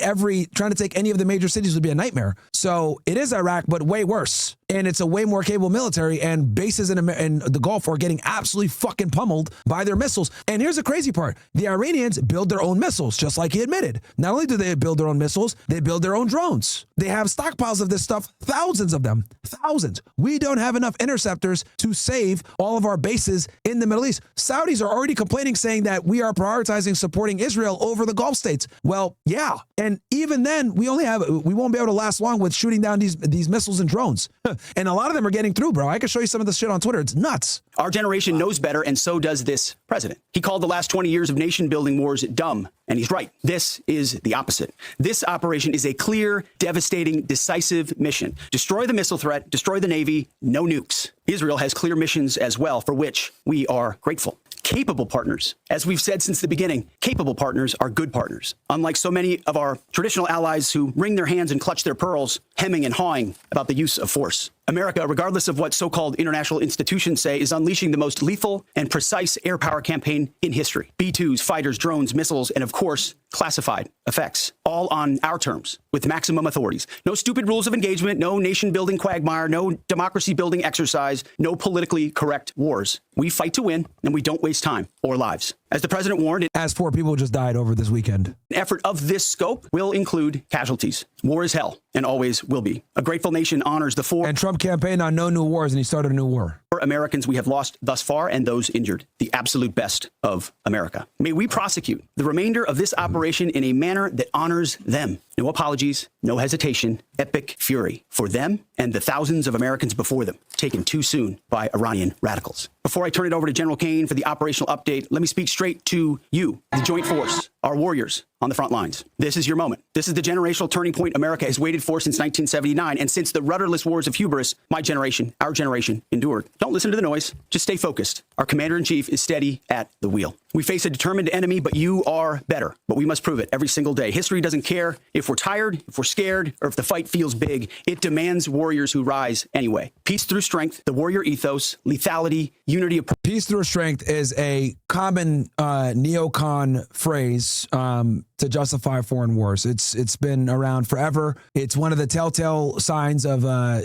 trying to take any of the major cities would be a nightmare. So it is Iraq, but way worse. And it's a way more capable military, and bases in the Gulf are getting absolutely fucking pummeled by their missiles. And here's the crazy part. The Iranians build their own missiles, just like he admitted. Not only do they build their own missiles, they build their own drones. They have stockpiles of this stuff, thousands of them, thousands. We don't have enough interceptors to save all of our bases in the Middle East. Saudis are already complaining, saying that we are prioritizing supporting Israel over the Gulf states. Well, yeah. And even then, we won't be able to last long with shooting down these missiles and drones. And a lot of them are getting through, bro. I can show you some of this shit on Twitter. It's nuts. Our generation knows better, and so does this president. He called the last 20 years of nation-building wars dumb, and he's right. This is the opposite. This operation is a clear, devastating, decisive mission. Destroy the missile threat, destroy the Navy, no nukes. Israel has clear missions as well, for which we are grateful. Capable partners. As we've said since the beginning, capable partners are good partners. Unlike so many of our traditional allies who wring their hands and clutch their pearls, hemming and hawing about the use of force. America, regardless of what so-called international institutions say, is unleashing the most lethal and precise air power campaign in history. B-2s, fighters, drones, missiles, and of course, classified effects, all on our terms, with maximum authorities. No stupid rules of engagement, no nation-building quagmire, no democracy-building exercise, no politically correct wars. We fight to win, and we don't waste time or lives. As the president warned, as 4 people just died over this weekend. An effort of this scope will include casualties. War is hell and always will be. A grateful nation honors the 4. And Trump campaigned on no new wars, and he started a new war. Americans we have lost thus far and those injured, the absolute best of America. May we prosecute the remainder of this operation in a manner that honors them. No apologies, no hesitation, epic fury for them and the thousands of Americans before them, taken too soon by Iranian radicals. Before I turn it over to General Kane for the operational update, let me speak straight to you, the Joint Force, our warriors on the front lines. This is your moment. This is the generational turning point America has waited for since 1979. And since the rudderless wars of hubris, my generation, our generation, endured. Don't listen to the noise. Just stay focused. Our commander-in-chief is steady at the wheel. We face a determined enemy, but you are better. But we must prove it every single day. History doesn't care if we're tired, if we're scared, or if the fight feels big. It demands warriors who rise anyway. Peace through strength, the warrior ethos, lethality, unity of... Peace through strength is a common neocon phrase to justify foreign wars. It's been around forever. It's one of the telltale signs of a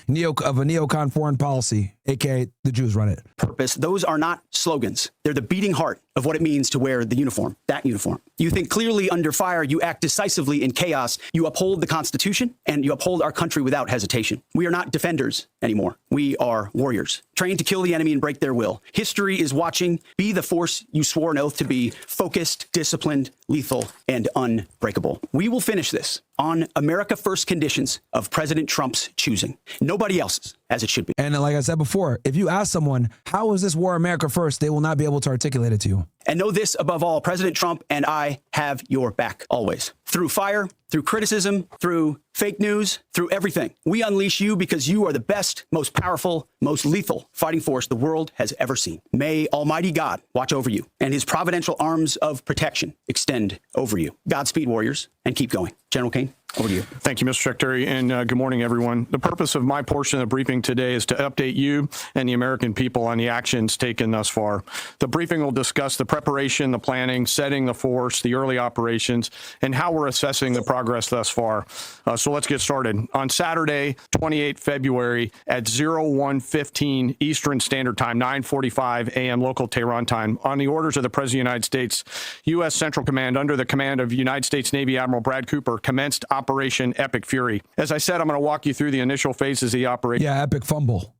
neocon foreign policy, aka the Jews run it. Purpose. Those are not slogans. They're the beating heart of what it means to wear the uniform, that uniform. You think clearly under fire, you act decisively in chaos, you uphold the Constitution, and you uphold our country without hesitation. We are not defenders anymore. We are warriors, trained to kill the enemy and break their will. History is watching. Be the force you swore an oath to be, focused, disciplined, lethal, and unbreakable. We will finish this on America First conditions of President Trump's choosing. Nobody else's, as it should be. And like I said before, if you ask someone, how is this war America first, they will not be able to articulate it to you. And know this above all, President Trump and I have your back always. Through fire, through criticism, through fake news, through everything. We unleash you because you are the best, most powerful, most lethal fighting force the world has ever seen. May Almighty God watch over you and his providential arms of protection extend over you. Godspeed, warriors, and keep going. General Kane, over to you. Thank you, Mr. Secretary, and good morning, everyone. The purpose of my portion of the briefing today is to update you and the American people on the actions taken thus far. The briefing will discuss the preparation, the planning, setting the force, the early operations, and how we're assessing the progress thus far. So let's get started. On Saturday, 28 February at 01:15 Eastern Standard Time, 9:45 a.m. local Tehran time, on the orders of the President of the United States, U.S. Central Command under the command of United States Navy Admiral Brad Cooper commenced Operation Epic Fury. As I said, I'm going to walk you through the initial phases of the operation. Yeah, epic fumble.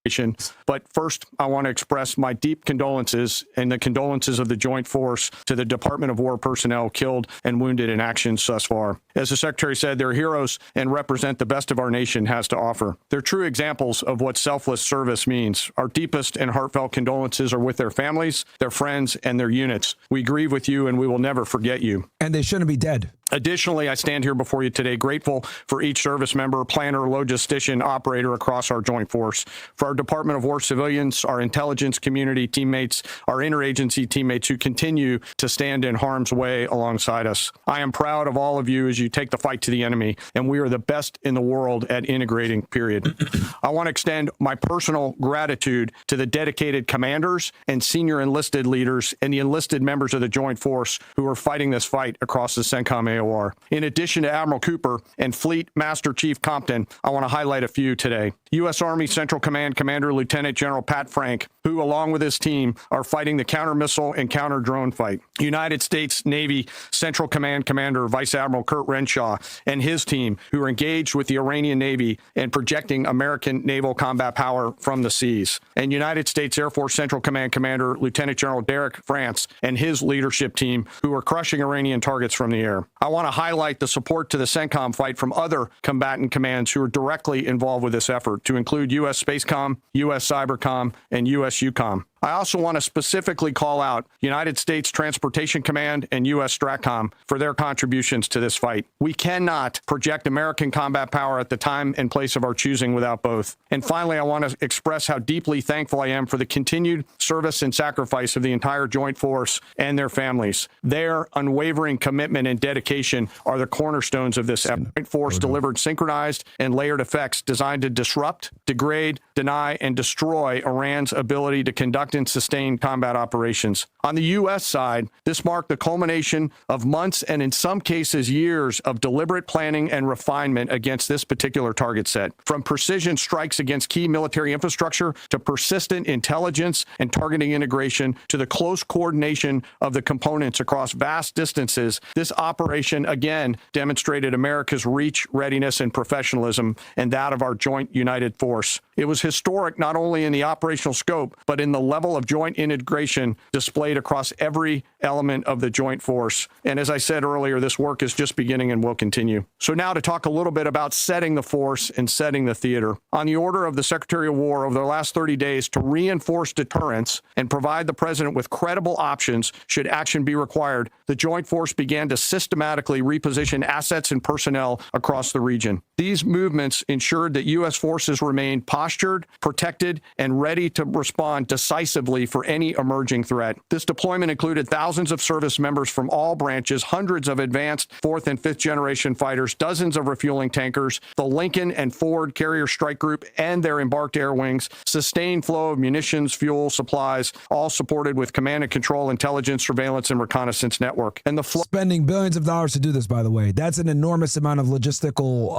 But first, I want to express my deep condolences and the condolences of the Joint Force to the Department of War personnel killed and wounded in actions thus far. As the Secretary said, they're heroes and represent the best of our nation has to offer. They're true examples of what selfless service means. Our deepest and heartfelt condolences are with their families, their friends, and their units. We grieve with you, and we will never forget you. And they shouldn't be dead. Additionally, I stand here before you today grateful for each service member, planner, logistician, operator across our Joint Force, for our Department of War civilians, our intelligence community teammates, our interagency teammates who continue to stand in harm's way alongside us. I am proud of all of you as you take the fight to the enemy, and we are the best in the world at integrating, period. I want to extend my personal gratitude to the dedicated commanders and senior enlisted leaders and the enlisted members of the Joint Force who are fighting this fight across the CENTCOM AOR. In addition to Admiral Cooper and Fleet Master Chief Compton, I want to highlight a few today. U.S. Army Central Command Commander Lieutenant General Pat Frank, who, along with his team, are fighting the counter-missile and counter-drone fight. United States Navy Central Command Commander Vice Admiral Kurt Renshaw and his team, who are engaged with the Iranian Navy and projecting American naval combat power from the seas. And United States Air Force Central Command Commander Lieutenant General Derek France and his leadership team, who are crushing Iranian targets from the air. I want to highlight the support to the CENTCOM fight from other combatant commands who are directly involved with this effort, to include U.S. Spacecom, U.S. Cybercom, and U.S. UCOM. I also want to specifically call out United States Transportation Command and U.S. STRATCOM for their contributions to this fight. We cannot project American combat power at the time and place of our choosing without both. And finally, I want to express how deeply thankful I am for the continued service and sacrifice of the entire Joint Force and their families. Their unwavering commitment and dedication are the cornerstones of this effort. Joint Force delivered synchronized and layered effects designed to disrupt, degrade, deny, and destroy Iran's ability to conduct conduct and sustain combat operations. On the U.S. side, this marked the culmination of months and in some cases years of deliberate planning and refinement against this particular target set. From precision strikes against key military infrastructure to persistent intelligence and targeting integration to the close coordination of the components across vast distances, this operation again demonstrated America's reach, readiness, and professionalism, and that of our joint united force. It was historic not only in the operational scope, but in the level of joint integration displayed across every element of the joint force. And as I said earlier, this work is just beginning and will continue. So now to talk a little bit about setting the force and setting the theater. On the order of the Secretary of War over the last 30 days to reinforce deterrence and provide the president with credible options should action be required, the joint force began to systematically reposition assets and personnel across the region. These movements ensured that U.S. forces remained postured, protected, and ready to respond decisively for any emerging threat. This deployment included thousands of service members from all branches, hundreds of advanced fourth and fifth generation fighters, dozens of refueling tankers, the Lincoln and Ford Carrier Strike Group and their embarked air wings, sustained flow of munitions, fuel, supplies, all supported with command and control, intelligence, surveillance, and reconnaissance network. And the spending billions of dollars to do this, by the way. That's an enormous amount of logistical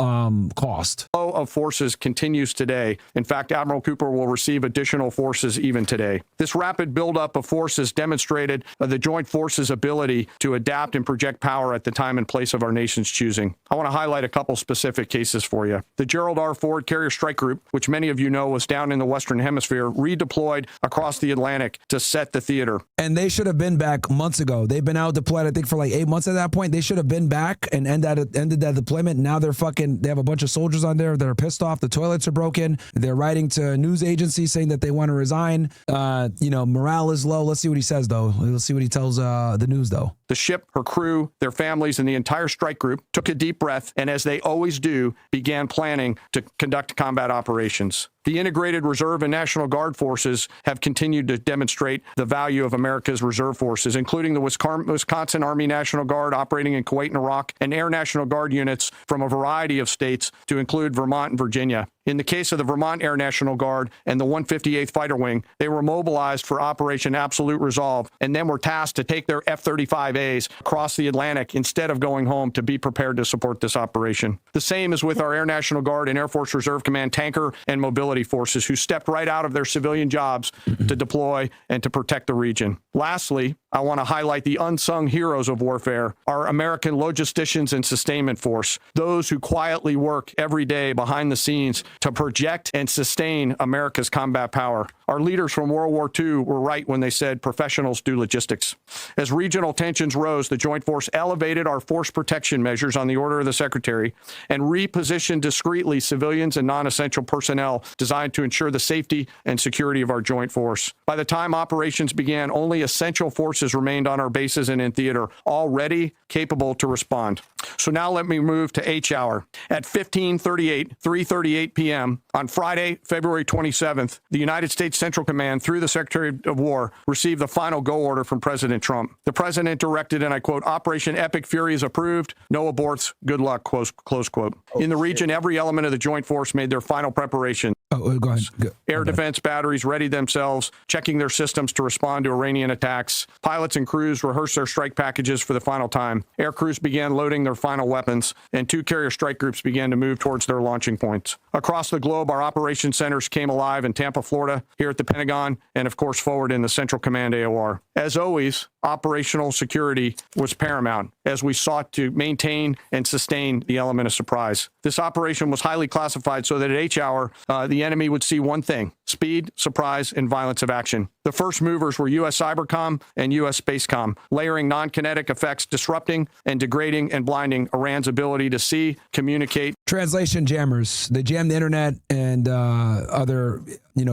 cost. Flow of forces continues today. In fact, Admiral Cooper will receive additional forces even today. This rapid buildup of forces demonstrated the joint forces' ability to adapt and project power at the time and place of our nation's choosing. I want to highlight a couple specific cases for you. The Gerald R. Ford Carrier Strike Group, which many of you know was down in the Western Hemisphere, redeployed across the Atlantic to set the theater. And they should have been back months ago. They've been out deployed, I think, for like 8 months at that point. They should have been back and ended that deployment. Now they have a bunch of soldiers on there that are pissed off. The toilets are broken. They're writing to news agencies saying that they want to resign. Morale is low. Let's see what he says, though. Let's see what he tells the news, though. The ship, her crew, their families, and the entire strike group took a deep breath and, as they always do, began planning to conduct combat operations. The integrated reserve and National Guard forces have continued to demonstrate the value of America's reserve forces, including the Wisconsin Army National Guard operating in Kuwait and Iraq, and Air National Guard units from a variety of states to include Vermont and Virginia. In the case of the Vermont Air National Guard and the 158th Fighter Wing, they were mobilized for Operation Absolute Resolve and then were tasked to take their F-35As across the Atlantic instead of going home to be prepared to support this operation. The same is with our Air National Guard and Air Force Reserve Command tanker and mobility forces, who stepped right out of their civilian jobs to deploy and to protect the region. Lastly, I want to highlight the unsung heroes of warfare, our American logisticians and sustainment force, those who quietly work every day behind the scenes to project and sustain America's combat power. Our leaders from World War II were right when they said professionals do logistics. As regional tensions rose, the Joint Force elevated our force protection measures on the order of the Secretary and repositioned discreetly civilians and non-essential personnel designed to ensure the safety and security of our joint force. By the time operations began, only essential forces remained on our bases and in theater, all ready, capable to respond. So now let me move to H hour. At 3:38 p.m. on Friday, February 27th, the United States Central Command, through the Secretary of War, received the final go order from President Trump. The president directed, and I quote, "Operation Epic Fury is approved. No aborts. Good luck," close quote. In the region, every element of the joint force made their final preparation. Go ahead. Air defense batteries readied themselves, checking their systems to respond to Iranian attacks. Pilots and crews rehearsed their strike packages for the final time. Air crews began loading their final weapons, and 2 carrier strike groups began to move towards their launching points. Across the globe, our operation centers came alive in Tampa, Florida, here at the Pentagon, and of course forward in the Central Command AOR. As always, operational security was paramount as we sought to maintain and sustain the element of surprise. This operation was highly classified so that at H hour, the enemy would see one thing: speed, surprise, and violence of action. The first movers were U.S. Cybercom and U.S. Spacecom, layering non-kinetic effects, disrupting and degrading and blinding Iran's ability to see, communicate. Translation jammers. They jam the internet and other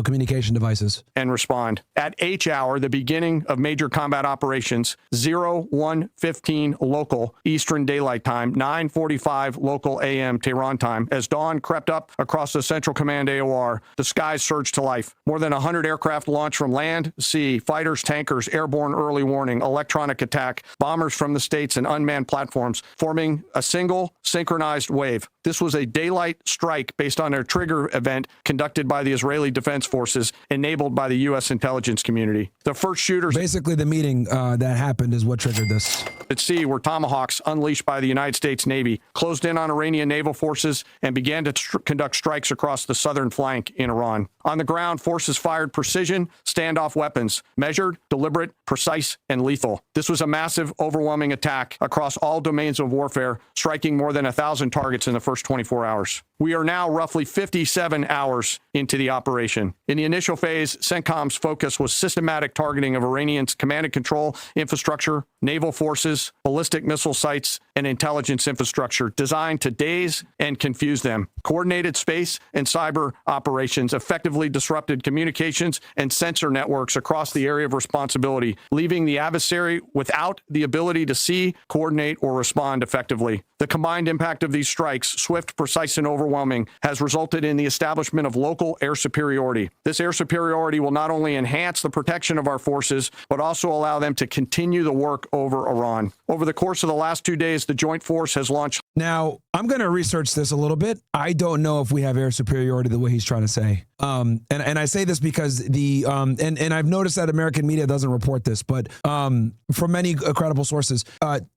communication devices. And respond. At H hour, the beginning of major combat operations, 01:15 local Eastern Daylight Time, 9:45 local AM Tehran time, as dawn crept up across the Central Command AOR, the skies surged to life. More than 100 aircraft launched from land, sea, fighters, tankers, airborne early warning, electronic attack, bombers from the states, and unmanned platforms, forming a single synchronized wave. This was a daylight strike based on a trigger event conducted by the Israeli Defense Forces, enabled by the U.S. intelligence community. The first shooters... Basically, the meeting that happened is what triggered this. At sea were Tomahawks unleashed by the United States Navy, closed in on Iranian naval forces, and began to conduct strikes across the southern flank in Iran. On the ground, forces fired precision standoff weapons, measured, deliberate, precise, and lethal. This was a massive, overwhelming attack across all domains of warfare, striking more than 1,000 targets in the first 24 hours. We are now roughly 57 hours into the operation. In the initial phase, CENTCOM's focus was systematic targeting of Iranians' command and control infrastructure, naval forces, ballistic missile sites, and intelligence infrastructure designed to daze and confuse them. Coordinated space and cyber operations effectively disrupted communications and sensor networks across the area of responsibility, leaving the adversary without the ability to see, coordinate, or respond effectively. The combined impact of these strikes, swift, precise, and overwhelming, has resulted in the establishment of local air superiority. This air superiority will not only enhance the protection of our forces, but also allow them to continue the work over Iran. Over the course of the last 2 days, the Joint Force has launched... Now, I'm going to research this a little bit. I don't know if we have air superiority the way he's trying to say. And I say this because the and I've noticed that American media doesn't report this, but from many credible sources,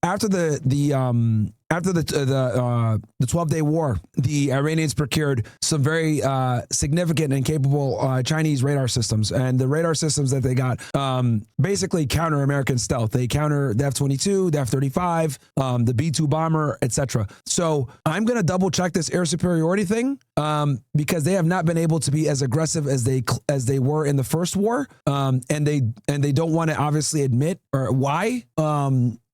after the 12-day war, the Iranians procured some very significant and capable Chinese radar systems, and the radar systems that they got basically counter American stealth. They counter the F-22, the F-35, the B-2 bomber, etc. So I'm going to double check this air superiority thing because they have not been able to be as aggressive as they were in the first war, and they don't want to obviously admit or why.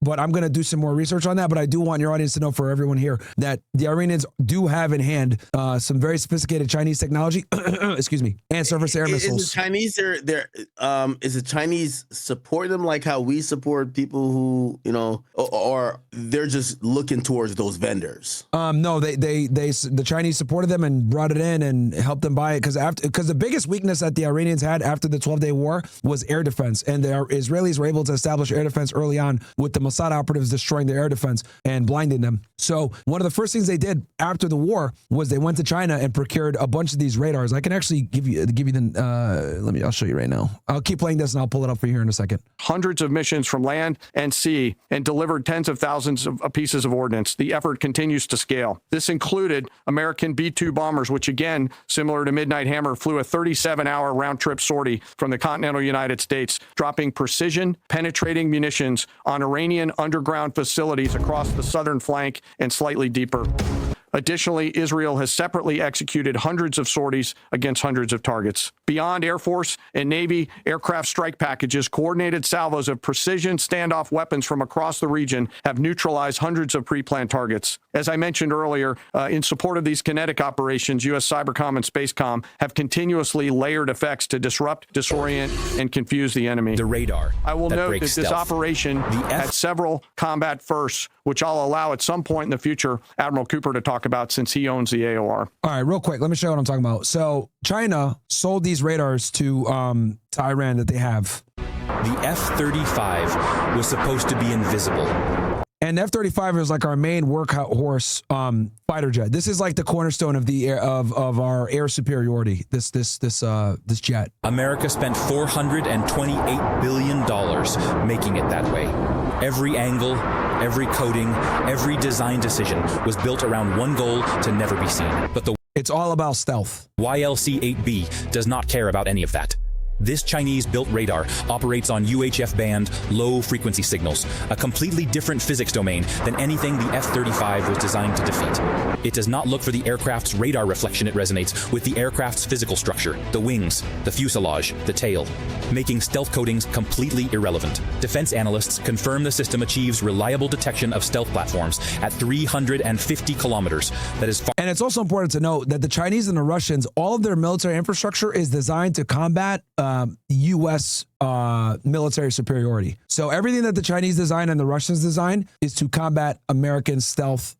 But I'm going to do some more research on that. But I do want your audience to know, for everyone here, that the Iranians do have in hand some very sophisticated Chinese technology, excuse me, and surface air missiles. Is the Chinese is the Chinese support them like how we support people who, you know, or they're just looking towards those vendors? No, the Chinese supported them and brought it in and helped them buy it because the biggest weakness that the Iranians had after the 12-day war was air defense, and the Israelis were able to establish air defense early on with the Mossad operatives destroying their air defense and blinding them. So one of the first things they did after the war was they went to China and procured a bunch of these radars. I can actually give you the, I'll show you right now. I'll keep playing this and I'll pull it up for you here in a second. Hundreds of missions from land and sea and delivered tens of thousands of pieces of ordnance. The effort continues to scale. This included American B-2 bombers, which again, similar to Midnight Hammer, flew a 37-hour round-trip sortie from the continental United States, dropping precision, penetrating munitions on Iranian underground facilities across the southern flank and slightly deeper. Additionally, Israel has separately executed hundreds of sorties against hundreds of targets. Beyond Air Force and Navy aircraft strike packages, coordinated salvos of precision standoff weapons from across the region have neutralized hundreds of pre-planned targets. As I mentioned earlier, in support of these kinetic operations, U.S. Cybercom and Spacecom have continuously layered effects to disrupt, disorient, and confuse the enemy. The radar. I will note that this operation had several combat firsts, which I'll allow at some point in the future Admiral Cooper to talk about since he owns the AOR. All right, real quick, let me show you what I'm talking about. So China sold these radars to Iran that they have. The F-35 was supposed to be invisible. And the F-35 is like our main workhorse fighter jet. This is like the cornerstone of the of our air superiority. This jet. America spent $428 billion making it that way. Every angle, every coating, every design decision was built around one goal to never be seen. But it's all about stealth. YLC-8B does not care about any of that. This Chinese-built radar operates on UHF band, low-frequency signals, a completely different physics domain than anything the F-35 was designed to defeat. It does not look for the aircraft's radar reflection. It resonates with the aircraft's physical structure, the wings, the fuselage, the tail, making stealth coatings completely irrelevant. Defense analysts confirm the system achieves reliable detection of stealth platforms at 350 kilometers. That is far. And it's also important to note that the Chinese and the Russians, all of their military infrastructure is designed to combat U.S. Military superiority. So everything that the Chinese design and the Russians design is to combat American stealth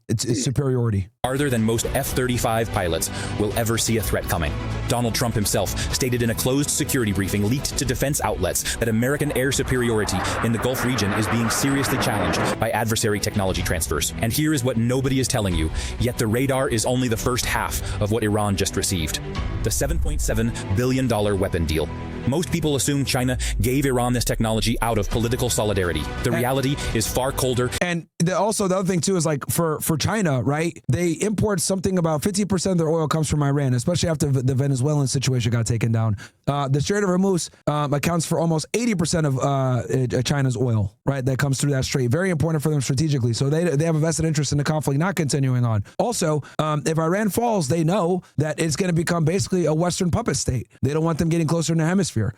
it's superiority. Farther than most F-35 pilots will ever see a threat coming. Donald Trump himself stated in a closed security briefing leaked to defense outlets that American air superiority in the Gulf region is being seriously challenged by adversary technology transfers. And here is what nobody is telling you, yet the radar is only the first half of what Iran just received. The $7.7 billion weapon deal. Most people assume China gave Iran this technology out of political solidarity. The reality is far colder. And also the other thing too is like for China, right? They import something about 50% of their oil comes from Iran, especially after the Venezuelan situation got taken down. The Strait of Hormuz accounts for almost 80% of China's oil, right? That comes through that strait. Very important for them strategically. So they have a vested interest in the conflict not continuing on. Also, if Iran falls, they know that it's going to become basically a Western puppet state. They don't want them getting closer in the hemisphere.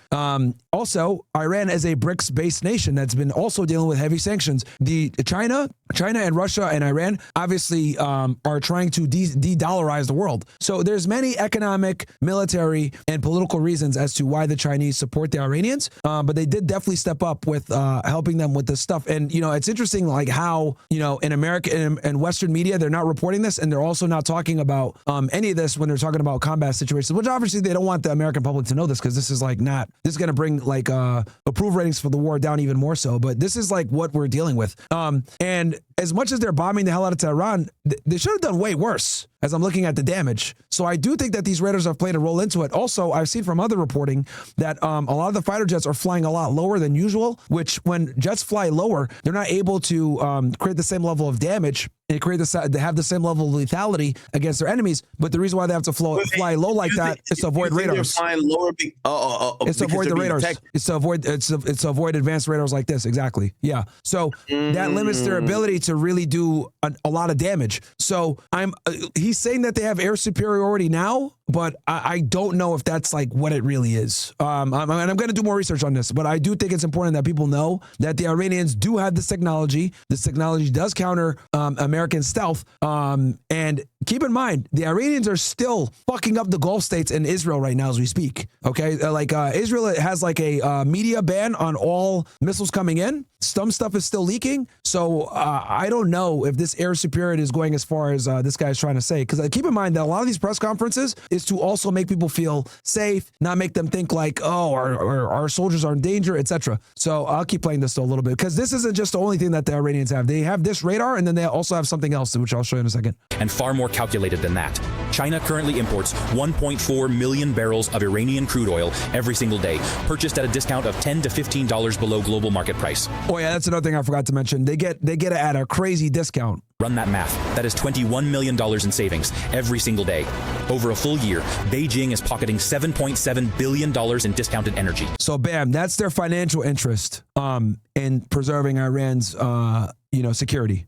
Also, Iran is a BRICS-based nation that's been also dealing with heavy sanctions. China and Russia and Iran obviously are trying to de-dollarize the world. So there's many economic, military, and political reasons as to why the Chinese support the Iranians, but they did definitely step up with helping them with this stuff. And, you know, it's interesting like how, you know, in America and Western media, they're not reporting this, and they're also not talking about any of this when they're talking about combat situations, which obviously they don't want the American public to know this because this is like this is going to bring like approval ratings for the war down even more so. But this is like what we're dealing with. And as much as they're bombing the hell out of Tehran, they should have done way worse as I'm looking at the damage. So I do think that these radars have played a role into it. Also, I've seen from other reporting that a lot of the fighter jets are flying a lot lower than usual, which when jets fly lower, they're not able to create the same level of damage. They have the same level of lethality against their enemies, but the reason why they have to fly low like that is to avoid radars. It's to avoid the radars. It's to avoid advanced radars like this. Exactly. Yeah. So that limits their ability to really do a lot of damage. So he's saying that they have air superiority now, but I don't know if that's like what it really is. And I'm going to do more research on this, but I do think it's important that people know that the Iranians do have this technology. This technology does counter American stealth. And keep in mind, the Iranians are still fucking up the Gulf states and Israel right now as we speak. Okay, Israel has like a media ban on all missiles coming in. Some stuff is still leaking. So I don't know if this air superiority is going as far as this guy's trying to say. Because keep in mind that a lot of these press conferences is to also make people feel safe, not make them think like, oh, our soldiers are in danger, etc. So I'll keep playing this a little bit because this isn't just the only thing that the Iranians have. They have this radar, and then they also have something else, which I'll show you in a second. And far more calculated than that. China currently imports 1.4 million barrels of Iranian crude oil every single day, purchased at a discount of $10 to $15 below global market price. Oh yeah, that's another thing I forgot to mention. They get it at a crazy discount. Run that math. That is $21 million in savings every single day. Over a full year, Beijing is pocketing $7.7 billion in discounted energy. So bam, that's their financial interest in preserving Iran's security.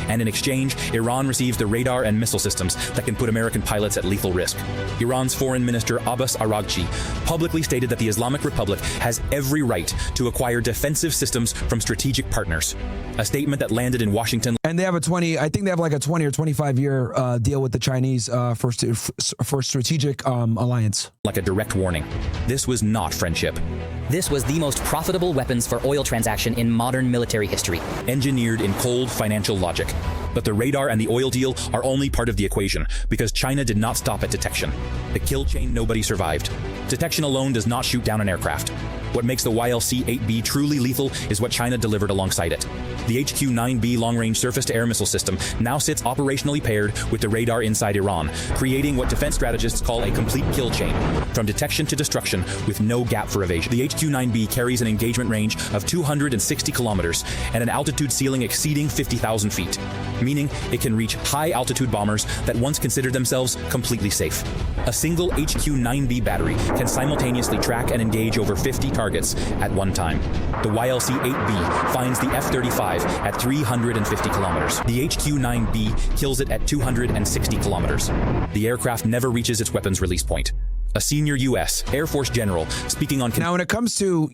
And in exchange, Iran receives the radar and missile systems that can put American pilots at lethal risk. Iran's Foreign Minister Abbas Araghchi publicly stated that the Islamic Republic has every right to acquire defensive systems from strategic partners. A statement that landed in Washington. And they have a 20 or 25-year deal with the Chinese for strategic alliance. Like a direct warning. This was not friendship. This was the most profitable weapons for oil transaction in modern military history. Engineered in cold financial logic. But the radar and the oil deal are only part of the equation because China did not stop at detection. The kill chain nobody survived. Detection alone does not shoot down an aircraft. What makes the YLC-8B truly lethal is what China delivered alongside it. The HQ-9B long-range surface-to-air missile system now sits operationally paired with the radar inside Iran, creating what defense strategists call a complete kill chain, from detection to destruction with no gap for evasion. The HQ-9B carries an engagement range of 260 kilometers and an altitude ceiling exceeding 50,000 feet, meaning it can reach high-altitude bombers that once considered themselves completely safe. A single HQ-9B battery can simultaneously track and engage over 50 targets at one time. The YLC-8B finds the F-35 at 350 kilometers. The HQ-9B kills it at 260 kilometers. The aircraft never reaches its weapons release point. A senior U.S. Air Force general speaking on... Now, when it comes to,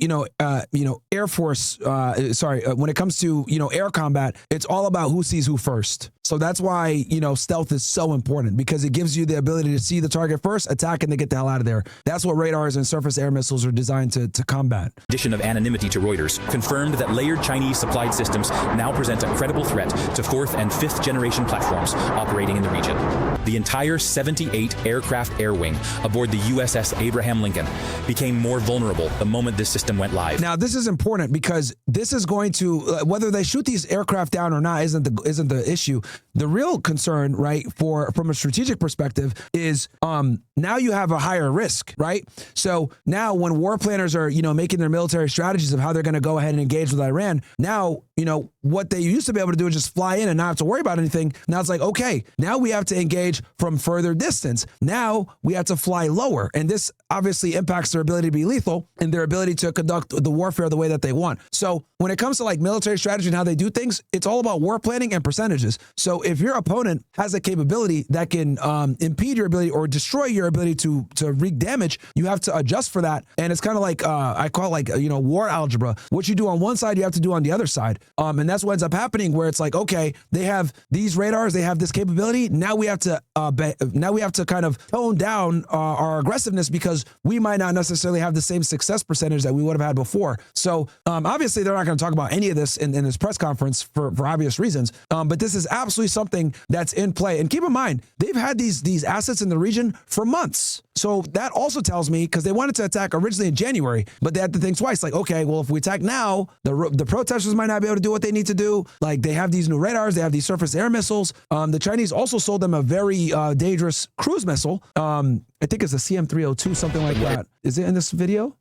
Air Force, when it comes to, air combat, it's all about who sees who first. So that's why, you know, stealth is so important, because it gives you the ability to see the target first, attack, and then get the hell out of there. That's what radars and surface air missiles are designed to combat. Addition of anonymity to Reuters confirmed that layered Chinese supplied systems now present a credible threat to 4th and 5th generation platforms operating in the region. The entire 78 aircraft air wing aboard the USS Abraham Lincoln became more vulnerable the moment this system went live. Now, this is important because this is going to, whether they shoot these aircraft down or not isn't the issue. The real concern, right, from a strategic perspective is now you have a higher risk, right? So now when war planners are, you know, making their military strategies of how they're going to go ahead and engage with Iran, now, you know, what they used to be able to do is just fly in and not have to worry about anything. Now it's like, okay, now we have to engage from further distance. Now we have to fly lower. And this obviously impacts their ability to be lethal and their ability to conduct the warfare the way that they want. So when it comes to like military strategy and how they do things, it's all about war planning and percentages. So if your opponent has a capability that can impede your ability or destroy your ability to wreak damage, you have to adjust for that. And it's kind of like, I call it like, you know, war algebra. What you do on one side, you have to do on the other side. And that's what ends up happening, where it's like, okay, they have these radars, they have this capability. Now we have to kind of tone down our aggressiveness, because we might not necessarily have the same success percentage that we would have had before. So obviously they're not going to talk about any of this in this press conference for obvious reasons. But this is absolutely something that's in play. And keep in mind, they've had these assets in the region for months. So that also tells me, because they wanted to attack originally in January, but they had to think twice. Like, okay, well, if we attack now, the protesters might not be able to do what they need to do. Like, they have these new radars, they have these surface air missiles. The Chinese also sold them a very dangerous cruise missile. I think it's a CM302, something like that. Is it in this video?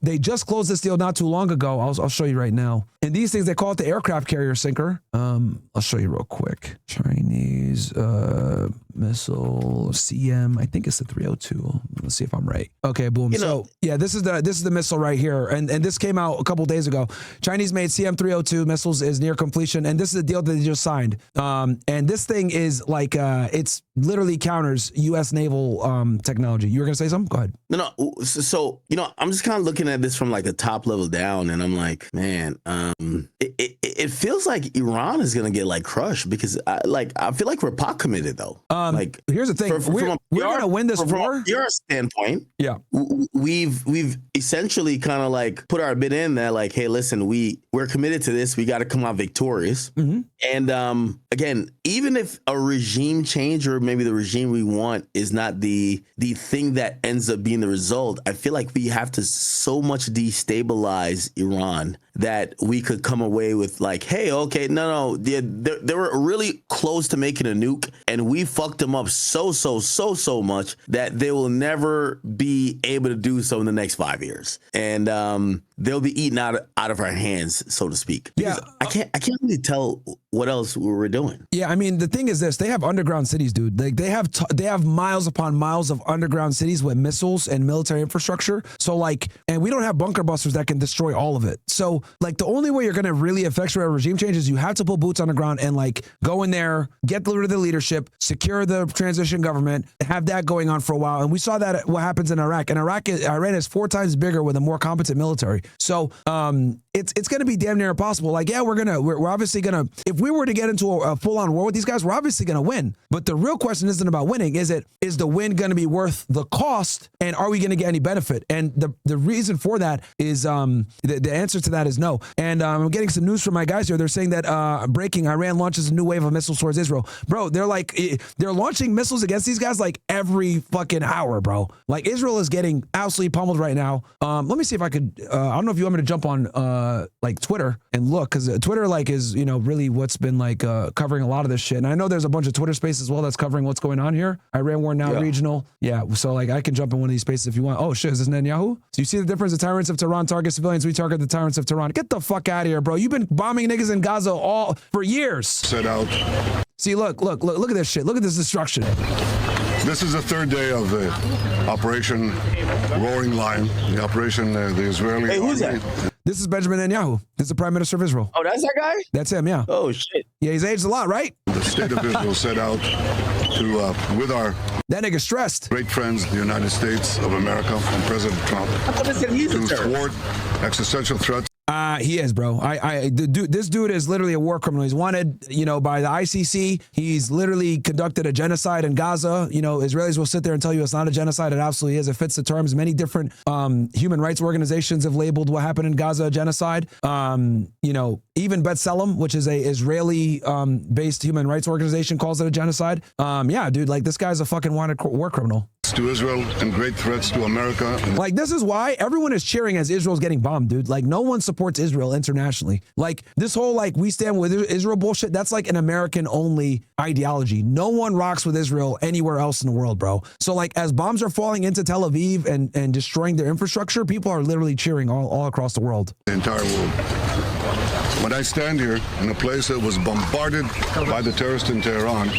They just closed this deal not too long ago. I'll show you right now. And these things, they call it the aircraft carrier sinker. I'll show you real quick. Chinese missile CM, I think it's the 302. Let's see if I'm right. Okay, boom. So yeah, this is the missile right here. And this came out a couple days ago. Chinese made CM302 missiles is near completion. And this is a deal that they just signed. And this thing is like, it's literally counters U.S. naval technology. You were going to say something? Go ahead. No. So, you know, I'm just kind of looking at this from like the top level down, and I'm like, man, it feels like Iran is going to get like crushed, because I feel like we're pot committed though. Like, here's the thing. We're going to win this war. From your standpoint, yeah, we've essentially kind of like put our bid in that, like, hey, listen, we're committed to this. We got to come out victorious. Mm-hmm. And again, even if a regime change, or maybe the regime we want, is not the thing that ends up being the result, I feel like we have to so much destabilize Iran that we could come away with like, hey, okay, no, they were really close to making a nuke, and we fucked them up so much that they will never be able to do so in the next 5 years, and they'll be eaten out of our hands, so to speak. Yeah, I can't really tell what else we were doing. Yeah, I mean, the thing is this: they have underground cities, dude. Like they have miles upon miles of underground cities with missiles and military infrastructure. So like, and we don't have bunker busters that can destroy all of it. So like, the only way you're going to really effectuate a regime change is you have to put boots on the ground and like go in there, get rid of the leadership, secure the transition government, have that going on for a while. And we saw that what happens in Iraq. And Iran is 4 times bigger with a more competent military. So it's going to be damn near impossible. Like, yeah, we're obviously going to, if we were to get into a full-on war with these guys, we're obviously going to win. But the real question isn't about winning. Is the win going to be worth the cost? And are we going to get any benefit? And the reason for that is the answer to that is no. And I'm getting some news from my guys here. They're saying that breaking, Iran launches a new wave of missiles towards Israel. Bro, they're launching missiles against these guys like every fucking hour, bro. Like, Israel is getting absolutely pummeled right now. Let me see if I could, I don't know if you want me to jump on like Twitter and look, because Twitter like is, you know, really what's been like covering a lot of this shit. And I know there's a bunch of Twitter spaces as well that's covering what's going on here. Iran War Now regional. Yeah. So like, I can jump in one of these spaces if you want. Oh shit, is this Netanyahu? So you see the difference? The tyrants of Tehran target civilians. We target the tyrants of Tehran. Get the fuck out of here, bro. You've been bombing niggas in Gaza all for years. Set out. See, look at this shit. Look at this destruction. This is the 3rd day of the Operation Roaring Lion. The operation, the Israeli. Hey, who's that? This is Benjamin Netanyahu. This is the Prime Minister of Israel. Oh, that's that guy? That's him, yeah. Oh, shit. Yeah, he's aged a lot, right? The state of Israel set out to, with our that nigga stressed. Great friends, the United States of America and President Trump, I thought they said he's a to terrorist. thwart existential threats. He is, bro. This dude is literally a war criminal. He's wanted, by the ICC. He's literally conducted a genocide in Gaza. Israelis will sit there and tell you it's not a genocide. It absolutely is. It fits the terms. Many different human rights organizations have labeled what happened in Gaza a genocide. Even B'Tselem, which is a Israeli based human rights organization, calls it a genocide. Yeah, dude, like this guy's a fucking wanted war criminal. To Israel and great threats to America. Like, this is why everyone is cheering as Israel's getting bombed, dude. Like, no one supports Israel internationally. Like, this whole, like, we stand with Israel bullshit, that's like an American-only ideology. No one rocks with Israel anywhere else in the world, bro. So, like, as bombs are falling into Tel Aviv and destroying their infrastructure, people are literally cheering all across the world. The entire world. When I stand here in a place that was bombarded by the terrorists in Tehran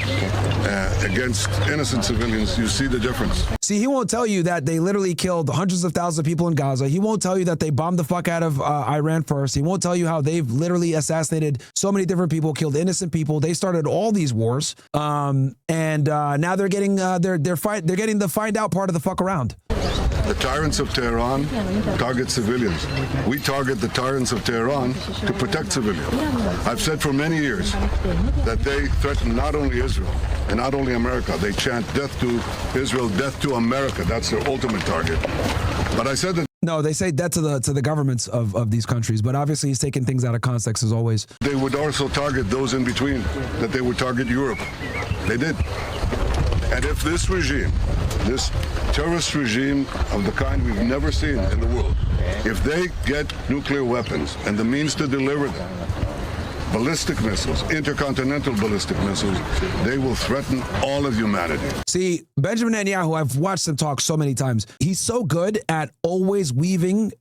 against innocent civilians, you see the difference. See, he won't tell you that they literally killed hundreds of thousands of people in Gaza. He won't tell you that they bombed the fuck out of Iran first. He won't tell you how they've literally assassinated so many different people, killed innocent people. They started all these wars, and now they're getting they're getting the find out part of the fuck around. The tyrants of Tehran target civilians. We target the tyrants of Tehran to protect civilians. I've said for many years that they threaten not only Israel and not only America. They chant death to Israel, death to America. That's their ultimate target. But I said that. No, they say death to the governments of these countries, but obviously he's taking things out of context as always. They would also target those in between, that they would target Europe. They did. And if this regime, this terrorist regime of the kind we've never seen in the world, if they get nuclear weapons and the means to deliver them, ballistic missiles, intercontinental ballistic missiles, they will threaten all of humanity. See, Benjamin Netanyahu, I've watched him talk so many times. He's so good at always weaving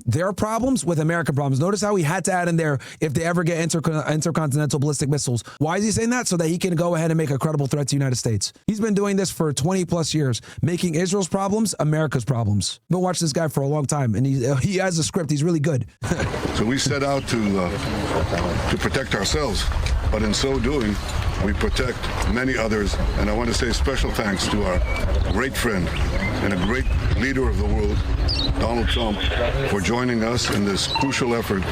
their problems with American problems. Notice how he had to add in there if they ever get intercontinental ballistic missiles. Why is he saying that? So that he can go ahead and make a credible threat to the United States. He's been doing this for 20 plus years, making Israel's problems America's problems. I've been watching this guy for a long time, and he has a script. He's really good. So we set out to protect ourselves, but in so doing, we protect many others. And I want to say special thanks to our great friend and a great leader of the world, Donald Trump, for joining us in this crucial effort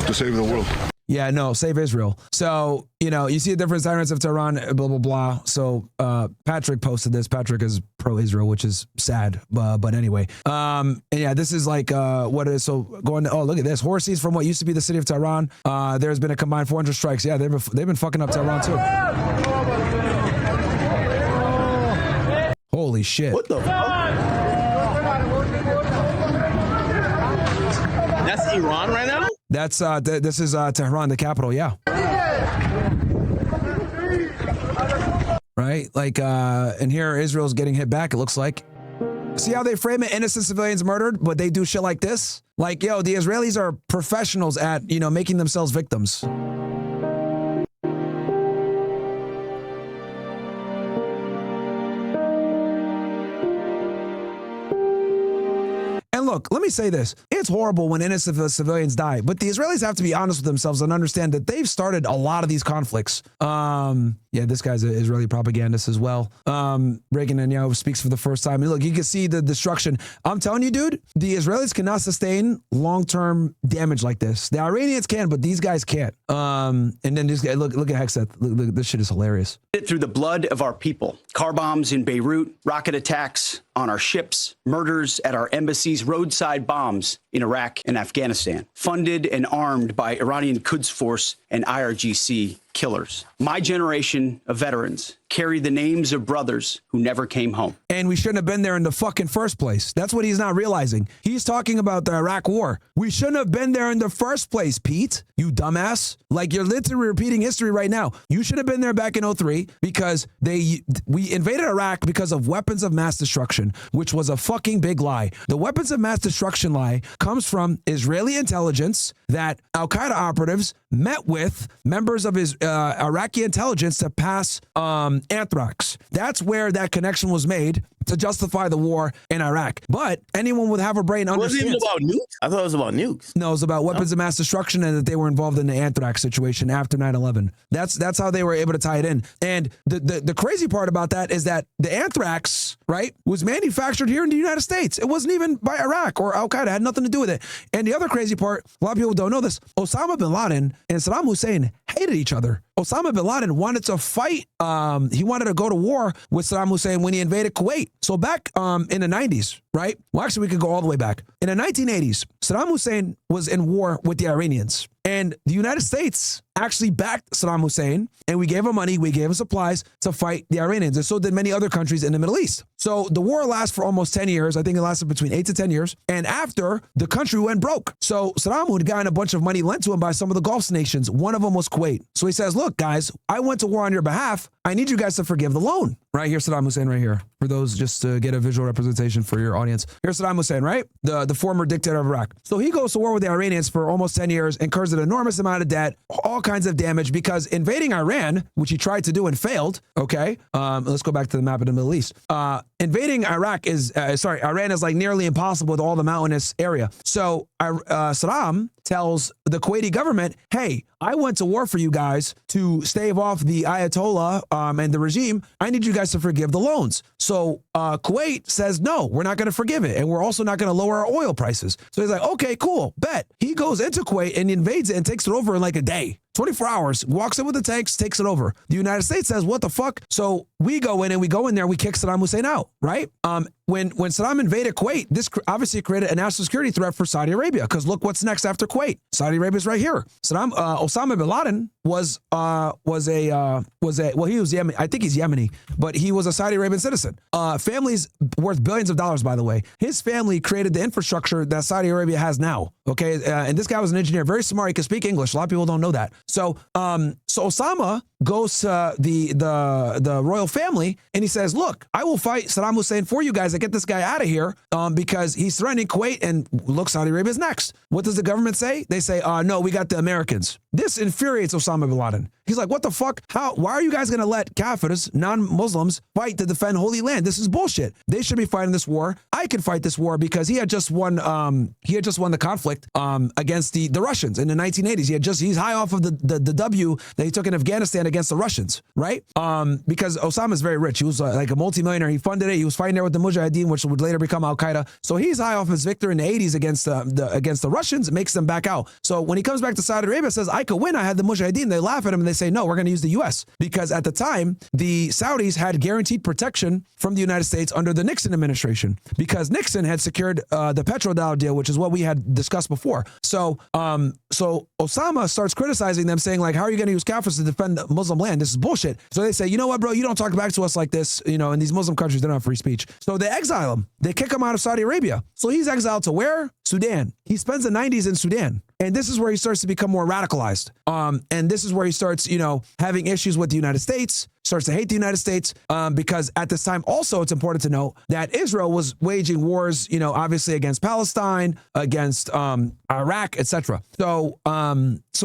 to save the world. Yeah, no, save Israel. So, you see a difference, Tyrants of Tehran, blah, blah, blah. So Patrick posted this. Patrick is pro-Israel, which is sad. But anyway. And yeah, this is like what is so going to, oh, look at this. Horses from what used to be the city of Tehran. There's been a combined 400 strikes. Yeah, they've been fucking up Tehran too. Holy shit. What the fuck? That's Iran right now? That's this is Tehran, the capital, yeah. Right? Like and here Israel's getting hit back, it looks like. See how they frame it? Innocent civilians murdered, but they do shit like this? Like, yo, the Israelis are professionals at, making themselves victims. And look, let me say this. It's horrible when innocent civilians die, but the Israelis have to be honest with themselves and understand that they've started a lot of these conflicts. Yeah, this guy's an Israeli propagandist as well. Reagan Netanyahu speaks for the first time. And look, you can see the destruction. I'm telling you, dude, the Israelis cannot sustain long-term damage like this. The Iranians can, but these guys can't. And then this guy, look at Hexeth. Look, this shit is hilarious. Through the blood of our people. Car bombs in Beirut, rocket attacks on our ships, murders at our embassies, roadside bombs in Iraq and Afghanistan, funded and armed by Iranian Quds Force and IRGC killers. My generation of veterans carry the names of brothers who never came home. And we shouldn't have been there in the fucking first place. That's what he's not realizing. He's talking about the Iraq war. We shouldn't have been there in the first place, Pete, you dumbass. Like, you're literally repeating history right now. You should have been there back in 2003 because we invaded Iraq because of weapons of mass destruction, which was a fucking big lie. The weapons of mass destruction lie comes from Israeli intelligence that Al-Qaeda operatives met with members of his Iraqi intelligence to pass anthrax. That's where that connection was made to justify the war in Iraq. But anyone with have a brain understands. Was it even about nukes? I thought it was about nukes. No, it was about weapons of mass destruction and that they were involved in the anthrax situation after 9/11. That's how they were able to tie it in. And the crazy part about that is that the anthrax, right, was manufactured here in the United States. It wasn't even by Iraq or Al-Qaeda. It had nothing to do with it. And the other crazy part, a lot of people don't know this, Osama bin Laden and Saddam Hussein hated each other. Osama bin Laden wanted to fight. He wanted to go to war with Saddam Hussein when he invaded Kuwait. So back in the 90s, right? Well, actually, we could go all the way back. In the 1980s, Saddam Hussein was in war with the Iranians. And the United States actually backed Saddam Hussein, and we gave him money, we gave him supplies to fight the Iranians, and so did many other countries in the Middle East. So the war lasted for almost 10 years. I think it lasted between 8 to 10 years. And after, the country went broke. So Saddam had gotten a bunch of money lent to him by some of the Gulf nations. One of them was Kuwait. So he says, look, guys, I went to war on your behalf. I need you guys to forgive the loan. Right here, Saddam Hussein right here. For those, just to get a visual representation for your audience. Here's Saddam Hussein, right? The former dictator of Iraq. So he goes to war with the Iranians for almost 10 years, incurs an enormous amount of debt, all kinds of damage, because invading Iran, which he tried to do and failed, okay? Let's go back to the map of the Middle East. Invading Iraq is, Iran is like nearly impossible with all the mountainous area. So Saddam tells the Kuwaiti government, hey, I went to war for you guys to stave off the Ayatollah and the regime. I need you guys to forgive the loans. So Kuwait says, no, we're not going to forgive it. And we're also not going to lower our oil prices. So he's like, okay, cool, bet. He goes into Kuwait and invades it and takes it over in like a day. 24 hours, walks in with the tanks, takes it over. The United States says, what the fuck? So we go in there, we kick Saddam Hussein out, right? When Saddam invaded Kuwait, this obviously created a national security threat for Saudi Arabia, because look what's next after Kuwait. Saudi Arabia's right here. Osama bin Laden was he was Yemen. I think he's Yemeni, but he was a Saudi Arabian citizen. Family's worth billions of dollars, by the way. His family created the infrastructure that Saudi Arabia has now. Okay, and this guy was an engineer, very smart. He could speak English. A lot of people don't know that. So Osama goes to the royal family and he says, look, I will fight Saddam Hussein for you guys to get this guy out of here because he's threatening Kuwait, and look, Saudi Arabia's next. What does the government say? They say, no, we got the Americans. This infuriates Osama bin Laden. He's like, what the fuck? Why are you guys going to let Kafirs, non-Muslims, fight to defend Holy Land? This is bullshit. They should be fighting this war. I can fight this war because he had just won the conflict against the Russians in the 1980s. He's high off of the W that he took in Afghanistan against the Russians, right? Because Osama's very rich. He was like a multimillionaire. He funded it. He was fighting there with the Mujahideen, which would later become Al-Qaeda. So he's high off his victory in the 80s against the Russians. It makes them back out. So when he comes back to Saudi Arabia, says, I could win. I had the Mujahideen. They laugh at him and they say, no, we're going to use the U.S. because at the time, the Saudis had guaranteed protection from the United States under the Nixon administration because Nixon had secured the petrodollar deal, which is what we had discussed before. So Osama starts criticizing them, saying like, how are you going to use Kafirs to defend Muslim land? This is bullshit. So they say, you know what, bro, you don't talk back to us like this. You know, in these Muslim countries, they don't have free speech. So they exile him. They kick him out of Saudi Arabia. So he's exiled to where? Sudan. He spends the 90s in Sudan. And this is where he starts to become more radicalized. And this is where he starts, having issues with the United States, starts to hate the United States, because at this time, also, it's important to note that Israel was waging wars, obviously against Palestine, against Iraq, etc. So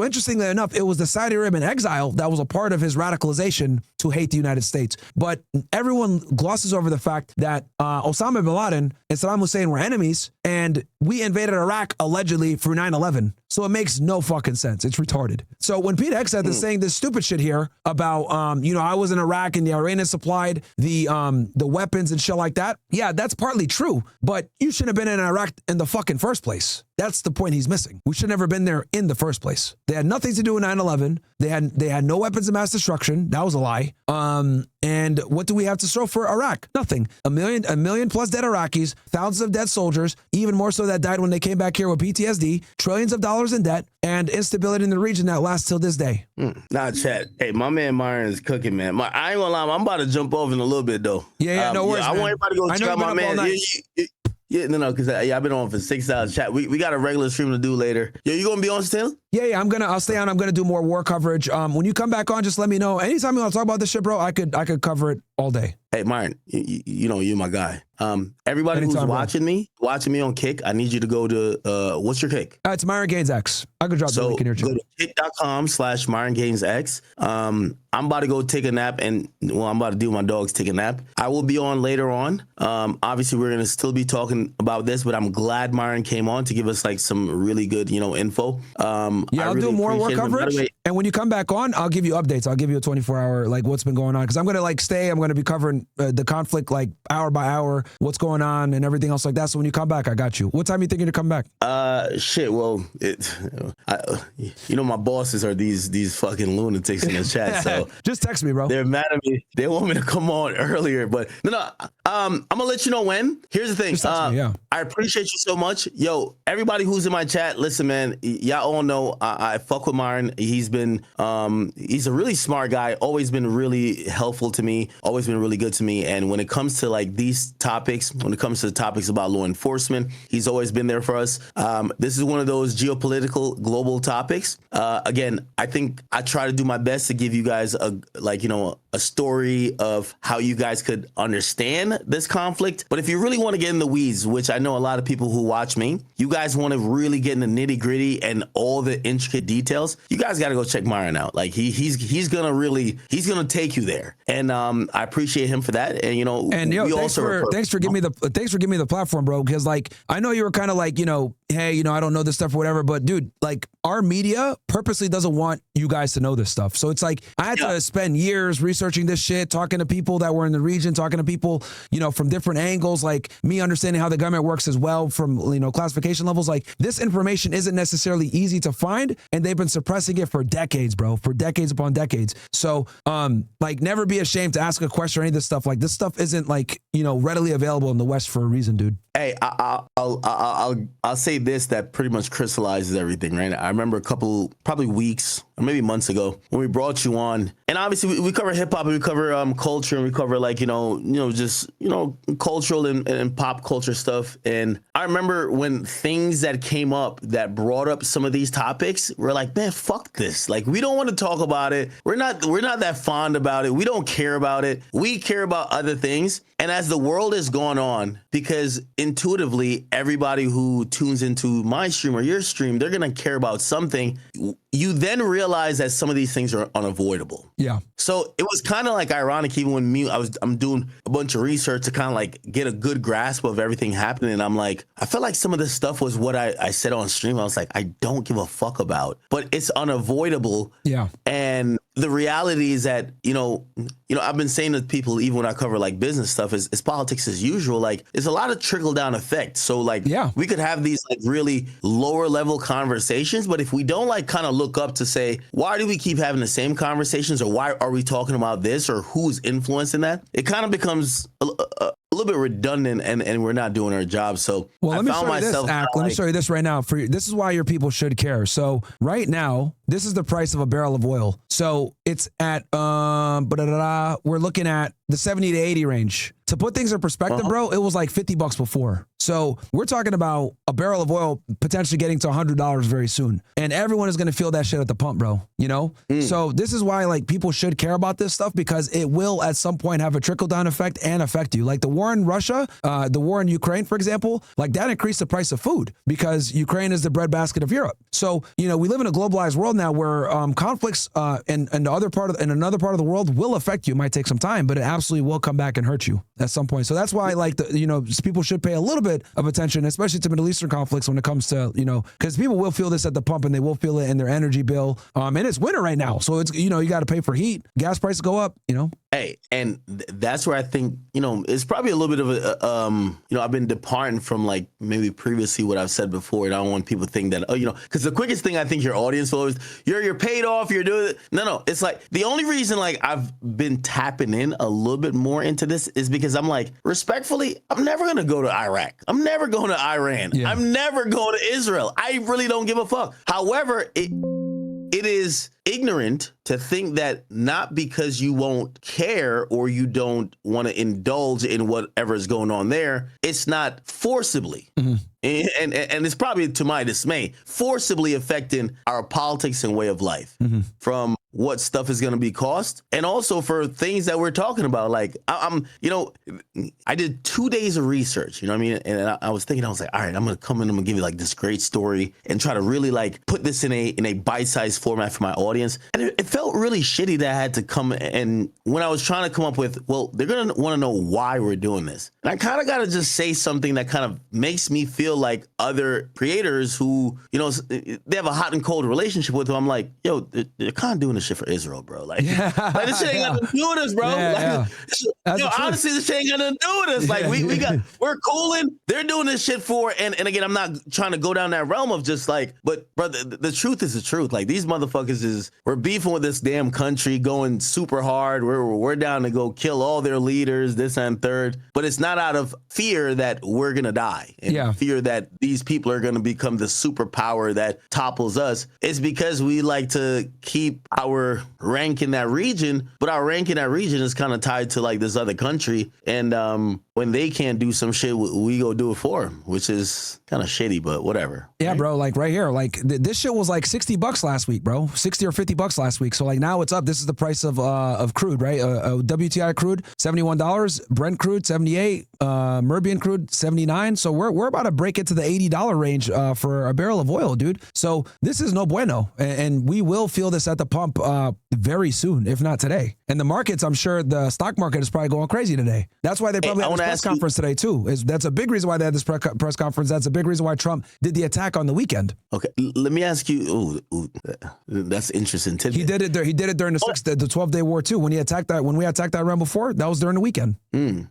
interestingly enough, it was the Saudi Arabian exile that was a part of his radicalization to hate the United States. But everyone glosses over the fact that Osama bin Laden and Saddam Hussein were enemies, and we invaded Iraq allegedly through 9/11. So it makes no fucking sense. It's retarded. So when Pete Hegseth is saying this stupid shit here about, I was in Iraq and the Iranians supplied the weapons and shit like that. Yeah, that's partly true, but you shouldn't have been in Iraq in the fucking first place. That's the point he's missing. We should have never been there in the first place. They had nothing to do with 9/11. They had no weapons of mass destruction. That was a lie. And what do we have to show for Iraq? Nothing. A million plus dead Iraqis, thousands of dead soldiers, even more so that died when they came back here with PTSD, trillions of dollars in debt, and instability in the region that lasts till this day. Nah, chat. Hey, my man Myron is cooking, man. I ain't gonna lie, I'm about to jump off in a little bit though. Yeah, no worries. I want everybody to go check out my man. No, because I've been on for 6 hours. Chat. We got a regular stream to do later. Yo, you gonna be on still? Yeah. I'll stay on. I'm gonna do more war coverage. When you come back on, just let me know. Anytime you want to talk about this shit, bro, I could cover it all day. Hey, Myron, you're my guy. Everybody who's watching me on Kick, I need you to go to what's your Kick? It's Myron Gaines X. I could drop the link in here too. Go to kick.com/Myron Gaines X. I'm about to go take a nap, and well, I'm about to do my dogs take a nap. I will be on later on. Obviously, we're gonna still be talking about this, but I'm glad Myron came on to give us like some really good, info. I'll do more war coverage. And when you come back on, I'll give you updates. I'll give you a 24-hour, like what's been going on. Because I'm going to I'm going to be covering the conflict like hour by hour, what's going on and everything else like that. So when you come back, I got you. What time are you thinking to come back? Well, my bosses are these fucking lunatics in the chat. So just text me, bro. They're mad at me. They want me to come on earlier, but no. I'm going to let you know when. Here's the thing. Just text me, yeah. I appreciate you so much. Yo, everybody who's in my chat, listen, man, y'all all know I fuck with Myron. He's a really smart guy, always been really helpful to me, always been really good to me. And when it comes to like these topics, when it comes to the topics about law enforcement, he's always been there for us. This is one of those geopolitical global topics. Again, I think I try to do my best to give you guys a story of how you guys could understand this conflict. But if you really want to get in the weeds, which I know a lot of people who watch me, you guys want to really get in the nitty gritty and all the intricate details, you guys got to go check Myron out. Like he's gonna take you there, and I appreciate him for that. And thanks for giving me the platform, bro. Because like I know you were kind of like hey, I don't know this stuff or whatever, but dude, like our media purposely doesn't want you guys to know this stuff. So it's like I had to spend years researching this shit, talking to people that were in the region, talking to people from different angles, like me understanding how the government works as well from classification levels. Like this information isn't necessarily easy to find, and they've been suppressing it for decades, bro, for decades upon decades. So like never be ashamed to ask a question or any of this stuff. Like this stuff isn't like readily available in the West for a reason, dude. Hey, I'll say this that pretty much crystallizes everything, right? I remember a couple, probably weeks or maybe months ago when we brought you on, and obviously we cover hip hop and we cover culture and we cover like just cultural and pop culture stuff. And I remember when things that came up that brought up some of these topics, we're like, man, fuck this. Like we don't want to talk about it. We're not that fond about it. We don't care about it. We care about other things. And as the world has gone on, because intuitively everybody who tunes into my stream or your stream, they're gonna care about something. You then realize that some of these things are unavoidable. Yeah. So it was kind of like ironic, even when I'm doing a bunch of research to kind of like get a good grasp of everything happening. And I'm like, I felt like some of this stuff was what I said on stream. I was like, I don't give a fuck about, but it's unavoidable. Yeah. And the reality is that, I've been saying to people, even when I cover like business stuff, is politics as usual. Like there's a lot of trickle down effect. So like, we could have these like really lower level conversations, but if we don't like kind of look up to say, why do we keep having the same conversations, or why are we talking about this, or who's influencing that? It kind of becomes a little bit redundant, and we're not doing our job. So let me show you this right now. This is why your people should care. So right now, this is the price of a barrel of oil. So it's at we're looking at the 70 to 80 range. To put things in perspective, bro, it was like $50 before. So we're talking about a barrel of oil potentially getting to $100 very soon. And everyone is going to feel that shit at the pump, bro. So this is why like people should care about this stuff, because it will at some point have a trickle down effect and affect you. Like the war in Russia, the war in Ukraine, for example, like that increased the price of food because Ukraine is the breadbasket of Europe. So, we live in a globalized world now where conflicts in another part of the world will affect you. It might take some time, but it absolutely will come back and hurt you at some point. So that's why like people should pay a little bit of attention, especially to Middle Eastern conflicts when it comes to, because people will feel this at the pump and they will feel it in their energy bill. And it's winter right now. So it's, you got to pay for heat. Gas prices go up, Hey, and that's where I think, it's probably a little bit of a, I've been departing from like maybe previously what I've said before. And I don't want people to think that, because the quickest thing I think your audience will is you're paid off, you're doing it. No, it's like the only reason like I've been tapping in a little bit more into this is because I'm like, respectfully, I'm never going to go to Iraq. I'm never going to Iran. Yeah. I'm never going to Israel. I really don't give a fuck. However, it is ignorant to think that not because you won't care or you don't want to indulge in whatever is going on there, it's not forcibly. Mm-hmm. And it's probably, to my dismay, forcibly affecting our politics and way of life, from what stuff is going to be cost, and also for things that we're talking about. Like I did 2 days of research, and I was thinking, I was like, all right, I'm going to come in, I'm going to give you like this great story and try to really like put this in a bite-sized format for my audience. And it felt felt really shitty that I had to come, and when I was trying to come up with, well, they're going to want to know why we're doing this. And I kind of got to just say something that kind of makes me feel like other creators who, you know, they have a hot and cold relationship with them. I'm like, yo, they're kind of doing this shit for Israel, bro. Like, like this shit ain't got nothing to do with us, bro. Honestly, this shit ain't got nothing to do with us. Like, we're cooling. They're doing this shit for, and again, I'm not trying to go down that realm of just like, but brother, the truth is the truth. Like, these motherfuckers we're beefing with this damn country, going super hard. We're down to go kill all their leaders, this and third. But it's not out of fear that we're gonna die, and fear that these people are gonna become the superpower that topples us. It's because we like to keep our rank in that region, but our rank in that region is kind of tied to like this other country. And when they can't do some shit, we go do it for them, which is kind of shitty, but whatever. Yeah, right? Bro, like right here, like this shit was like $60 last week, bro. 60 or $50 last week. So like now it's up. This is the price of crude, right? WTI crude, $71. Brent crude, 78. Murbian crude, 79. So we're about to break into the $80 range for a barrel of oil, dude. So this is no bueno, and we will feel this at the pump very soon, if not today. And the markets, I'm sure the stock market is probably going crazy today. That's why they probably had this press conference today too. That's a big reason why they had this press conference. That's a big reason why Trump did the attack on the weekend. Okay, let me ask you. That's interesting. He did it during the 12-day war too. When we attacked that round before, that was during the weekend.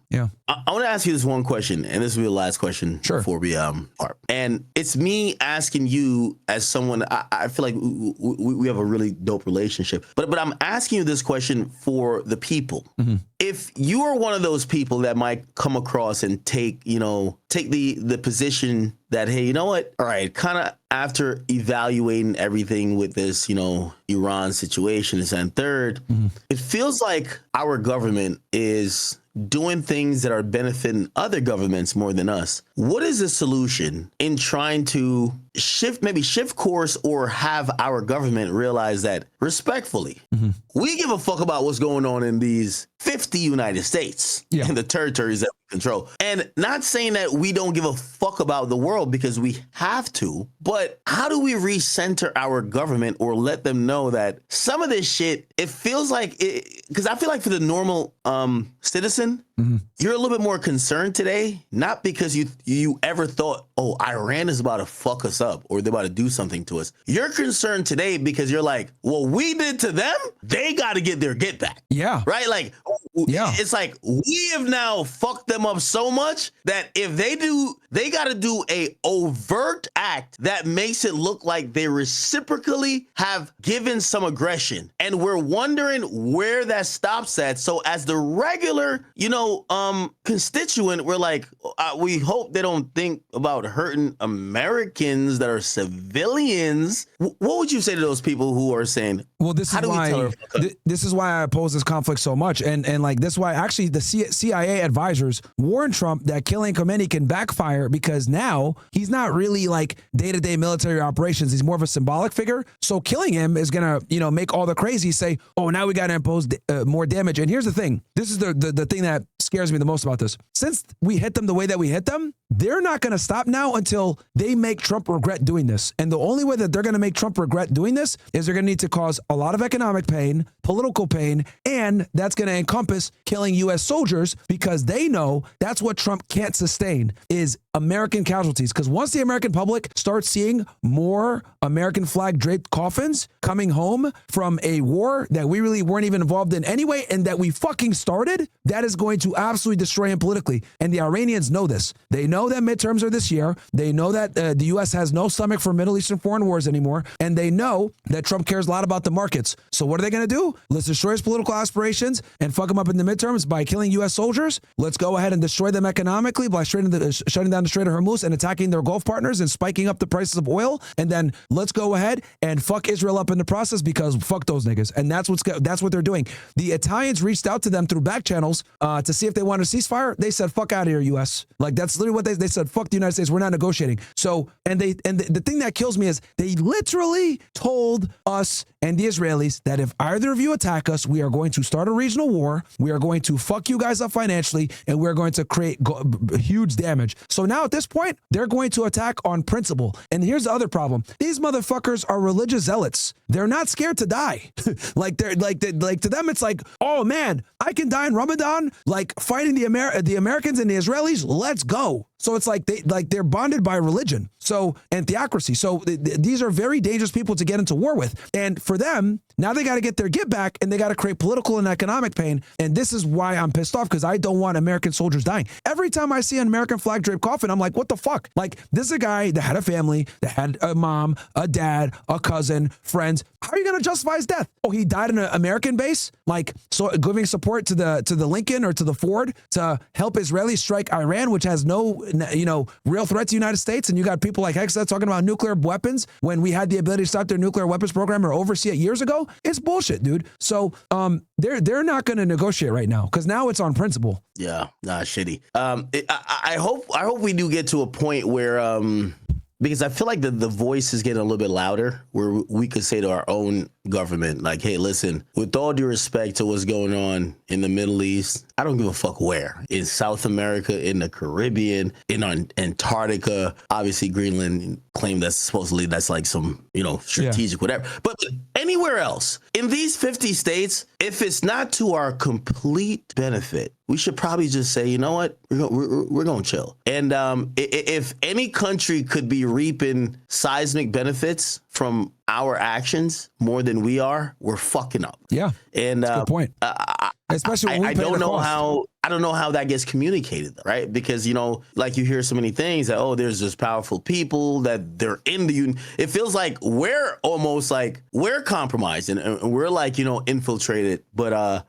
Yeah. I want to ask you this one question, and this will be the last question before we part. And it's me asking you as someone. I feel like we have a really dope relationship, but I'm asking you this question for the people. Mm-hmm. If you are one of those people that might come across and take the position that, hey, you know what? All right, kind of after evaluating everything with this, Iran situation, and third, it feels like our government is doing things that are benefiting other governments more than us. What is the solution in trying to shift course or have our government realize that respectfully, we give a fuck about what's going on in these 50 United States and the territories that we control. And not saying that we don't give a fuck about the world, because we have to, but how do we recenter our government or let them know that some of this shit, it feels like, because I feel like for the normal citizen, you're a little bit more concerned today, not because you ever thought, oh, Iran is about to fuck us up or they're about to do something to us. You're concerned today because you're like, well, we did to them, they got to get their get back. Yeah. Right? Like, it's like we have now fucked them up so much that if they got to do a overt act that makes it look like they reciprocally have given some aggression. And we're wondering where that stops at. So as the regular, constituent, we're like, we hope they don't think about hurting Americans that are civilians. What would you say to those people who are saying, well, this is why I oppose this conflict so much. And like, this is why actually the CIA advisors warned Trump that killing Khamenei can backfire, because now he's not really like day-to-day military operations. He's more of a symbolic figure. So killing him is going to, make all the crazies say, oh, now we got to impose more damage. And here's the thing. This is the thing that scares me the most about this. Since we hit them the way that we hit them, they're not going to stop now until they make Trump regret doing this. And the only way that they're going to make Trump regret doing this is they're going to need to cause a lot of economic pain, political pain, and that's going to encompass killing U.S. soldiers, because they know that's what Trump can't sustain is American casualties. Because once the American public starts seeing more American flag draped coffins coming home from a war that we really weren't even involved in anyway, and that we fucking started, that is going to absolutely destroy him politically. And the Iranians know this. They know that midterms are this year. They know that the U.S. has no stomach for Middle Eastern foreign wars anymore. And they know that Trump cares a lot about the markets. So what are they going to do? Let's destroy his political aspirations and fuck him up in the midterms by killing U.S. soldiers. Let's go ahead and destroy them economically by shutting down the Strait of Hormuz and attacking their Gulf partners and spiking up the prices of oil. And then let's go ahead and fuck Israel up in the process, because fuck those niggas. And that's what they're doing. The Italians reached out to them through back channels to see if they wanted a ceasefire. They said, fuck out of here, U.S. Like, that's literally what they said. Fuck the United States. We're not negotiating. So, and the thing that kills me is they literally told us and the Israelis that if either of you attack us, we are going to start a regional war. war. We are going to fuck you guys up financially, and we're going to create huge damage. So now at this point, they're going to attack on principle. And here's the other problem. These motherfuckers are religious zealots. They're not scared to die. like to them, it's like, oh man, I can die in Ramadan, like fighting the Americans and the Israelis. Let's go. So it's like they're bonded by religion. So, and theocracy. So these are very dangerous people to get into war with. And for them, now they got to get their get back, and they got to create political and economic pain. And this is why I'm pissed off, because I don't want American soldiers dying. Every time I see an American flag draped coffin, I'm like, what the fuck? Like, this is a guy that had a family, that had a mom, a dad, a cousin, friends. How are you going to justify his death? Oh, he died in an American base? Like, so giving support to the Lincoln or to the Ford to help Israelis strike Iran, which has no, real threat to the United States. And you got people like Hexa talking about nuclear weapons when we had the ability to stop their nuclear weapons program or oversee it years ago. It's bullshit, dude. So they're not going to negotiate right now, because now it's on principle. Yeah, shitty. I hope we do get to a point where because I feel like the voice is getting a little bit louder, where we could say to our own government, like, hey, listen, with all due respect to what's going on in the Middle East, I don't give a fuck where. In South America, in the Caribbean, in Antarctica, obviously Greenland claimed that supposedly that's like some, strategic whatever. But anywhere else, in these 50 states, if it's not to our complete benefit, we should probably just say, you know what, we're going to chill. And if any country could be reaping seismic benefits from our actions more than we are, we're fucking up. Yeah, and that's a good point. Especially when we I don't know how that gets communicated, right? Because, like you hear so many things that, there's just powerful people that they're in the union. It feels like we're almost like we're compromised and we're like, infiltrated. But,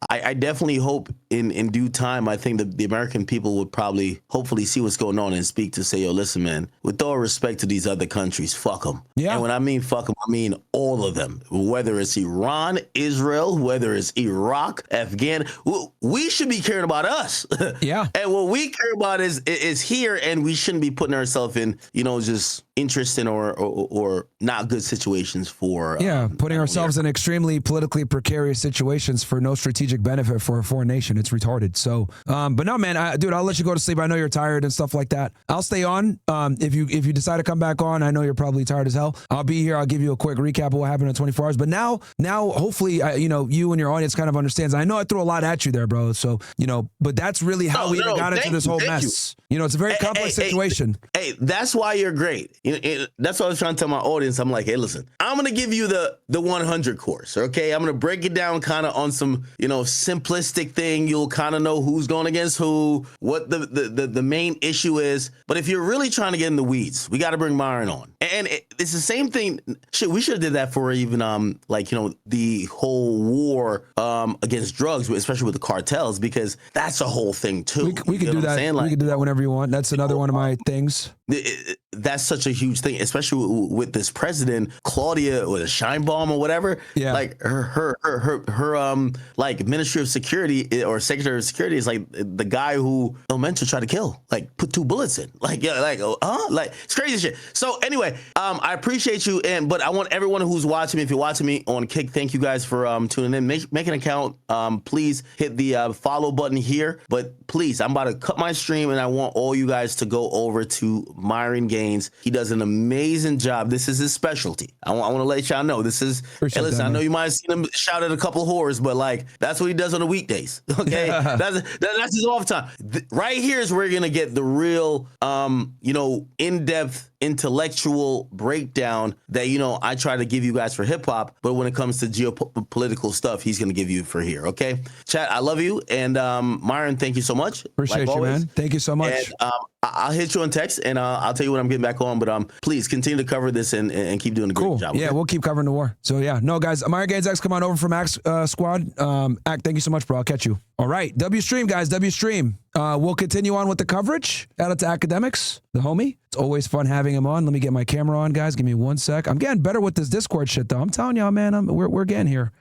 I definitely hope in due time, I think the American people would probably hopefully see what's going on and speak to say, yo, listen, man, with all respect to these other countries, fuck them. Yeah. And when I mean fuck them, I mean all of them, whether it's Iran, Israel, whether it's Iraq, Afghan, we should be caring about us. Yeah. And what we care about is here, and we shouldn't be putting ourselves in, just interesting or not good situations for putting ourselves in extremely politically precarious situations for no strategic benefit for a foreign nation. It's retarded. So but no, man, dude, I'll let you go to sleep. I know you're tired and stuff like that. I'll stay on. If you decide to come back on, I know you're probably tired as hell. I'll be here. I'll give you a quick recap of what happened in 24 hours. But now hopefully you and your audience kind of understands. I know I threw a lot at you there, bro. So but that's really how we got into this whole mess. It's a very complex situation. Hey, that's why you're great. That's what I was trying to tell my audience. I'm like, hey, listen, I'm going to give you the 100 course, okay? I'm going to break it down kind of on some, simplistic thing. You'll kind of know who's going against who, what the main issue is. But if you're really trying to get in the weeds, we got to bring Myron on. And it's the same thing. Shit, we should have did that for even, the whole war against drugs, especially with the cartels, because that's a whole thing, too. We can do that. We can do that whenever you want. That's another one of my things. That's such a huge thing, especially with this president, Claudia, or the Sheinbaum or whatever. Yeah. Like her like Ministry of Security or Secretary of Security is like the guy who meant to try to kill, like put 2 bullets in, like it's crazy shit. So anyway, I appreciate you, but I want everyone who's watching me, if you're watching me on Kick, thank you guys for tuning in. Make an account. Please hit the follow button here. But please, I'm about to cut my stream, and I want all you guys to go over to Myron Gaines. He does an amazing job. This is his specialty. I want to let y'all know this is. Hey, listen, I know you might have seen him shout at a couple of whores, but that's what he does on the weekdays. Okay, that's his off time. Right here is where you're gonna get the real, in-depth intellectual breakdown that I try to give you guys for hip hop, but when it comes to geopolitical stuff, he's gonna give you for here. Okay, chat. I love you, and Myron, thank you so much. Appreciate you, man. Thank you so much. And, I'll hit you on text, and I'll tell you when I'm getting back on. But please continue to cover this and keep doing a great job. Yeah, we'll keep covering the war. So yeah, no guys, Myron Gaines X, come on over from Axe Squad. Act, thank you so much, bro. I'll catch you. All right, W Stream guys, W Stream. We'll continue on with the coverage. Shout out to Akademiks, the homie. It's always fun having him on. Let me get my camera on, guys. Give me 1 sec. I'm getting better with this Discord shit, though. I'm telling y'all, man, we're getting here.